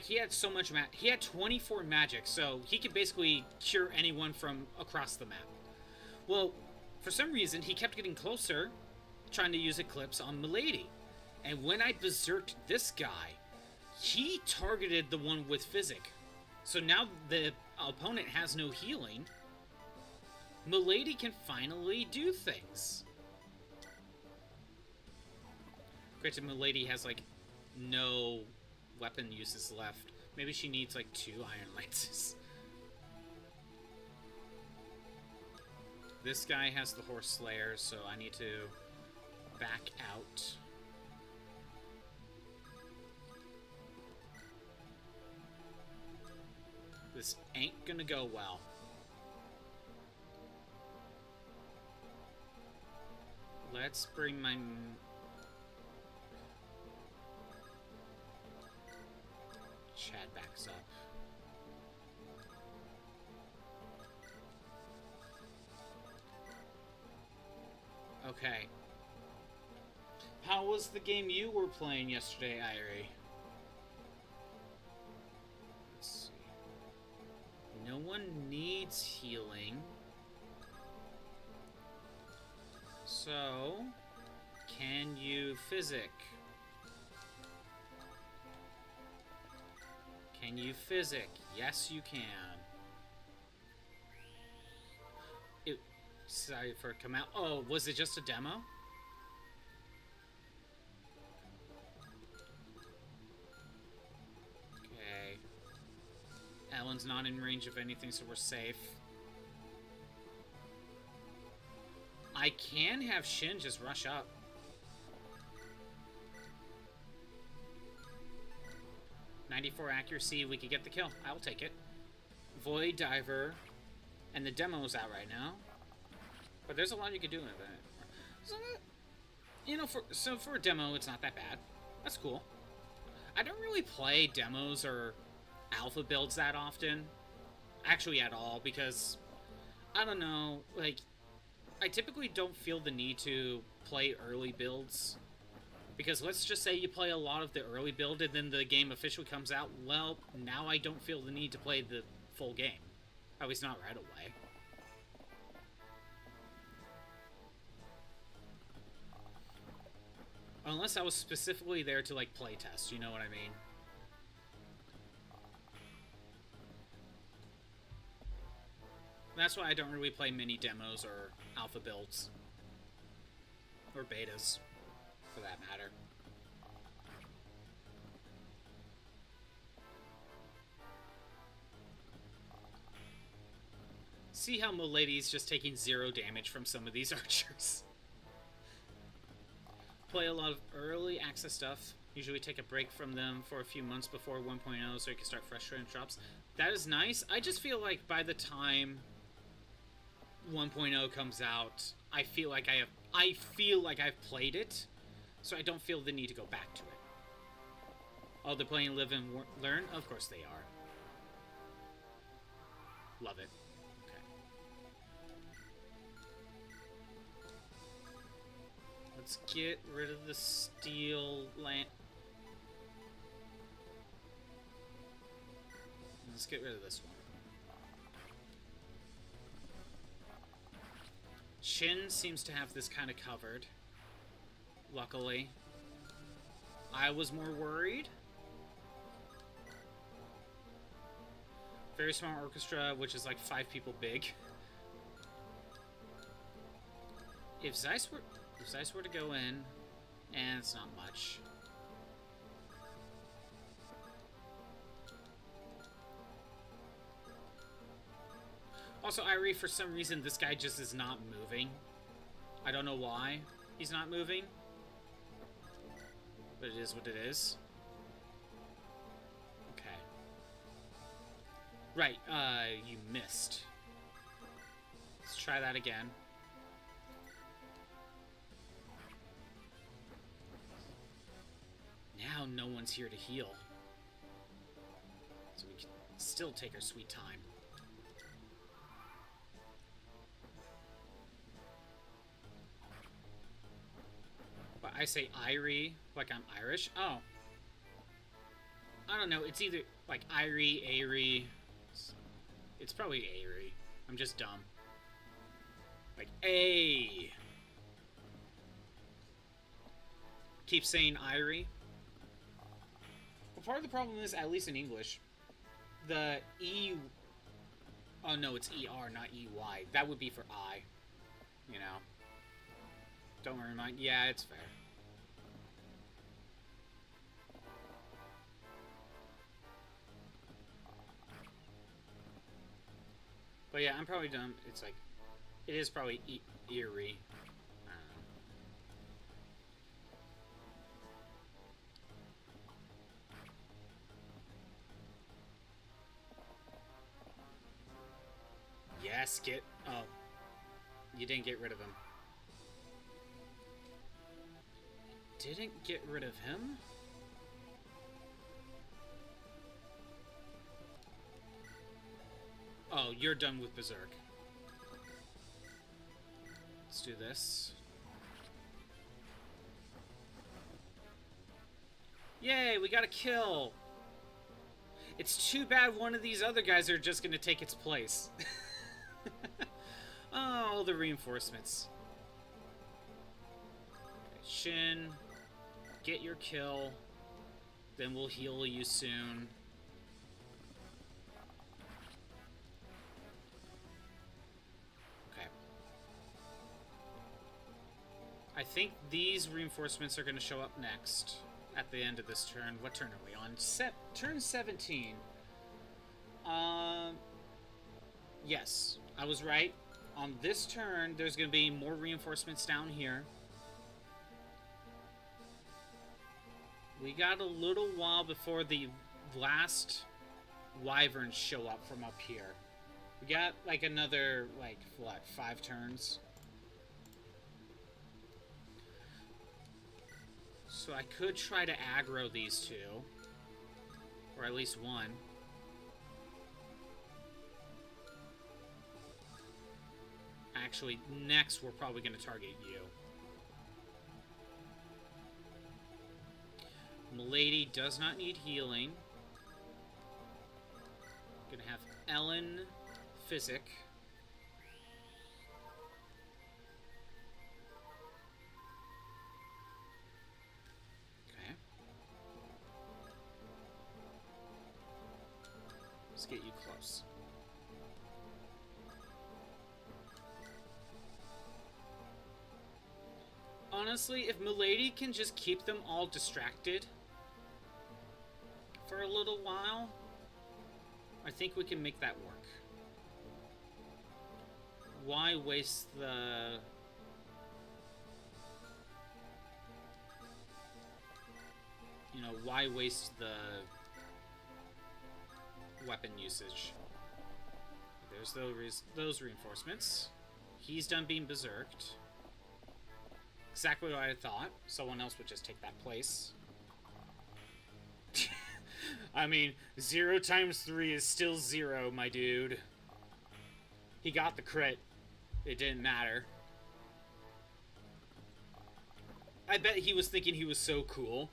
he had so much he had 24 magic, so he could basically cure anyone from across the map. Well, for some reason, he kept getting closer, trying to use Eclipse on Milady. And when I berserked this guy, he targeted the one with Physic. So now the opponent has no healing. Milady can finally do things. Granted, Milady has, like, no weapon uses left. Maybe she needs, like, 2 iron lances. This guy has the Horse Slayer, so I need to back out. This ain't gonna go well. let's bring my... Chad backs up. Okay. How was the game you were playing yesterday, Irie? Let's see. No one needs healing. So, can you physic? Can you physic? Yes, you can. Sorry for it come out. Oh, was it just a demo? Okay. Alan's not in range of anything, so we're safe. I can have Shin just rush up. .94 accuracy, we could get the kill. I'll take it. Void Diver, and the demo's out right now. But there's a lot you can do in it. So, you know, for a demo, it's not that bad. That's cool. I don't really play demos or alpha builds that often. Actually, at all, because, I don't know, like, I typically don't feel the need to play early builds. Because let's just say you play a lot of the early build and then the game officially comes out. Well, now I don't feel the need to play the full game. At least not right away. Unless I was specifically there to, like, playtest, you know what I mean? That's why I don't really play mini demos or alpha builds. Or betas, for that matter. See how Milady's just taking 0 damage from some of these archers. Play a lot of early access stuff. Usually take a break from them for a few months before 1.0 so you can start fresh in drops. That is nice. I just feel like by the time 1.0 comes out, I feel like I've played it, so I don't feel the need to go back to it. Oh, they're playing Live and Learn? Of course they are. Love it. Let's get rid of the steel lamp. Let's get rid of this one. Shin seems to have this kind of covered. Luckily. I was more worried. Very small orchestra, which is like 5 people big. If Zeiss were to go in, and it's not much. Also, Irie, for some reason, this guy just is not moving. I don't know why he's not moving. But it is what it is. Okay. Right, you missed. Let's try that again. Now no one's here to heal. So we can still take our sweet time. But I say Irie like I'm Irish. Oh. I don't know. It's either like Irie, Airy. It's probably Airy. I'm just dumb. Like, A. Keep saying Irie. Part of the problem is, at least in English, the E... Oh, no, it's ER, not EY. That would be for I. You know. Don't worry, mine. Yeah, it's fair. But yeah, I'm probably dumb. It's like... It is probably eerie. Yes, get... Oh. You didn't get rid of him. didn't get rid of him. Oh, you're done with Berserk. Let's do this. Yay, we got a kill! It's too bad one of these other guys are just gonna take its place. Oh, the reinforcements. Okay, Shin, get your kill. Then we'll heal you soon. Okay. I think these reinforcements are going to show up next at the end of this turn. What turn are we on? Turn 17. Yes, I was right. On this turn, there's going to be more reinforcements down here. We got a little while before the last wyverns show up from up here. We got, like, another, like, what, 5 turns? So I could try to aggro these two. Or at least one. Actually, next we're probably going to target you. Milady does not need healing. Gonna have Ellen Physic. Okay. Let's get you close. Honestly, if Milady can just keep them all distracted for a little while, I think we can make that work. Why waste the... You know, why waste the weapon usage? There's those reinforcements. He's done being berserked. Exactly what I thought. Someone else would just take that place. I mean, 0 times 3 is still 0, my dude. He got the crit. It didn't matter. I bet he was thinking he was so cool.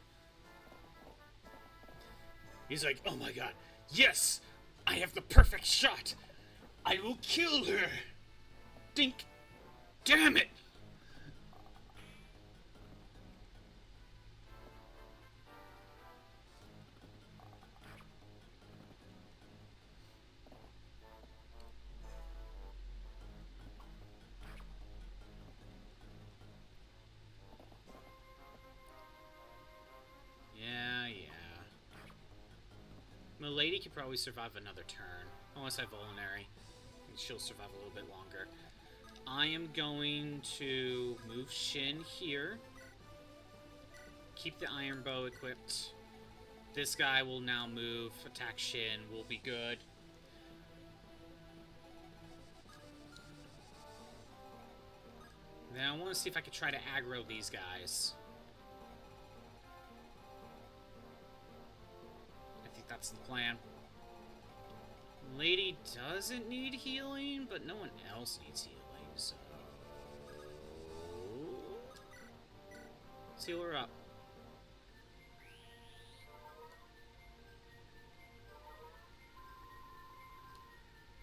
He's like, oh my god, yes! I have the perfect shot! I will kill her! Dink! Damn it! Milady could probably survive another turn. Unless I Vulnerary. And she'll survive a little bit longer. I am going to move Shin here. Keep the Iron Bow equipped. This guy will now move. Attack Shin. Will be good. Then I want to see if I can try to aggro these guys. That's the plan. Lady doesn't need healing, but no one else needs healing, so... Let's heal her up.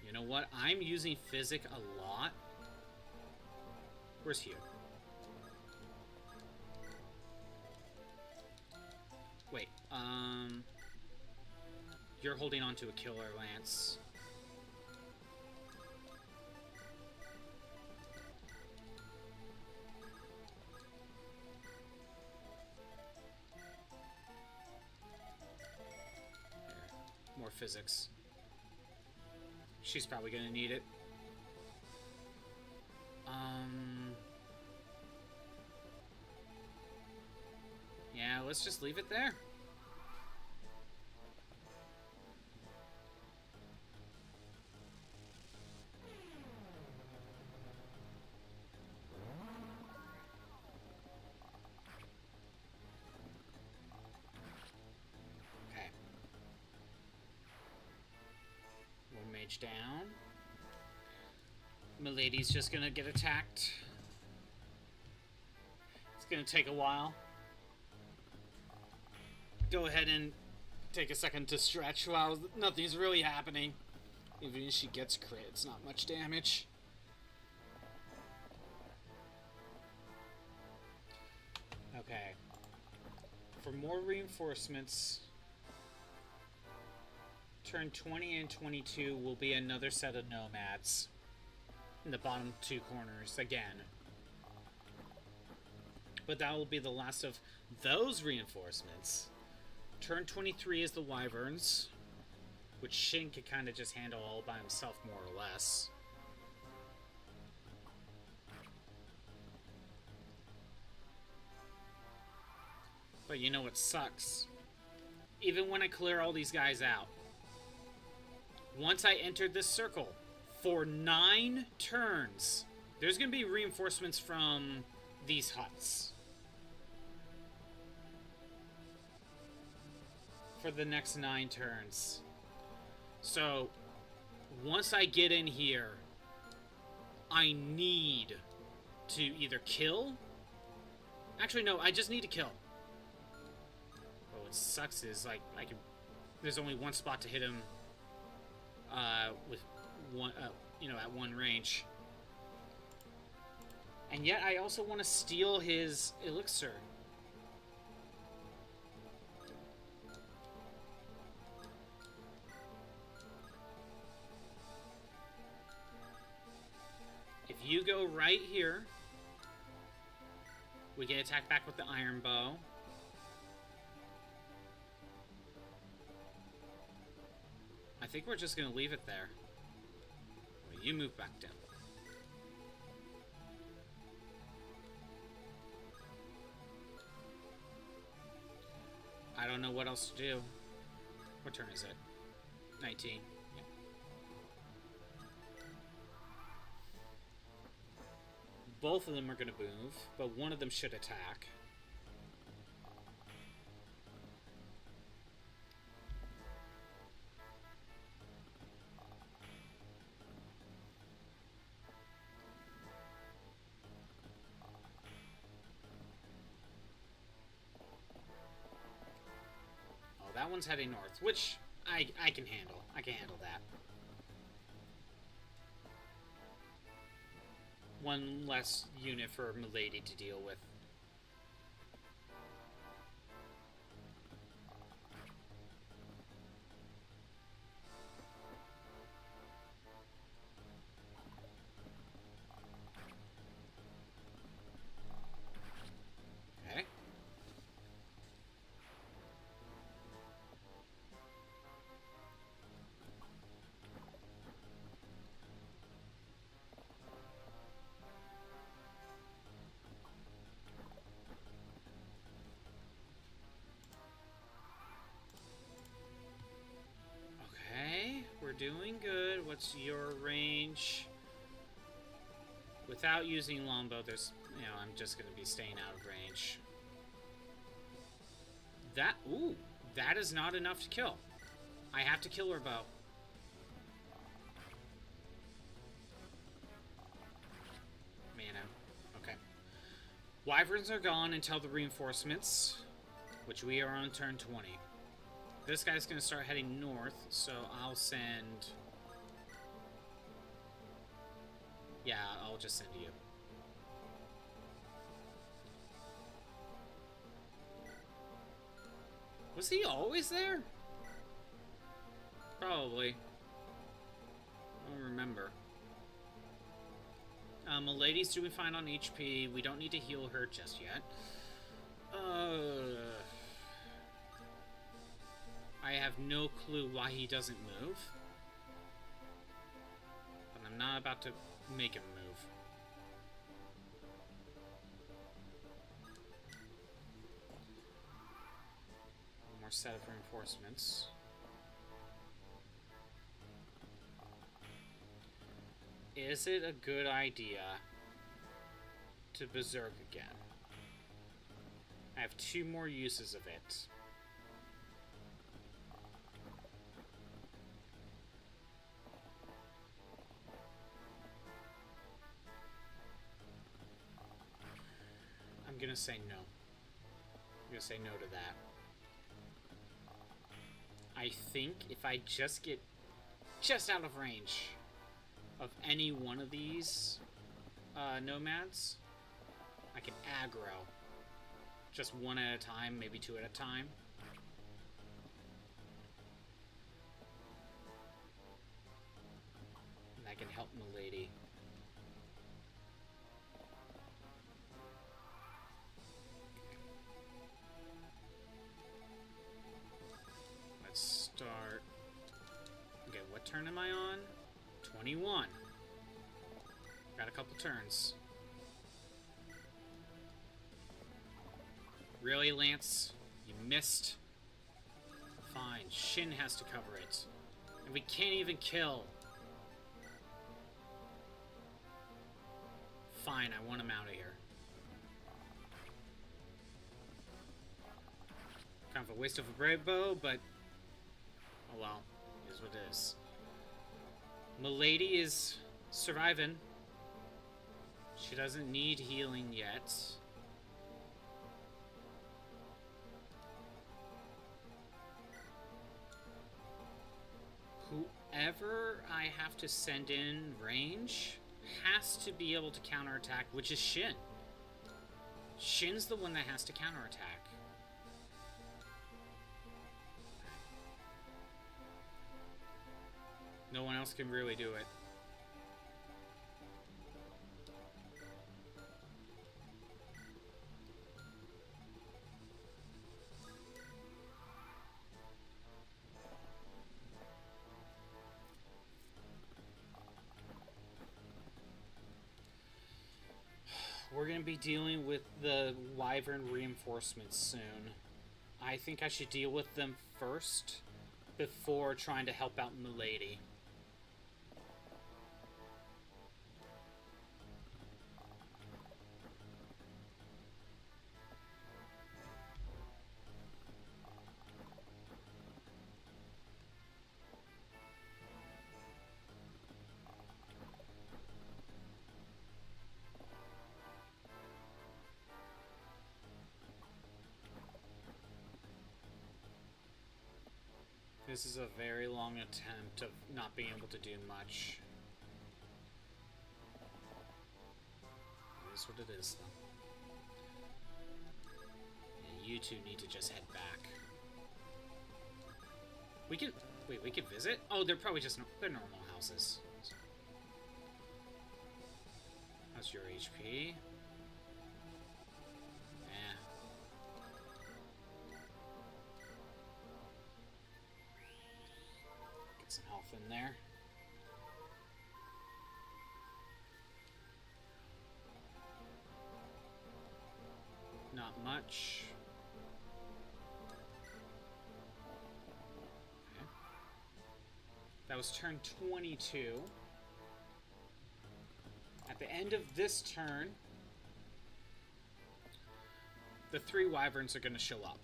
You know what? I'm using Physic a lot. Where's Hugh? Wait, You're holding on to a killer lance. There. More physics. She's probably gonna need it. Yeah, let's just leave it there. damage down. Milady's just gonna get attacked. It's gonna take a while. Go ahead and take a second to stretch while nothing's really happening. Even if she gets crit, it's not much damage. Okay. For more reinforcements, turn 20 and 22 will be another set of nomads in the bottom two corners again. But that will be the last of those reinforcements. Turn 23 is the wyverns, which Shin could kind of just handle all by himself, more or less. But you know what sucks? Even when I clear all these guys out, once I entered this circle, for 9 turns, there's going to be reinforcements from these huts. For the next 9 turns. So, once I get in here, I need to either kill... Actually, no, I just need to kill. But what sucks is, like, there's only one spot to hit him with one, at one range. And yet, I also want to steal his elixir. If you go right here, we get attacked back with the iron bow. I think we're just going to leave it there. Well, you move back down. I don't know what else to do. What turn is it? 19. Yeah. Both of them are going to move, but one of them should attack. Oh, that one's heading north, which I can handle. I can handle that. One less unit for Milady to deal with. Okay. We're doing good. What's your range? Without using longbow, there's, I'm just going to be staying out of range. That is not enough to kill. I have to kill her bow. Mana. Okay. Wyverns are gone until the reinforcements, which we are on turn 20. This guy's going to start heading north, so I'll send... Yeah, I'll just send you. Was he always there? Probably. I don't remember. Milady's doing fine on HP. We don't need to heal her just yet. I have no clue why he doesn't move. But I'm not about to make him move. One more set of reinforcements. Is it a good idea to berserk again? I have 2 more uses of it. say no. I'm gonna say no to that. I think if I just get just out of range of any one of these nomads, I can aggro. Just one at a time, maybe two at a time. And that can help Milady. Let's start. Okay, what turn am I on? 21. Got a couple turns. Really, Lance? You missed? Fine. Shin has to cover it. And we can't even kill. Fine, I want him out of here. Kind of a waste of a brave bow, but... oh well. It is what it is. Milady is surviving. She doesn't need healing yet. Whoever I have to send in range has to be able to counterattack, which is Shin. Shin's the one that has to counterattack. No one else can really do it. We're going to be dealing with the Wyvern reinforcements soon. I think I should deal with them first before trying to help out Milady. This is a very long attempt of not being able to do much. It is what it is, though. And you two need to just head back. We can... wait, we can visit? Oh, they're probably just... they're normal houses. How's your HP? Some health in there. Not much. Okay. That was turn 22. At the end of this turn, the 3 wyverns are going to show up.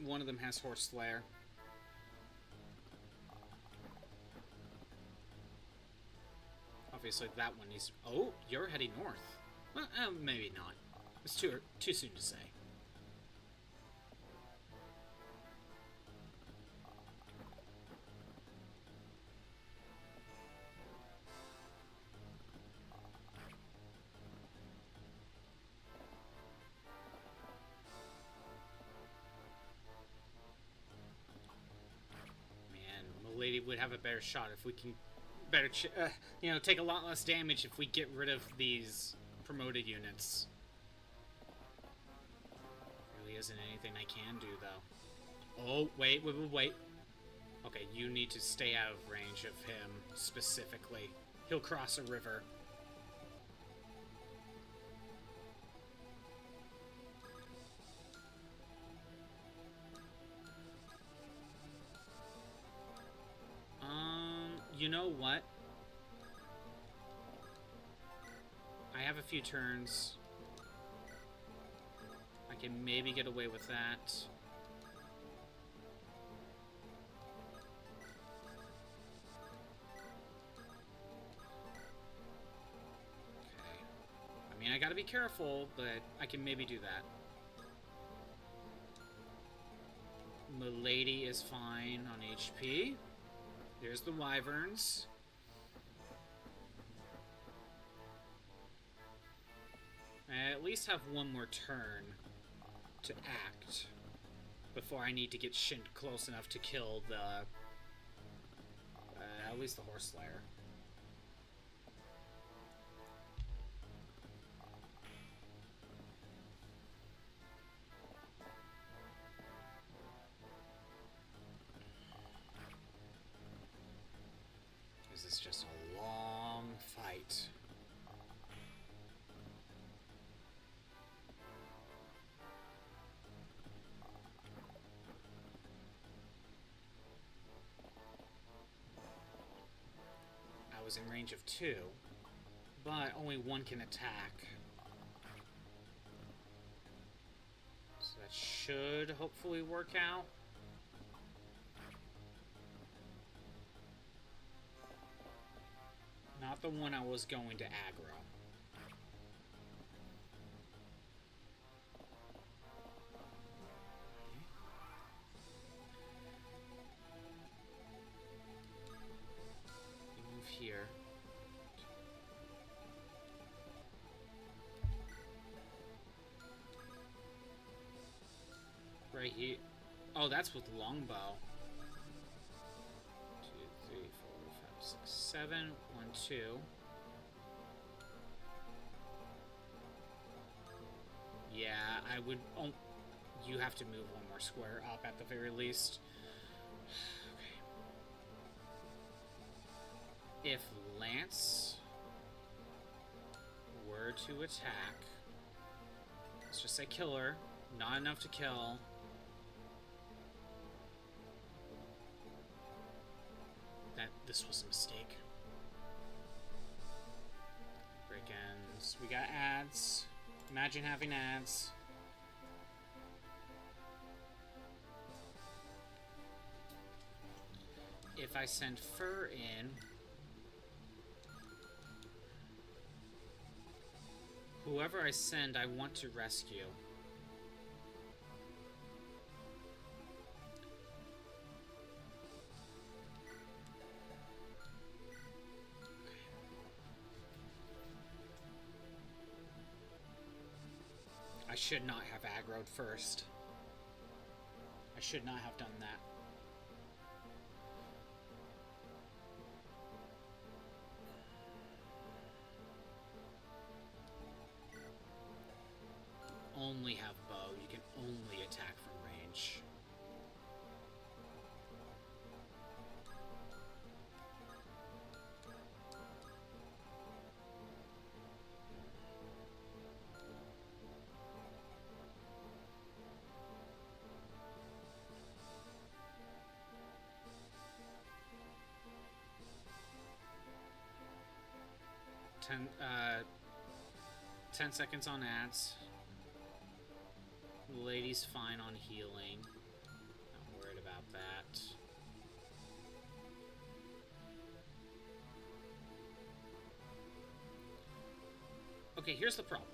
One of them has Horse Slayer. Obviously, that one needs... oh, you're heading north. Well, maybe not. It's too soon to say. Man, Milady would have a better shot if we can... better, you know, take a lot less damage if we get rid of these promoted units. Really isn't anything I can do, though. Oh, wait. Okay, you need to stay out of range of him, specifically. He'll cross a river. You know what? I have a few turns. I can maybe get away with that. Okay. I mean, I gotta be careful, but I can maybe do that. Milady is fine on HP. There's the wyverns. I at least have one more turn to act before I need to get shinned close enough to kill the... at least the horse slayer. This is just a long fight. I was in range of 2, but only 1 can attack. So that should hopefully work out. Not the one I was going to aggro. Move here. Right here. Oh, that's with longbow. 2, 3, 4, 5, 6, 7. 1, 2. Yeah, I would... Oh, you have to move 1 more square up at the very least. Okay. If Lance were to attack... Let's just say killer. Not enough to kill. This was a mistake. Break-ins. We got ads. Imagine having ads. If I send Fur in... Whoever I send, I want to rescue. I should not have aggroed first. I should not have done that. Only have bow. You can only attack from range. Uh, 10 seconds on ads. The lady's fine on healing. Not worried about that. Okay, here's the problem.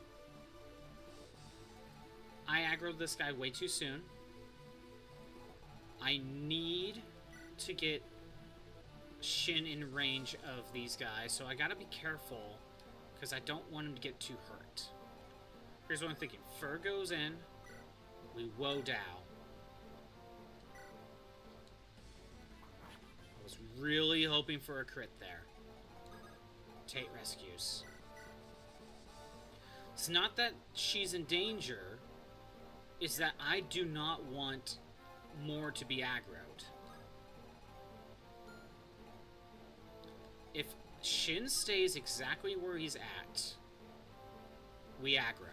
I aggroed this guy way too soon. I need to get Shin in range of these guys, so I gotta be careful because I don't want him to get too hurt. Here's what I'm thinking. Fur goes in. We woe dow. I was really hoping for a crit there. Tate rescues. It's not that she's in danger. It's that I do not want more to be aggroed. If Shin stays exactly where he's at, we aggro.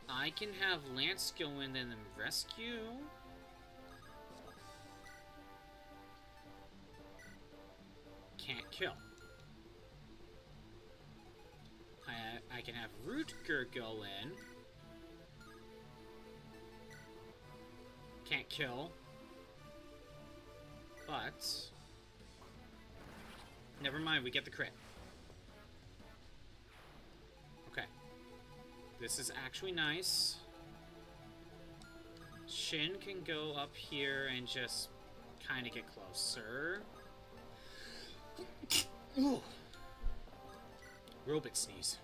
I can have Lance go in and then rescue. Can't kill. I can have Rutger go in. Can't kill. But never mind, we get the crit. This is actually nice. Shin can go up here and just kind of get closer. Ooh. Robot sneeze.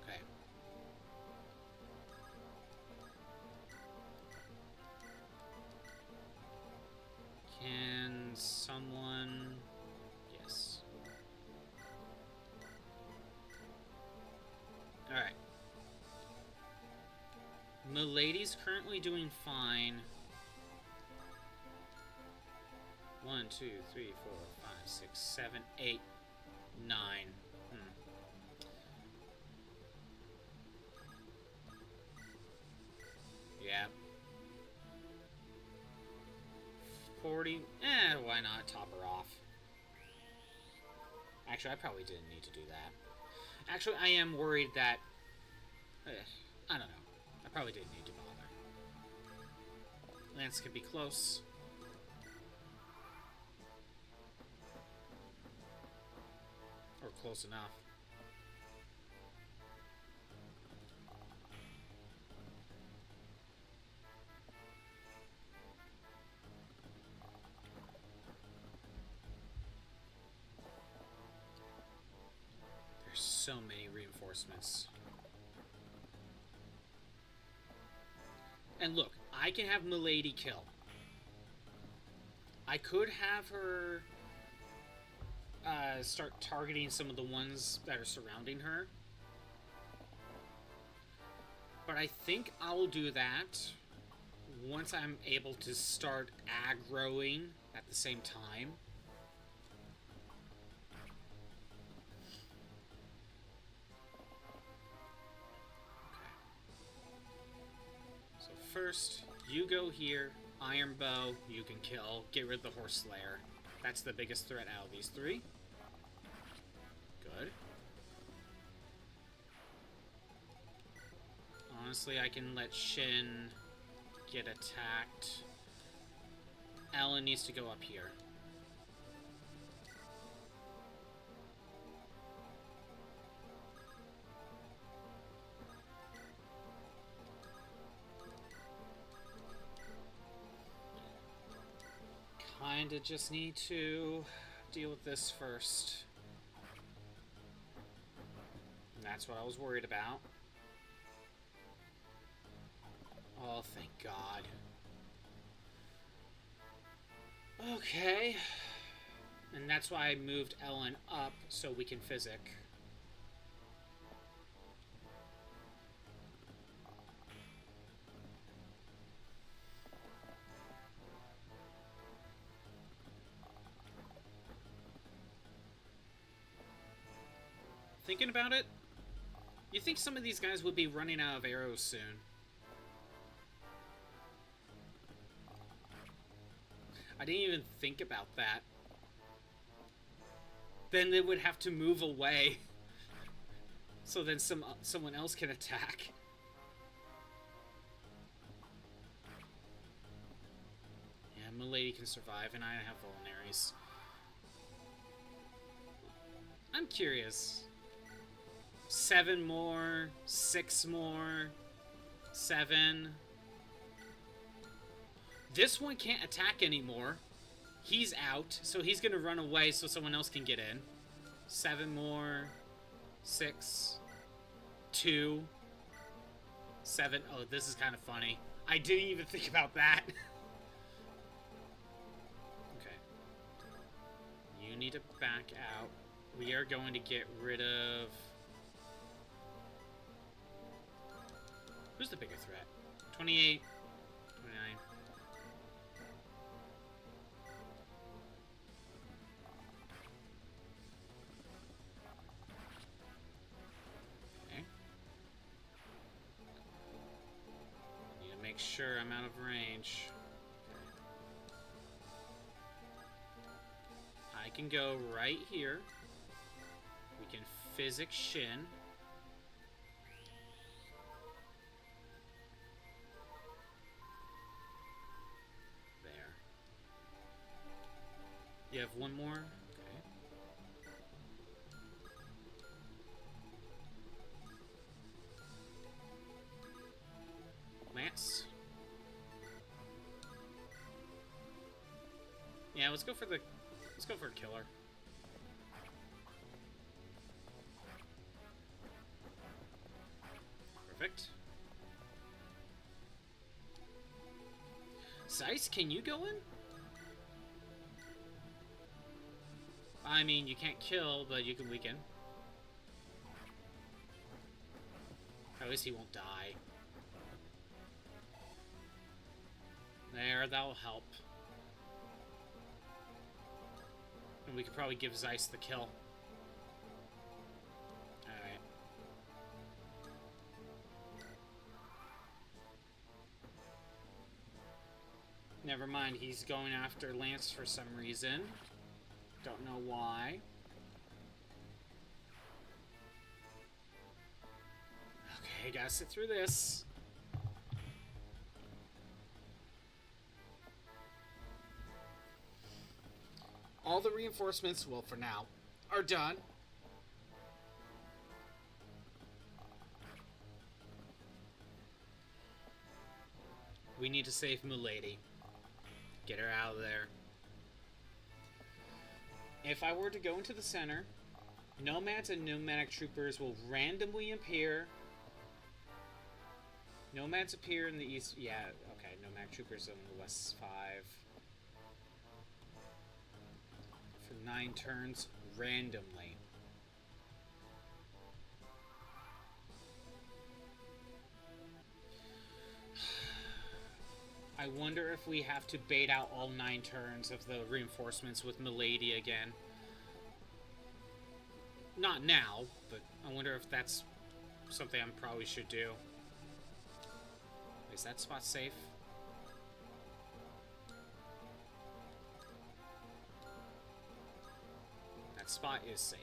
Okay. Can someone... Yes. Alright. Milady's currently doing fine. 1, 2, 3, 4, 5, 6, 7, 8, 9. Yeah. 40. Why not top her off? Actually, I probably didn't need to do that. Actually, I am worried that... I don't know. I probably didn't need to bother. Lance could be close. Or close enough. There's so many reinforcements. And look, I can have Milady kill. I could have her start targeting some of the ones that are surrounding her. But I think I'll do that once I'm able to start aggroing at the same time. First, you go here, Iron Bow, you can kill, get rid of the Horse Slayer. That's the biggest threat out of these three. Good. Honestly, I can let Shin get attacked. Ellen needs to go up here. Kinda just need to deal with this first. And that's what I was worried about. Oh, thank God. Okay. And that's why I moved Ellen up so we can physic. Thinking about it, you think some of these guys would be running out of arrows soon. I didn't even think about that. Then they would have to move away. So then someone else can attack. Yeah, Milady can survive, and I have vulneraries. I'm curious. 7 more, 6 more, 7. This one can't attack anymore. He's out, so he's gonna run away so someone else can get in. 7 more, 6, 2, 7. Oh, this is kind of funny. I didn't even think about that. Okay. You need to back out. We are going to get rid of... Who's the bigger threat? 28, 29. Okay. Need to make sure I'm out of range. I can go right here. We can physic Shin. You have one more? Okay. Lance. Yeah, let's go for a killer. Perfect. Zeiss, can you go in? I mean, you can't kill, but you can weaken. At least he won't die. There, that'll help. And we could probably give Zeiss the kill. Alright. Never mind, he's going after Lance for some reason. Don't know why. Okay, gotta sit through this. All the reinforcements, well, for now, are done. We need to save Milady. Get her out of there. If I were to go into the center, nomads and nomadic troopers will randomly appear. Nomads appear in the east. Yeah, okay. Nomadic troopers on the west 5. For 9 turns, randomly. I wonder if we have to bait out all 9 turns of the reinforcements with Milady again. Not now, but I wonder if that's something I probably should do. Is that spot safe? That spot is safe.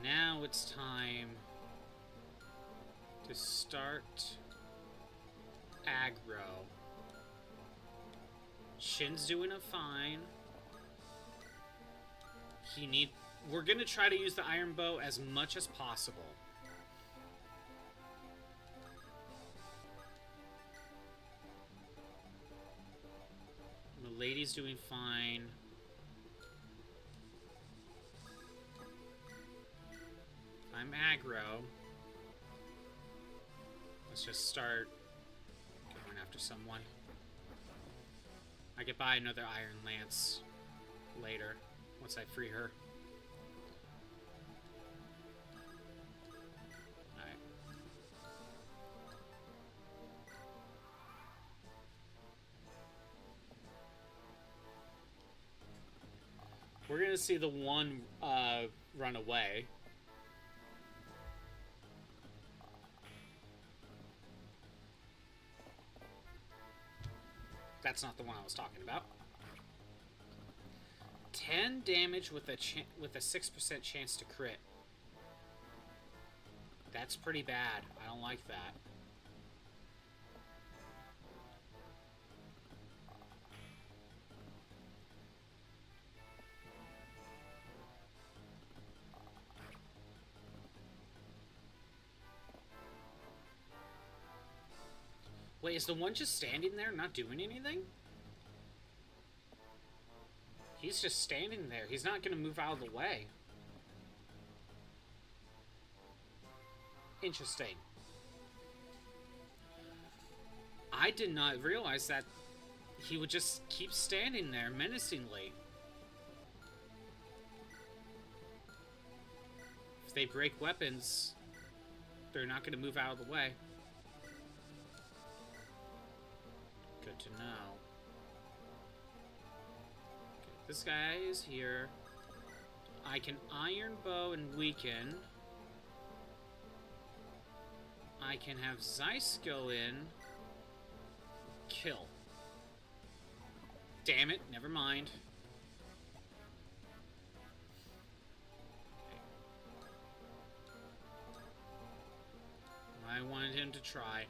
Now it's time to start aggro. Shin's doing a fine. We're gonna try to use the iron bow as much as possible. Milady's doing fine. I'm aggro. Let's just start going after someone. I could buy another Iron Lance later, once I free her. Alright. We're gonna see the one run away. That's not the one I was talking about. 10 damage with a 6% chance to crit. That's pretty bad. I don't like that. Wait, is the one just standing there, not doing anything? He's just standing there. He's not going to move out of the way. Interesting. I did not realize that he would just keep standing there menacingly. If they break weapons, they're not going to move out of the way. Good to know. Okay, this guy is here. I can iron bow and weaken. I can have Zeiss go in. Kill. Damn it, never mind. I wanted him to try.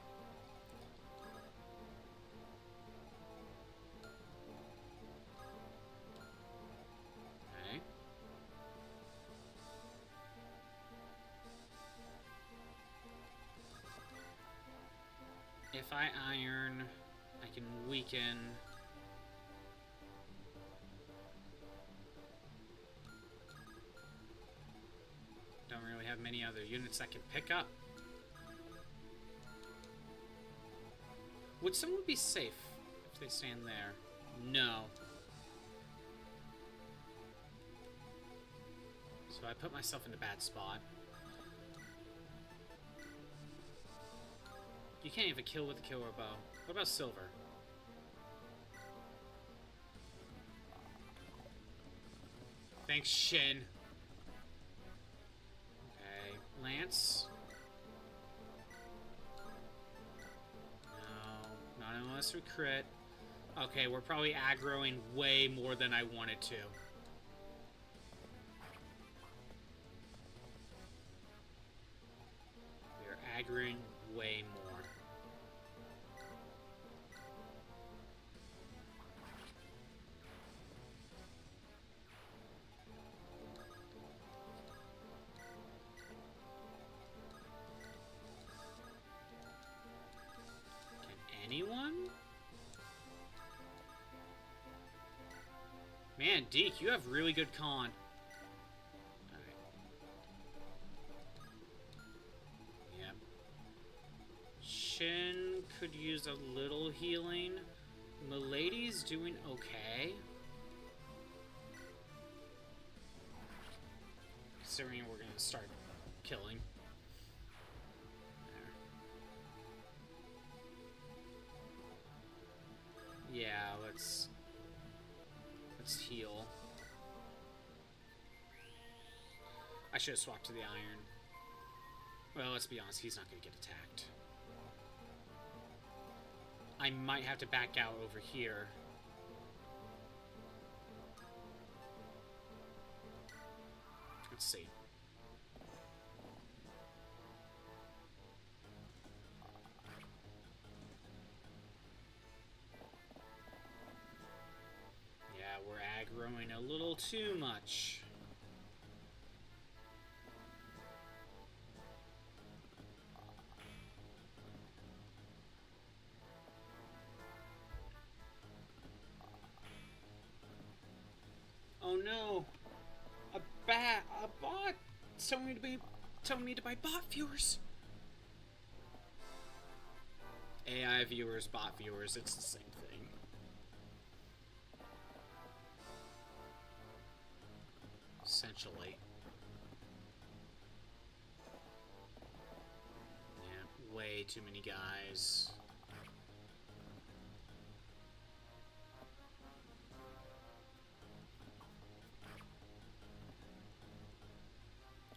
Okay. If I iron, I can weaken. Don't really have many other units I can pick up. Would someone be safe if they stand there? No. So I put myself in a bad spot. You can't even kill with a killer bow. What about silver? Thanks, Shin. Okay, Lance. No, not unless we crit. Okay, we're probably aggroing way more than I wanted to. We are aggroing way more. Anyone? Man, Deke, you have really good con. Alright. Yep. Shin could use a little healing. Milady's doing okay. Considering we're gonna start killing. Yeah, let's heal. I should have swapped to the iron. Well, let's be honest, he's not going to get attacked. I might have to back out over here. Let's see. We're aggroing a little too much. Oh no! A bot! Telling me to buy bot viewers. AI viewers, bot viewers, it's the same thing. Essentially. Yeah, way too many guys.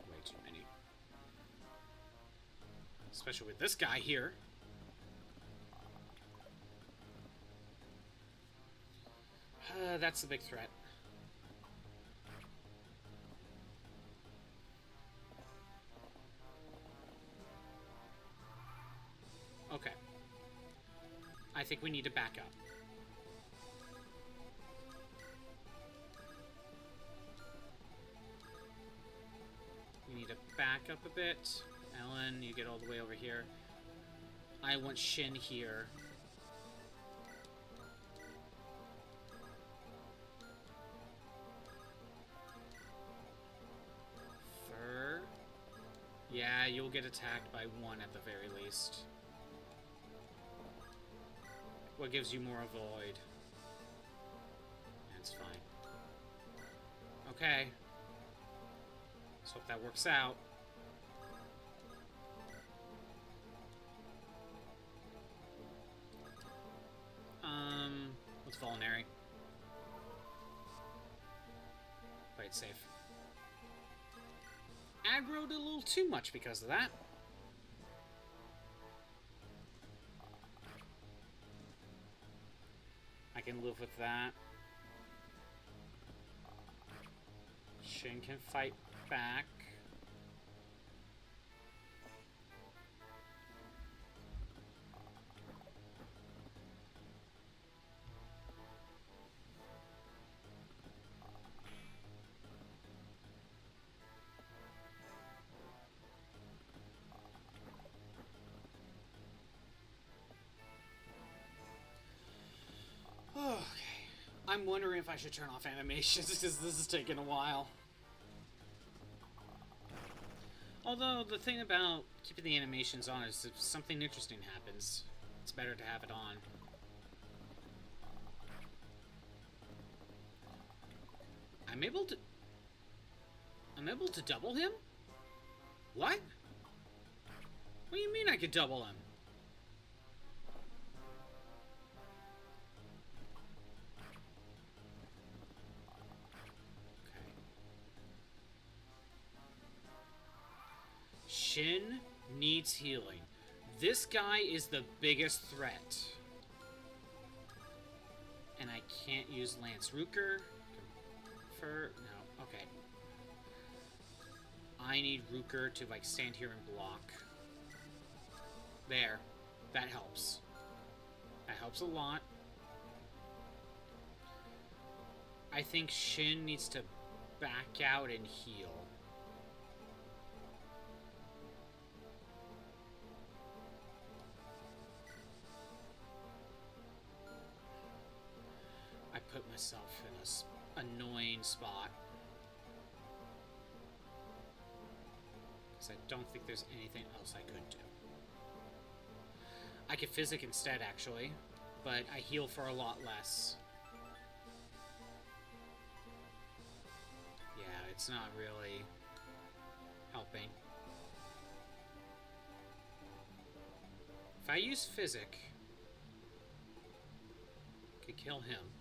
Way too many. Especially with this guy here. That's the big threat. Okay. I think we need to back up. We need to back up a bit. Ellen, you get all the way over here. I want Shin here. Fur. Yeah, you'll get attacked by one at the very least. What gives you more avoid? That's fine. Okay. Let's hope that works out. What's Vulnerary? Play it safe. Aggroed a little too much because of that. I can live with that. Shin can fight back. Okay. I'm wondering if I should turn off animations because this is taking a while. Although, the thing about keeping the animations on is if something interesting happens, it's better to have it on. I'm able to double him? What? What do you mean I could double him? Shin needs healing. This guy is the biggest threat. And I can't use Lance Ruker. No, okay. I need Ruker to, like, stand here and block. There. That helps. That helps a lot. I think Shin needs to back out and heal. I put myself in this annoying spot. Because I don't think there's anything else I could do. I could physic instead, actually. But I heal for a lot less. Yeah, it's not really helping. If I use physic, I could kill him.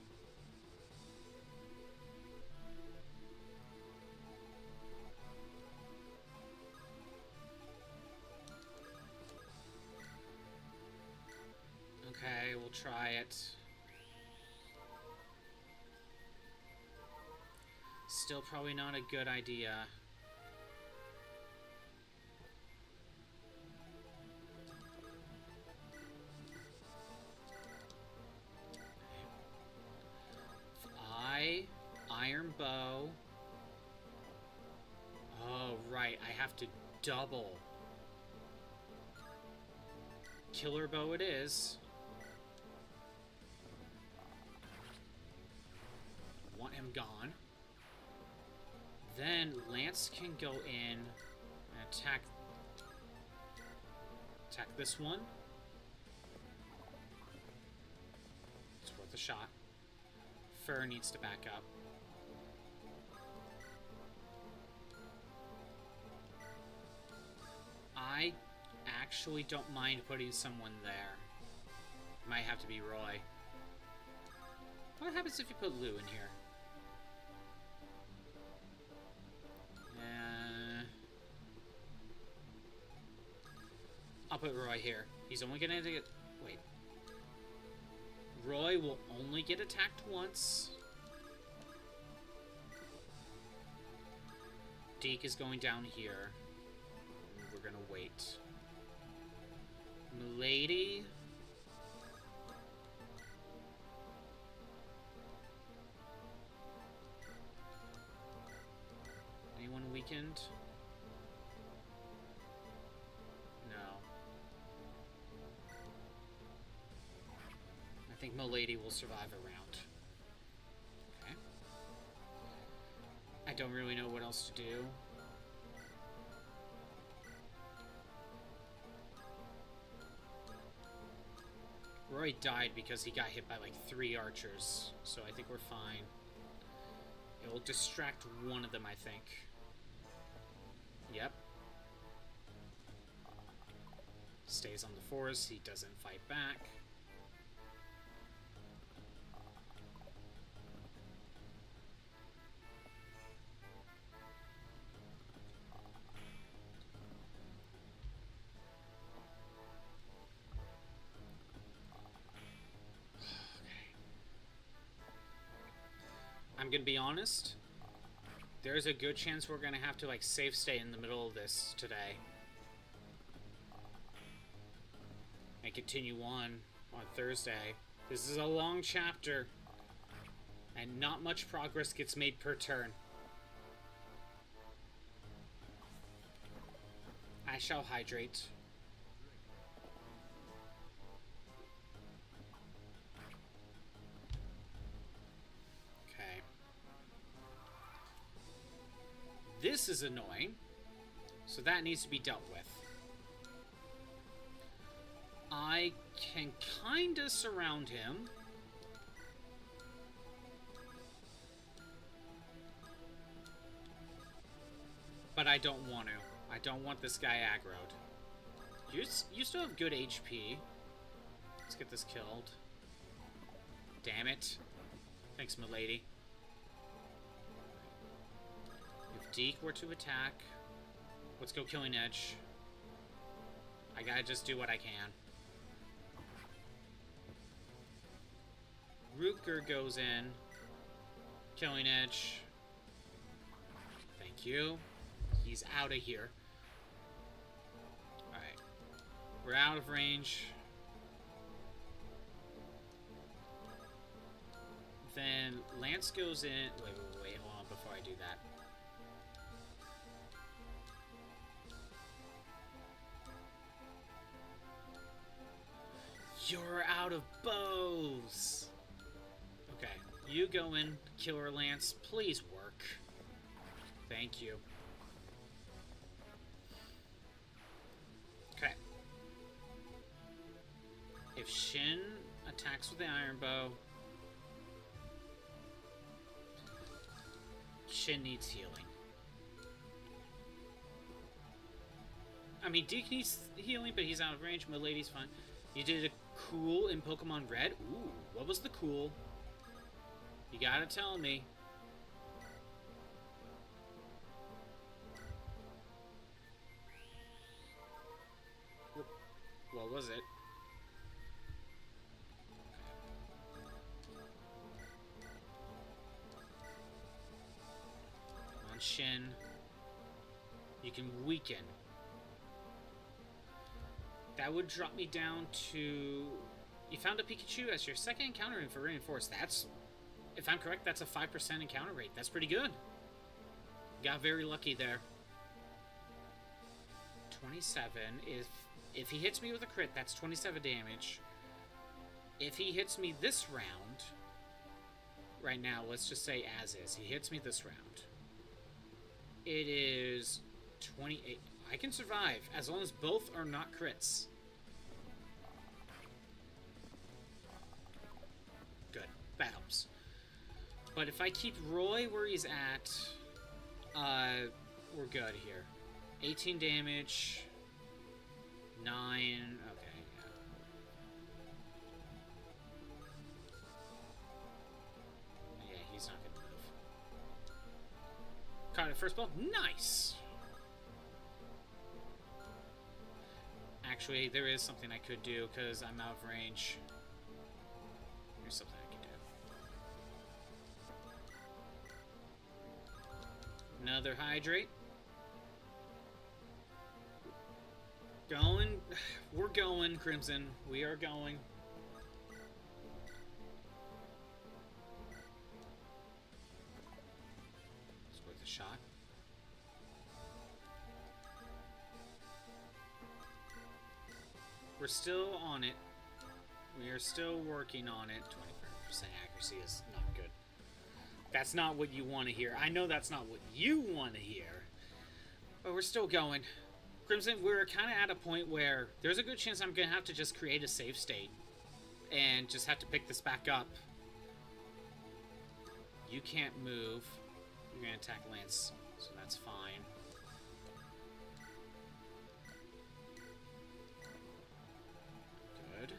Okay, we'll try it. Still probably not a good idea. Iron bow. Oh, right, I have to double. Killer bow it is. Want him gone. Then Lance can go in and attack this one. It's worth a shot. Fur needs to back up. I actually don't mind putting someone there. Might have to be Roy. What happens if you put Lou in here? I'll put Roy here. He's only gonna get... Wait. Roy will only get attacked once. Deke is going down here. We're gonna wait. Milady. Anyone weakened? No. I think Milady will survive a round. Okay. I don't really know what else to do. Roy died because he got hit by like 3 archers, so I think we're fine. It will distract one of them, I think. Yep. Stays on the force, he doesn't fight back. gonna be honest. There's a good chance we're gonna have to like save state in the middle of this today. And continue on Thursday. This is a long chapter. And not much progress gets made per turn. I shall hydrate. Okay. This is annoying. So that needs to be dealt with. I can kinda surround him. But I don't want to. I don't want this guy aggroed. You still have good HP. Let's get this killed. Damn it. Thanks, milady. If Deke were to attack, let's go Killing Edge. I gotta just do what I can. Rutger goes in. Killing Edge. Thank you. He's out of here. Alright. We're out of range. Then Lance goes in. Wait, hold on before I do that. You're out of bows! Okay, you go in, Killer Lance. Please work. Thank you. Okay. If Shin attacks with the Iron Bow, Shin needs healing. I mean, Deke needs healing, but he's out of range. Milady's fine. You did a cool in Pokemon Red? Ooh, what was the cool? You gotta tell me. What was it? On Shin, you can weaken. That would drop me down to... You found a Pikachu as your second encounter for Reinforce. That's, if I'm correct, that's a 5% encounter rate. That's pretty good. Got very lucky there. 27. If he hits me with a crit, that's 27 damage. If he hits me this round, right now, let's just say as is. He hits me this round. It is 28. I can survive as long as both are not crits. Good. That helps. But if I keep Roy where he's at, we're good here. 18 damage. 9. Okay, yeah. Yeah, he's not gonna move. Caught it first ball. Nice! Actually, there is something I could do because I'm out of range. There's something I can do. Another hydrate. Going. We're going, Crimson. We are going. It's worth a shot. We're still on it. We are still working on it. 25% accuracy is not good. That's not what you want to hear. I know that's not what you want to hear. But we're still going. Crimson, we're kind of at a point where there's a good chance I'm going to have to just create a save state. And just have to pick this back up. You can't move. You're going to attack Lance. So that's fine. Good.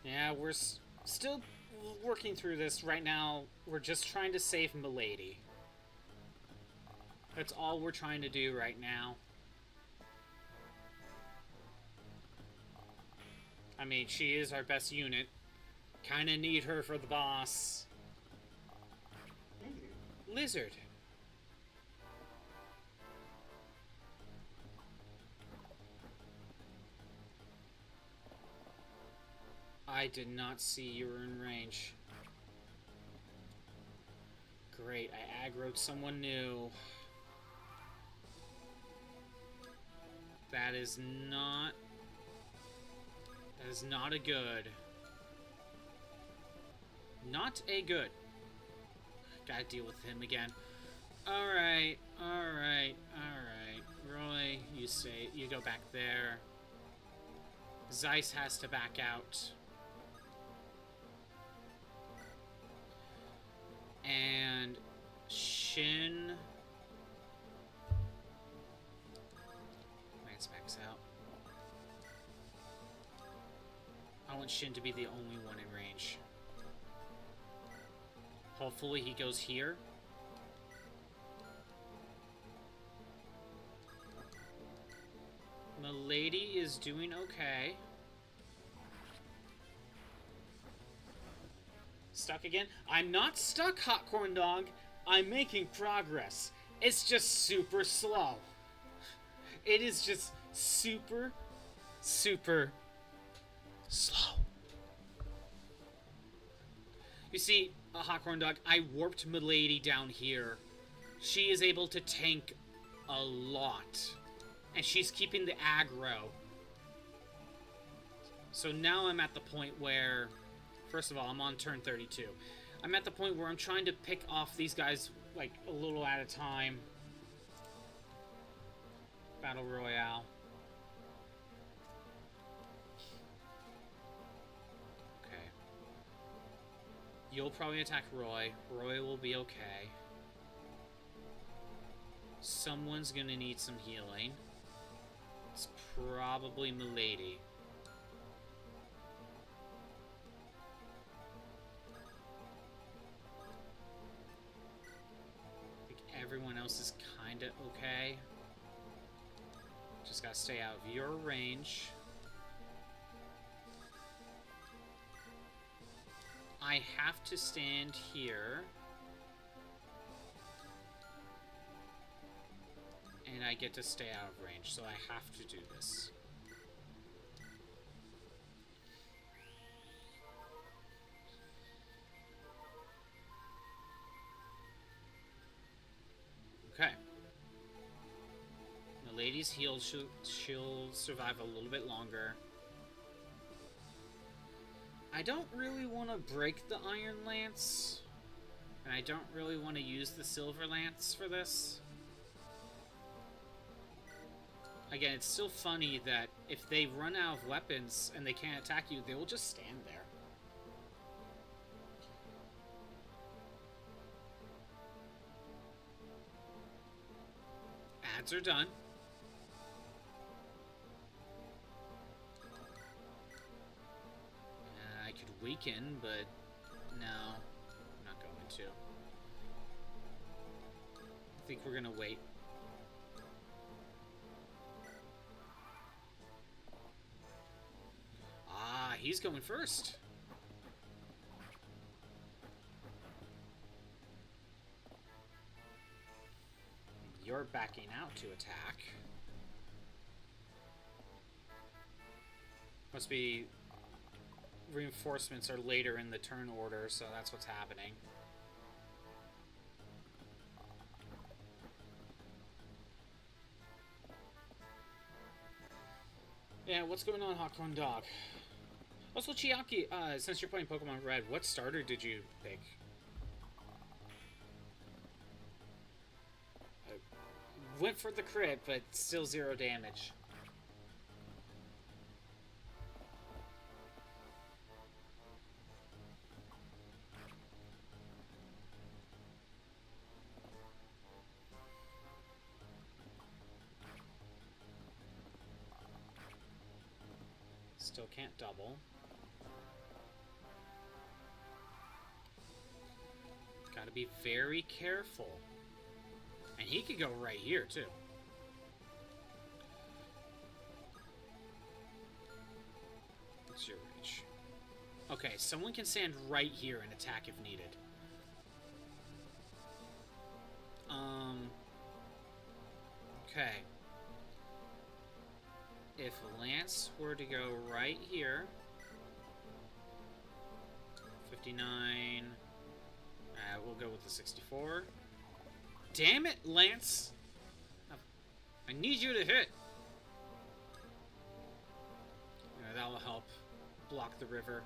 Yeah, Still working through this right now. We're just trying to save Milady. That's all we're trying to do right now. I mean, she is our best unit. Kinda need her for the boss. Lizard. I did not see you were in range. Great, I aggroed someone new. That is not a good. Not a good. Gotta deal with him again. Alright, alright, alright. Roy, you go back there. Zeiss has to back out. And Shin Lance backs out. I want Shin to be the only one in range. Hopefully he goes here. Milady is doing okay. Stuck again? I'm not stuck, Hot Corn Dog. I'm making progress. It's just super slow. It is just super, super slow. You see, Hot Corn Dog, I warped Milady down here. She is able to tank a lot. And she's keeping the aggro. So now I'm at the point where... First of all, I'm on turn 32. I'm at the point where I'm trying to pick off these guys, like, a little at a time. Battle Royale. Okay. You'll probably attack Roy. Roy will be okay. Someone's gonna need some healing. It's probably Milady. Everyone else is kinda okay. Just gotta stay out of your range. I have to stand here. And I get to stay out of range, so I have to do this. Okay. Milady's healed. She'll survive a little bit longer. I don't really want to break the Iron Lance. And I don't really want to use the Silver Lance for this. Again, it's still funny that if they run out of weapons and they can't attack you, they will just stand there. Ads are done. I could weaken, but no, I'm not going to. I think we're gonna wait. Ah, he's going first. You're backing out to attack. Must be reinforcements are later in the turn order, so that's what's happening. Yeah, what's going on, Hot Corn Dog? Also, Chiaki, since you're playing Pokemon Red, what starter did you pick? Went for the crit, but still 0 damage. Still can't double. Gotta be very careful. And he could go right here, too. What's your reach? Okay, someone can stand right here and attack if needed. Okay. If Lance were to go right here... 59... we'll go with the 64. Damn it, Lance! I need you to hit! That will help block the river.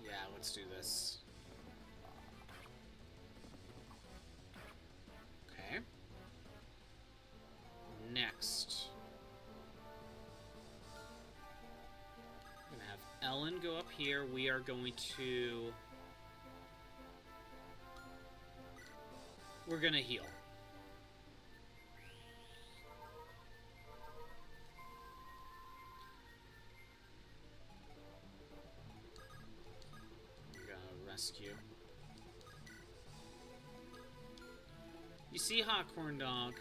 Yeah, let's do this. Okay. Next. I'm gonna have Ellen go up here. We are going to... We're gonna heal. Rescue. You see, Hot Corn Dog?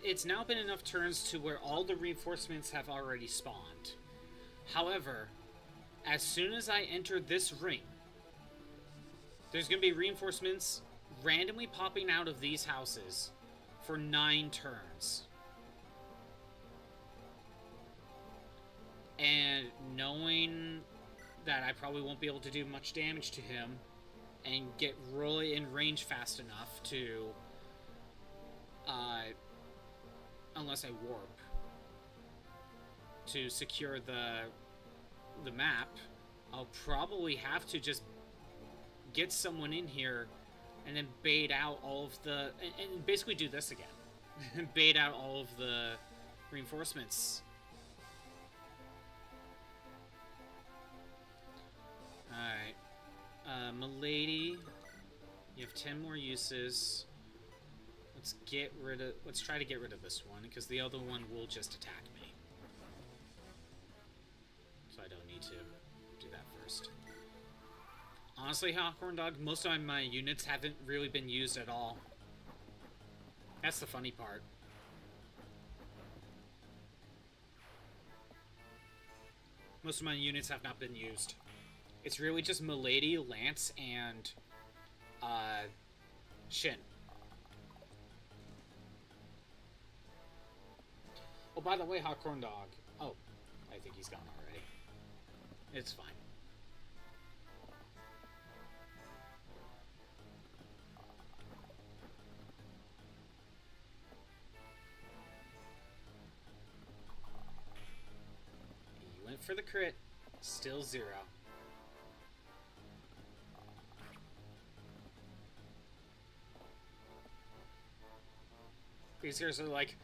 It's now been enough turns to where all the reinforcements have already spawned. However, as soon as I enter this ring, there's going to be reinforcements randomly popping out of these houses for 9 turns. And knowing that I probably won't be able to do much damage to him and get really in range fast enough to, unless I warp, to secure the map, I'll probably have to just get someone in here and then bait out all of the, and basically do this again. Bait out all of the reinforcements. Alright. Milady, you have 10 more uses. Let's try to get rid of this one, because the other one will just attack me. So I don't need to do that first. Honestly, Hot Corn Dog, most of my units haven't really been used at all. That's the funny part. Most of my units have not been used. It's really just Milady, Lance, and Shin. Oh, by the way, Hot Corn Dog. Oh, I think he's gone already. It's fine. He went for the crit. Still 0. These guys are like,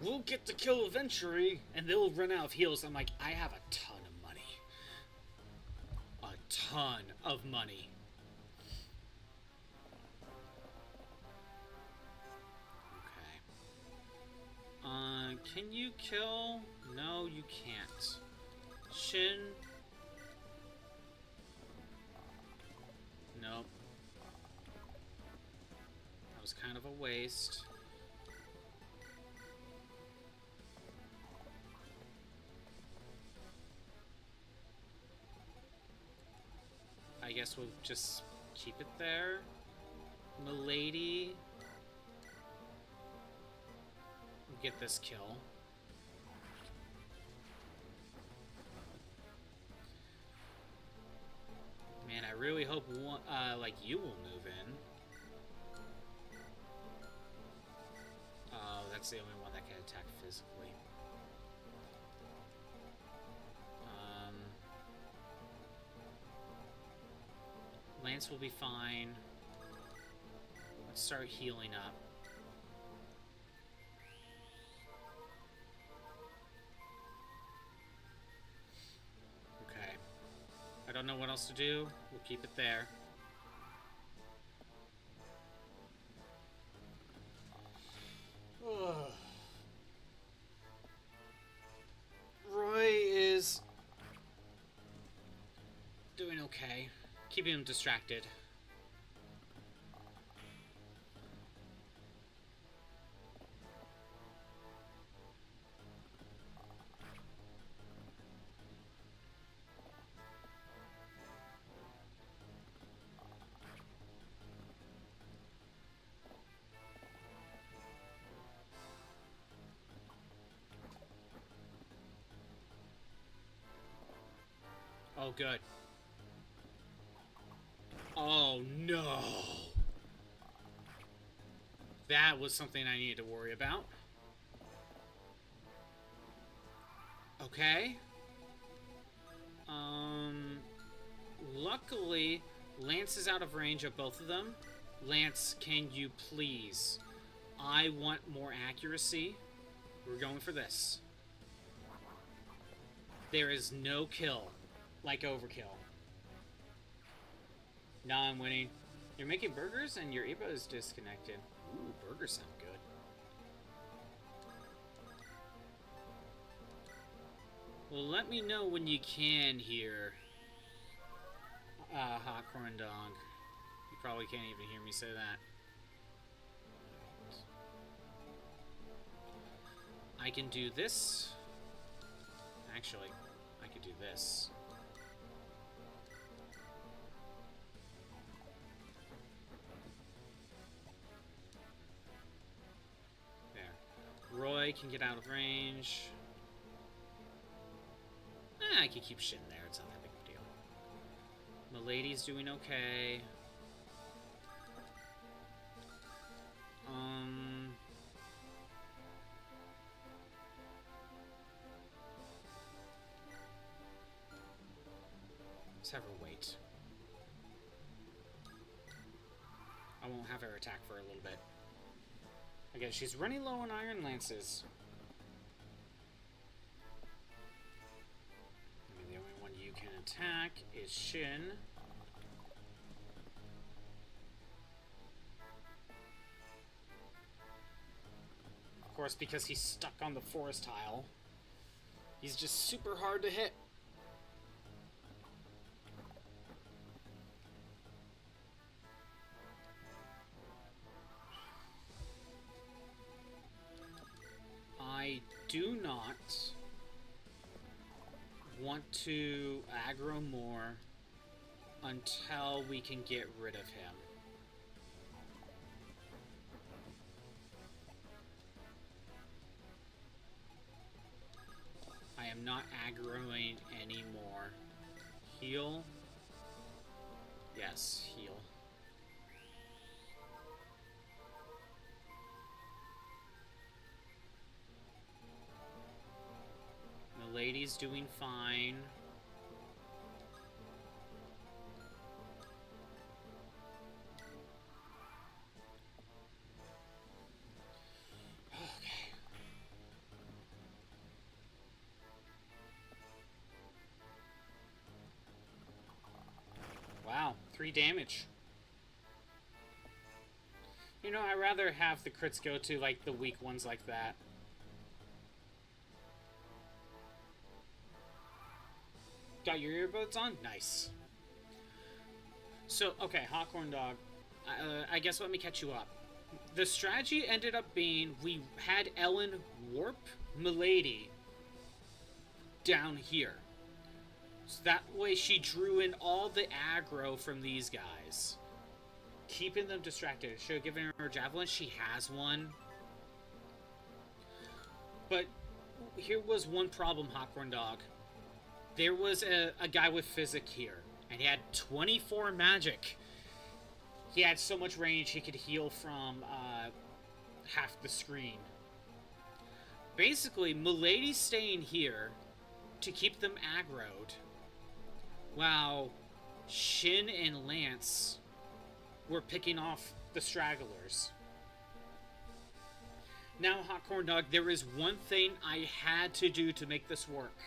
we'll get the kill eventually, and they'll run out of heals. I'm like, I have a ton of money. A ton of money. Okay. Can you kill? No, you can't. Shin? Nope. That was kind of a waste. I guess we'll just keep it there. Milady. We'll get this kill. Man, I really hope one, like you will move in. Oh, that's the only one that can attack physically. Lance will be fine. Let's start healing up. Okay. I don't know what else to do. We'll keep it there. Roy is doing okay. Keeping him distracted. Oh, good. Oh, no. That was something I needed to worry about. Okay. Luckily, Lance is out of range of both of them. Lance, can you please? I want more accuracy. We're going for this. There is no kill like overkill. Now I'm winning. You're making burgers and your earbud is disconnected. Ooh, burgers sound good. Well, let me know when you can hear Hot Corn Dog. You probably can't even hear me say that. I can do this. Actually, I could do this. There. Roy can get out of range. I can keep Shin there. It's not that big of a deal. Milady's doing okay. Let's have her wait. I won't have her attack for a little bit. Again, she's running low on iron lances. I mean, the only one you can attack is Shin. Of course, because he's stuck on the forest tile, he's just super hard to hit. I do not want to aggro more until we can get rid of him. I am not aggroing anymore. Heal. Yes, heal. The lady's doing fine. Okay. Wow, 3 damage. You know, I'd rather have the crits go to, like, the weak ones like that. Got your earbuds on? Nice. So, okay, Hot Corn Dog. I guess let me catch you up. The strategy ended up being we had Ellen warp Milady down here. So that way she drew in all the aggro from these guys. Keeping them distracted. Should have given her a javelin. She has one. But here was one problem, Hot Corn Dog. There was a guy with physic here, and he had 24 magic. He had so much range he could heal from half the screen. Basically, Milady's staying here to keep them aggroed, while Shin and Lance were picking off the stragglers. Now, Hot Corn Dog, there is one thing I had to do to make this work.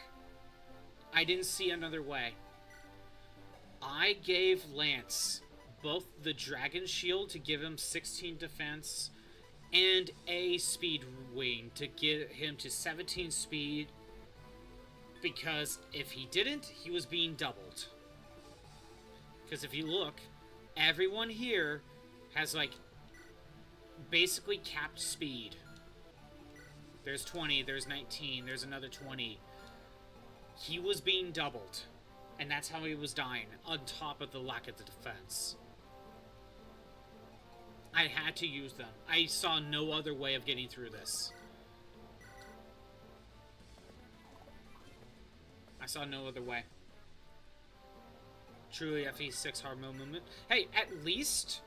I didn't see another way. I gave Lance both the Dragon Shield to give him 16 defense and a Speed Wing to get him to 17 speed Because if he didn't, he was being doubled. Because if you look, everyone here has, like, basically capped speed. There's 20, there's 19, there's another 20. He was being doubled. And that's how he was dying, on top of the lack of the defense. I had to use them. I saw no other way of getting through this. I saw no other way. Truly FE6 hard mode movement. Hey, at least...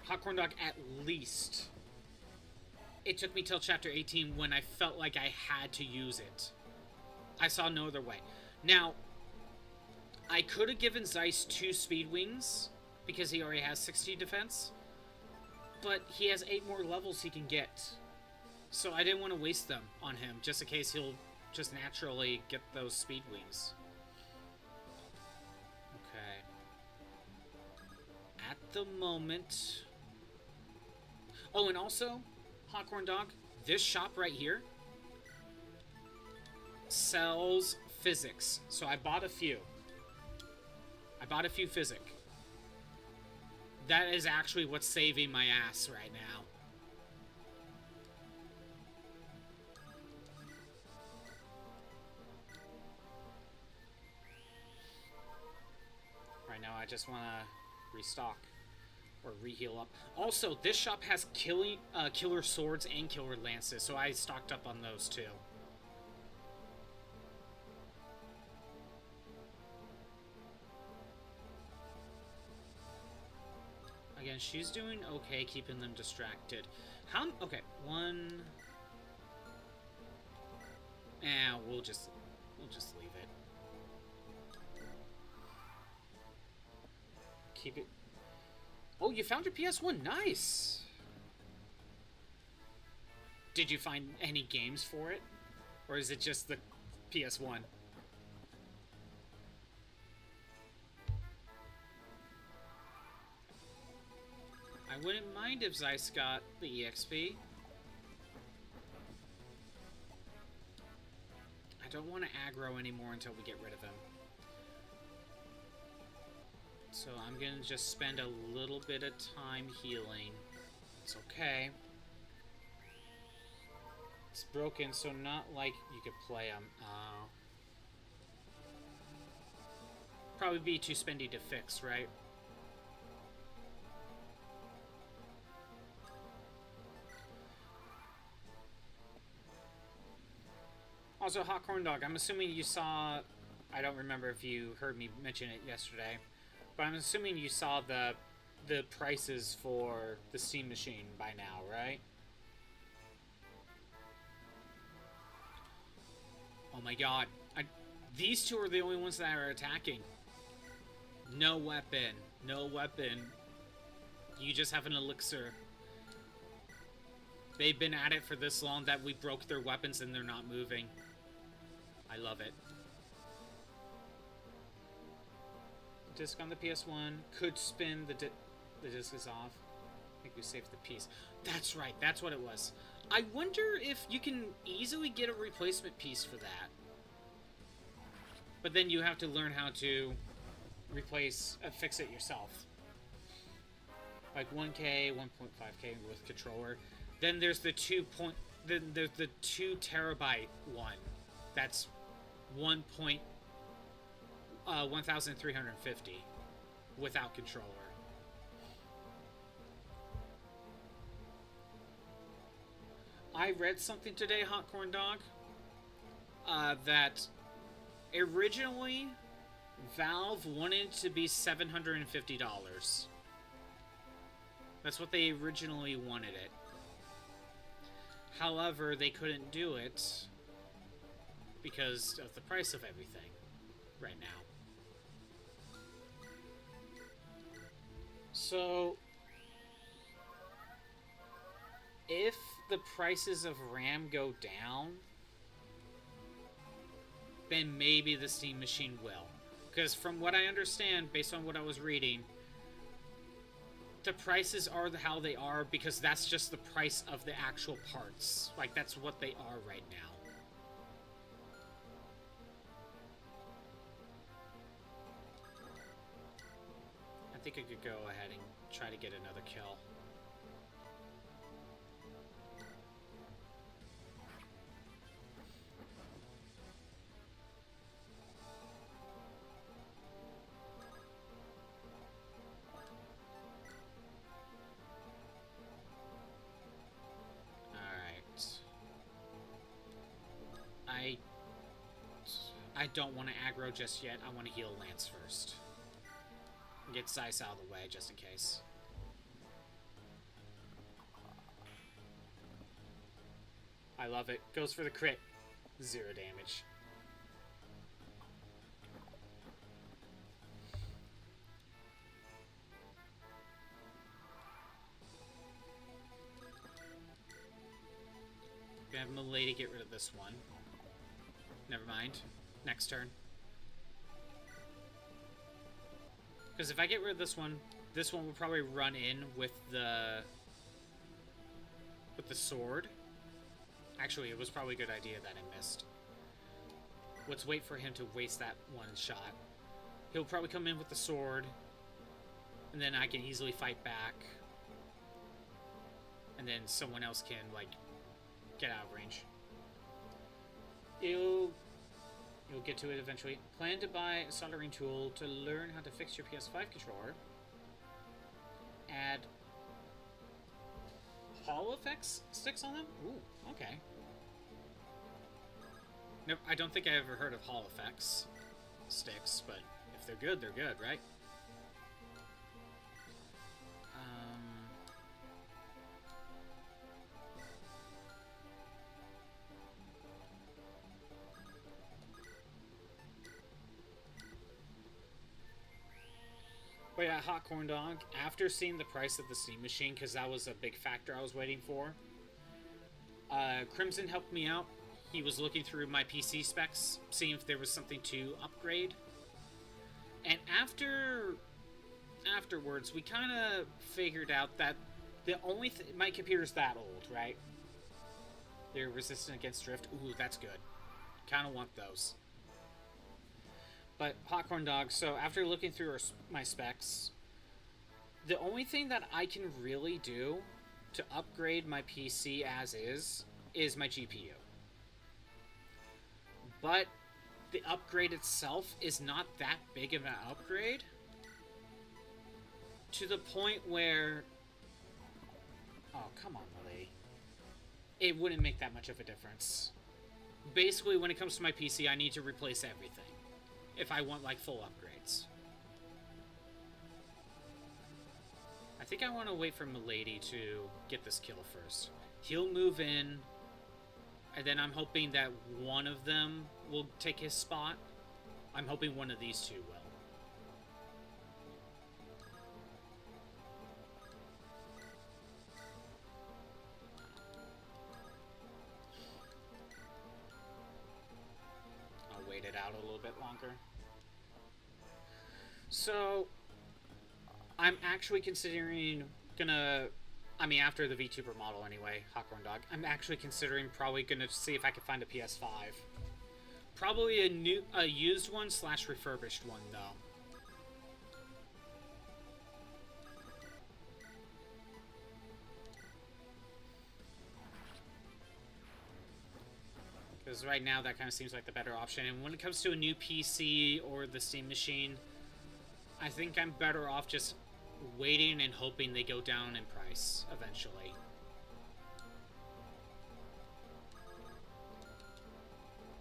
Hot Corn Dog, at least... It took me till chapter 18 when I felt like I had to use it. I saw no other way. Now, I could have given Zeiss 2 speed wings, because he already has 60 defense. But he has 8 more levels he can get. So I didn't want to waste them on him, just in case he'll just naturally get those speed wings. Okay. At the moment... Oh, and also, Hot Corn Dog, this shop right here sells physics. So I bought a few. I bought a few physic. That is actually what's saving my ass right now. Right now I just want to restock. Or re-heal up. Also, this shop has killer swords and killer lances, so I stocked up on those too. Again, she's doing okay keeping them distracted. Okay, one... we'll just leave it. Keep it... Oh, you found your PS1. Nice! Did you find any games for it? Or is it just the PS1? I wouldn't mind if Zeiss got the EXP. I don't want to aggro anymore until we get rid of him. So I'm going to just spend a little bit of time healing. It's okay. It's broken, so not like you could play him. Probably be too spendy to fix, right? Also, Hot Corn Dog, I'm assuming you saw... I don't remember if you heard me mention it yesterday. But I'm assuming you saw the prices for the Steam machine by now, right? Oh my god. These two are the only ones that are attacking. No weapon. No weapon. You just have an elixir. They've been at it for this long that we broke their weapons and they're not moving. I love it. Disc on the PS1 could spin the disc is off. I think we saved the piece. That's right, that's what it was. I wonder if you can easily get a replacement piece for that. But then you have to learn how to fix it yourself. Like 1K, 1.5K with controller. Then there's the 2 terabyte one. That's 1,350 without controller. I read something today, Hot Corn Dog, that originally Valve wanted to be $750. That's what they originally wanted it. However, they couldn't do it because of the price of everything right now. So, if the prices of RAM go down, then maybe the Steam machine will. Because from what I understand, based on what I was reading, the prices are how they are because that's just the price of the actual parts. Like, that's what they are right now. think I could go ahead and try to get another kill. I don't want to aggro just yet. I want to heal Lance first. Get Zeiss out of the way just in case. I love it. Goes for the crit. 0 damage. Gonna have Milady get rid of this one. Never mind. Next turn. Because if I get rid of this one will probably run in with the sword. Actually, it was probably a good idea that I missed. Let's wait for him to waste that one shot. He'll probably come in with the sword, and then I can easily fight back. And then someone else can, like, get out of range. You'll get to it eventually. Plan to buy a soldering tool to learn how to fix your PS5 controller. Add Hall effects sticks on them? Ooh, okay. Nope, I don't think I ever heard of Hall effects sticks, but if they're good, right? But yeah, Hot Corn Dog, after seeing the price of the Steam Machine, because that was a big factor I was waiting for, Crimson helped me out. He was looking through my PC specs, seeing if there was something to upgrade. And afterwards, we kind of figured out that the only my computer's that old, right? They're resistant against drift. Ooh, that's good. Kind of want those. But Hot Corn Dog, so after looking through my specs, the only thing that I can really do to upgrade my PC as is my GPU. But the upgrade itself is not that big of an upgrade, to the point where, oh, come on, Lily. It wouldn't make that much of a difference. Basically, when it comes to my PC, I need to replace everything if I want, like, full upgrades. I think I want to wait for Milady to get this kill first. He'll move in, and then I'm hoping that one of them will take his spot. I'm hoping one of these two will. I'll wait it out a little bit longer. So, I'm actually considering after the VTuber model anyway, Hot Corn Dog, I'm actually considering probably gonna see if I can find a PS5. Probably a used one / refurbished one, though. Because right now that kind of seems like the better option. And when it comes to a new PC or the Steam machine, I think I'm better off just waiting and hoping they go down in price eventually.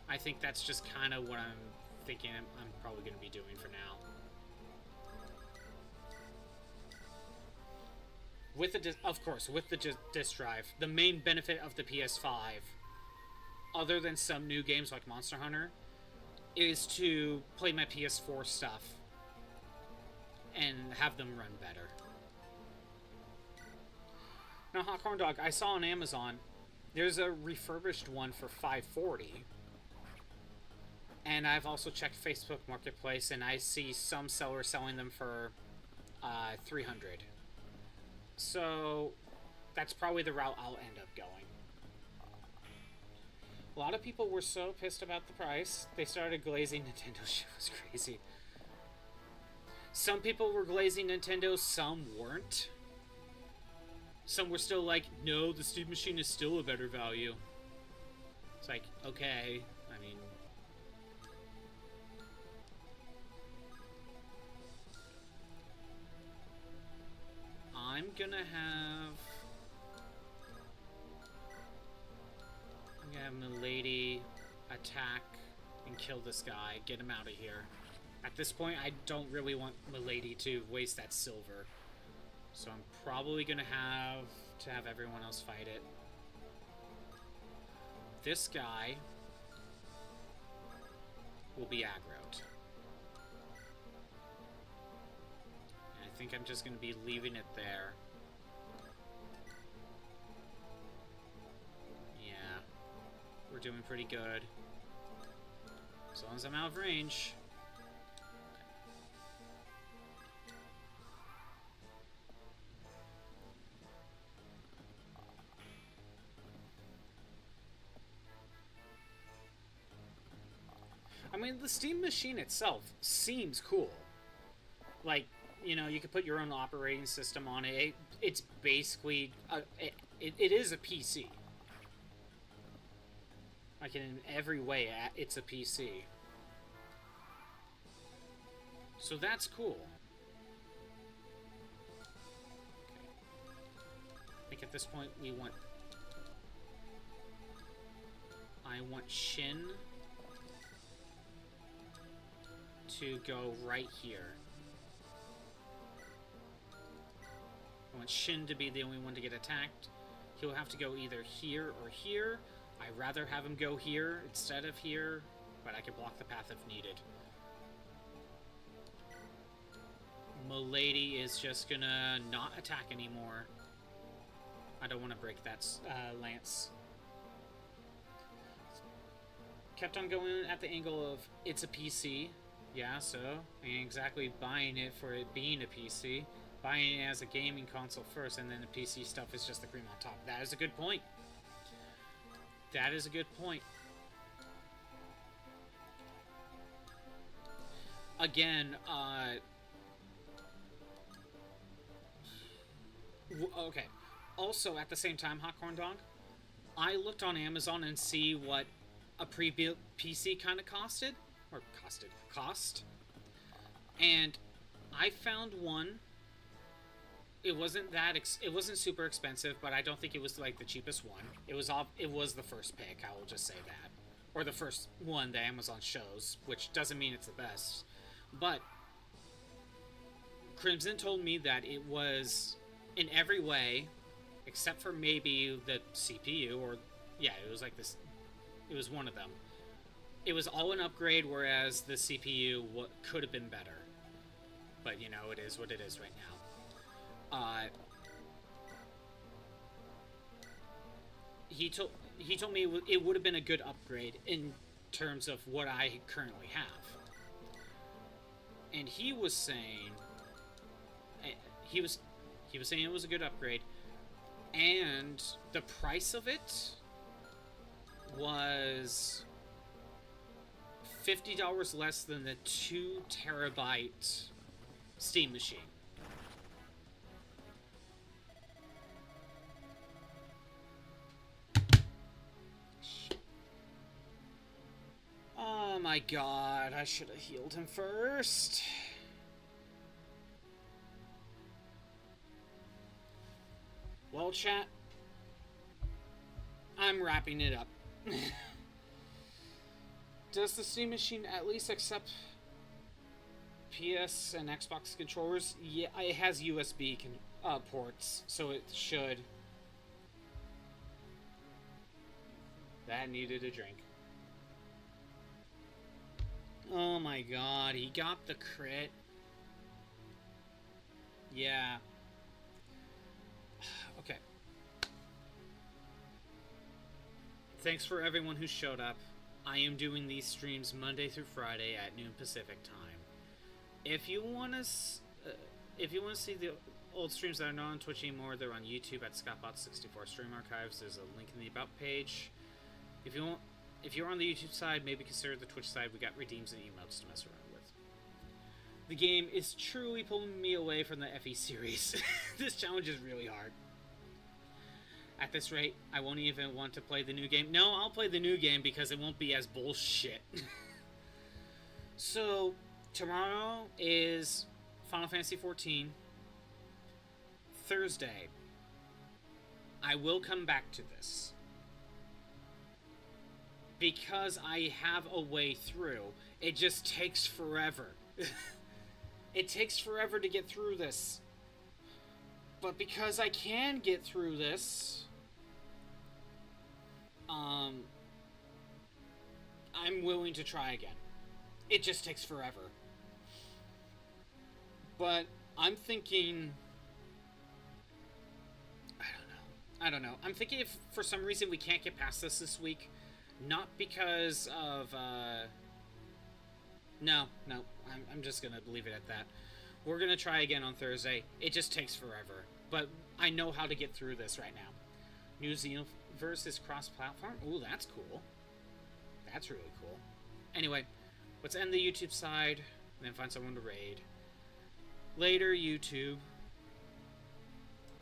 I think that's just kind of what I'm thinking I'm probably going to be doing for now. With the of course, with the disc drive, the main benefit of the PS5, other than some new games like Monster Hunter, is to play my PS4 stuff and have them run better. Now, Hot Corn Dog, I saw on Amazon, there's a refurbished one for $540. And I've also checked Facebook Marketplace, and I see some sellers selling them for $300. So that's probably the route I'll end up going. A lot of people were so pissed about the price, they started glazing Nintendo. Shit was crazy. Some people were glazing Nintendo, some weren't. Some were still like, no, the Steam Machine is still a better value. It's like, okay, I mean... I'm gonna have Milady attack and kill this guy, get him out of here. At this point, I don't really want Milady to waste that silver. So I'm probably gonna have everyone else fight it. This guy will be aggroed. And I think I'm just gonna be leaving it there. Yeah. We're doing pretty good. As long as I'm out of range. I mean, the Steam Machine itself seems cool. Like, you know, you could put your own operating system on it. It's basically... it is a PC. Like, in every way, it's a PC. So that's cool. I think at this point we want... I want Shin to go right here. I want Shin to be the only one to get attacked. He'll have to go either here or here. I'd rather have him go here instead of here, but I can block the path if needed. Milady is just gonna not attack anymore. I don't want to break that lance. Kept on going at the angle of it's a PC. Yeah, so I ain't exactly buying it for it being a PC. Buying it as a gaming console first, and then the PC stuff is just the cream on top. That is a good point. That is a good point. Again, okay. Also, at the same time, Hot Corn Dog, I looked on Amazon and see what a pre-built PC kind of cost. And I found one. It wasn't it wasn't super expensive, but I don't think it was like the cheapest one. It was the first pick, I will just say that. Or the first one that Amazon shows, which doesn't mean it's the best. But Crimson told me that it was in every way, except for maybe the CPU, or yeah, it was like this. It was one of them. It was all an upgrade, whereas the CPU could have been better. But you know, it is what it is right now. He told me it would have been a good upgrade in terms of what I currently have. And he was saying saying it was a good upgrade, and the price of it was $50 less than the 2 terabyte Steam Machine. Oh my god, I should have healed him first. Well, chat, I'm wrapping it up. Does the Steam Machine at least accept PS and Xbox controllers? Yeah, it has USB ports, so it should. That needed a drink. Oh my god, he got the crit. Yeah. Okay. Thanks for everyone who showed up. I am doing these streams Monday through Friday at noon Pacific time. If you want to see the old streams that are not on Twitch anymore, they're on YouTube at ScottBot64 Stream Archives. There's a link in the About page. If you're on the YouTube side, maybe consider the Twitch side. We got redeems and emotes to mess around with. The game is truly pulling me away from the FE series. This challenge is really hard. At this rate, I won't even want to play the new game. No, I'll play the new game because it won't be as bullshit. So, tomorrow is Final Fantasy XIV. Thursday, I will come back to this. Because I have a way through, it just takes forever. It takes forever to get through this. But because I can get through this, I'm willing to try again. It just takes forever. But I'm thinking... I don't know. I'm thinking if for some reason we can't get past this week, not because of, No, I'm just gonna leave it at that. We're gonna try again on Thursday. It just takes forever. But I know how to get through this right now. New Xenoverse is cross-platform? Ooh, that's cool. That's really cool. Anyway, let's end the YouTube side, and then find someone to raid. Later, YouTube.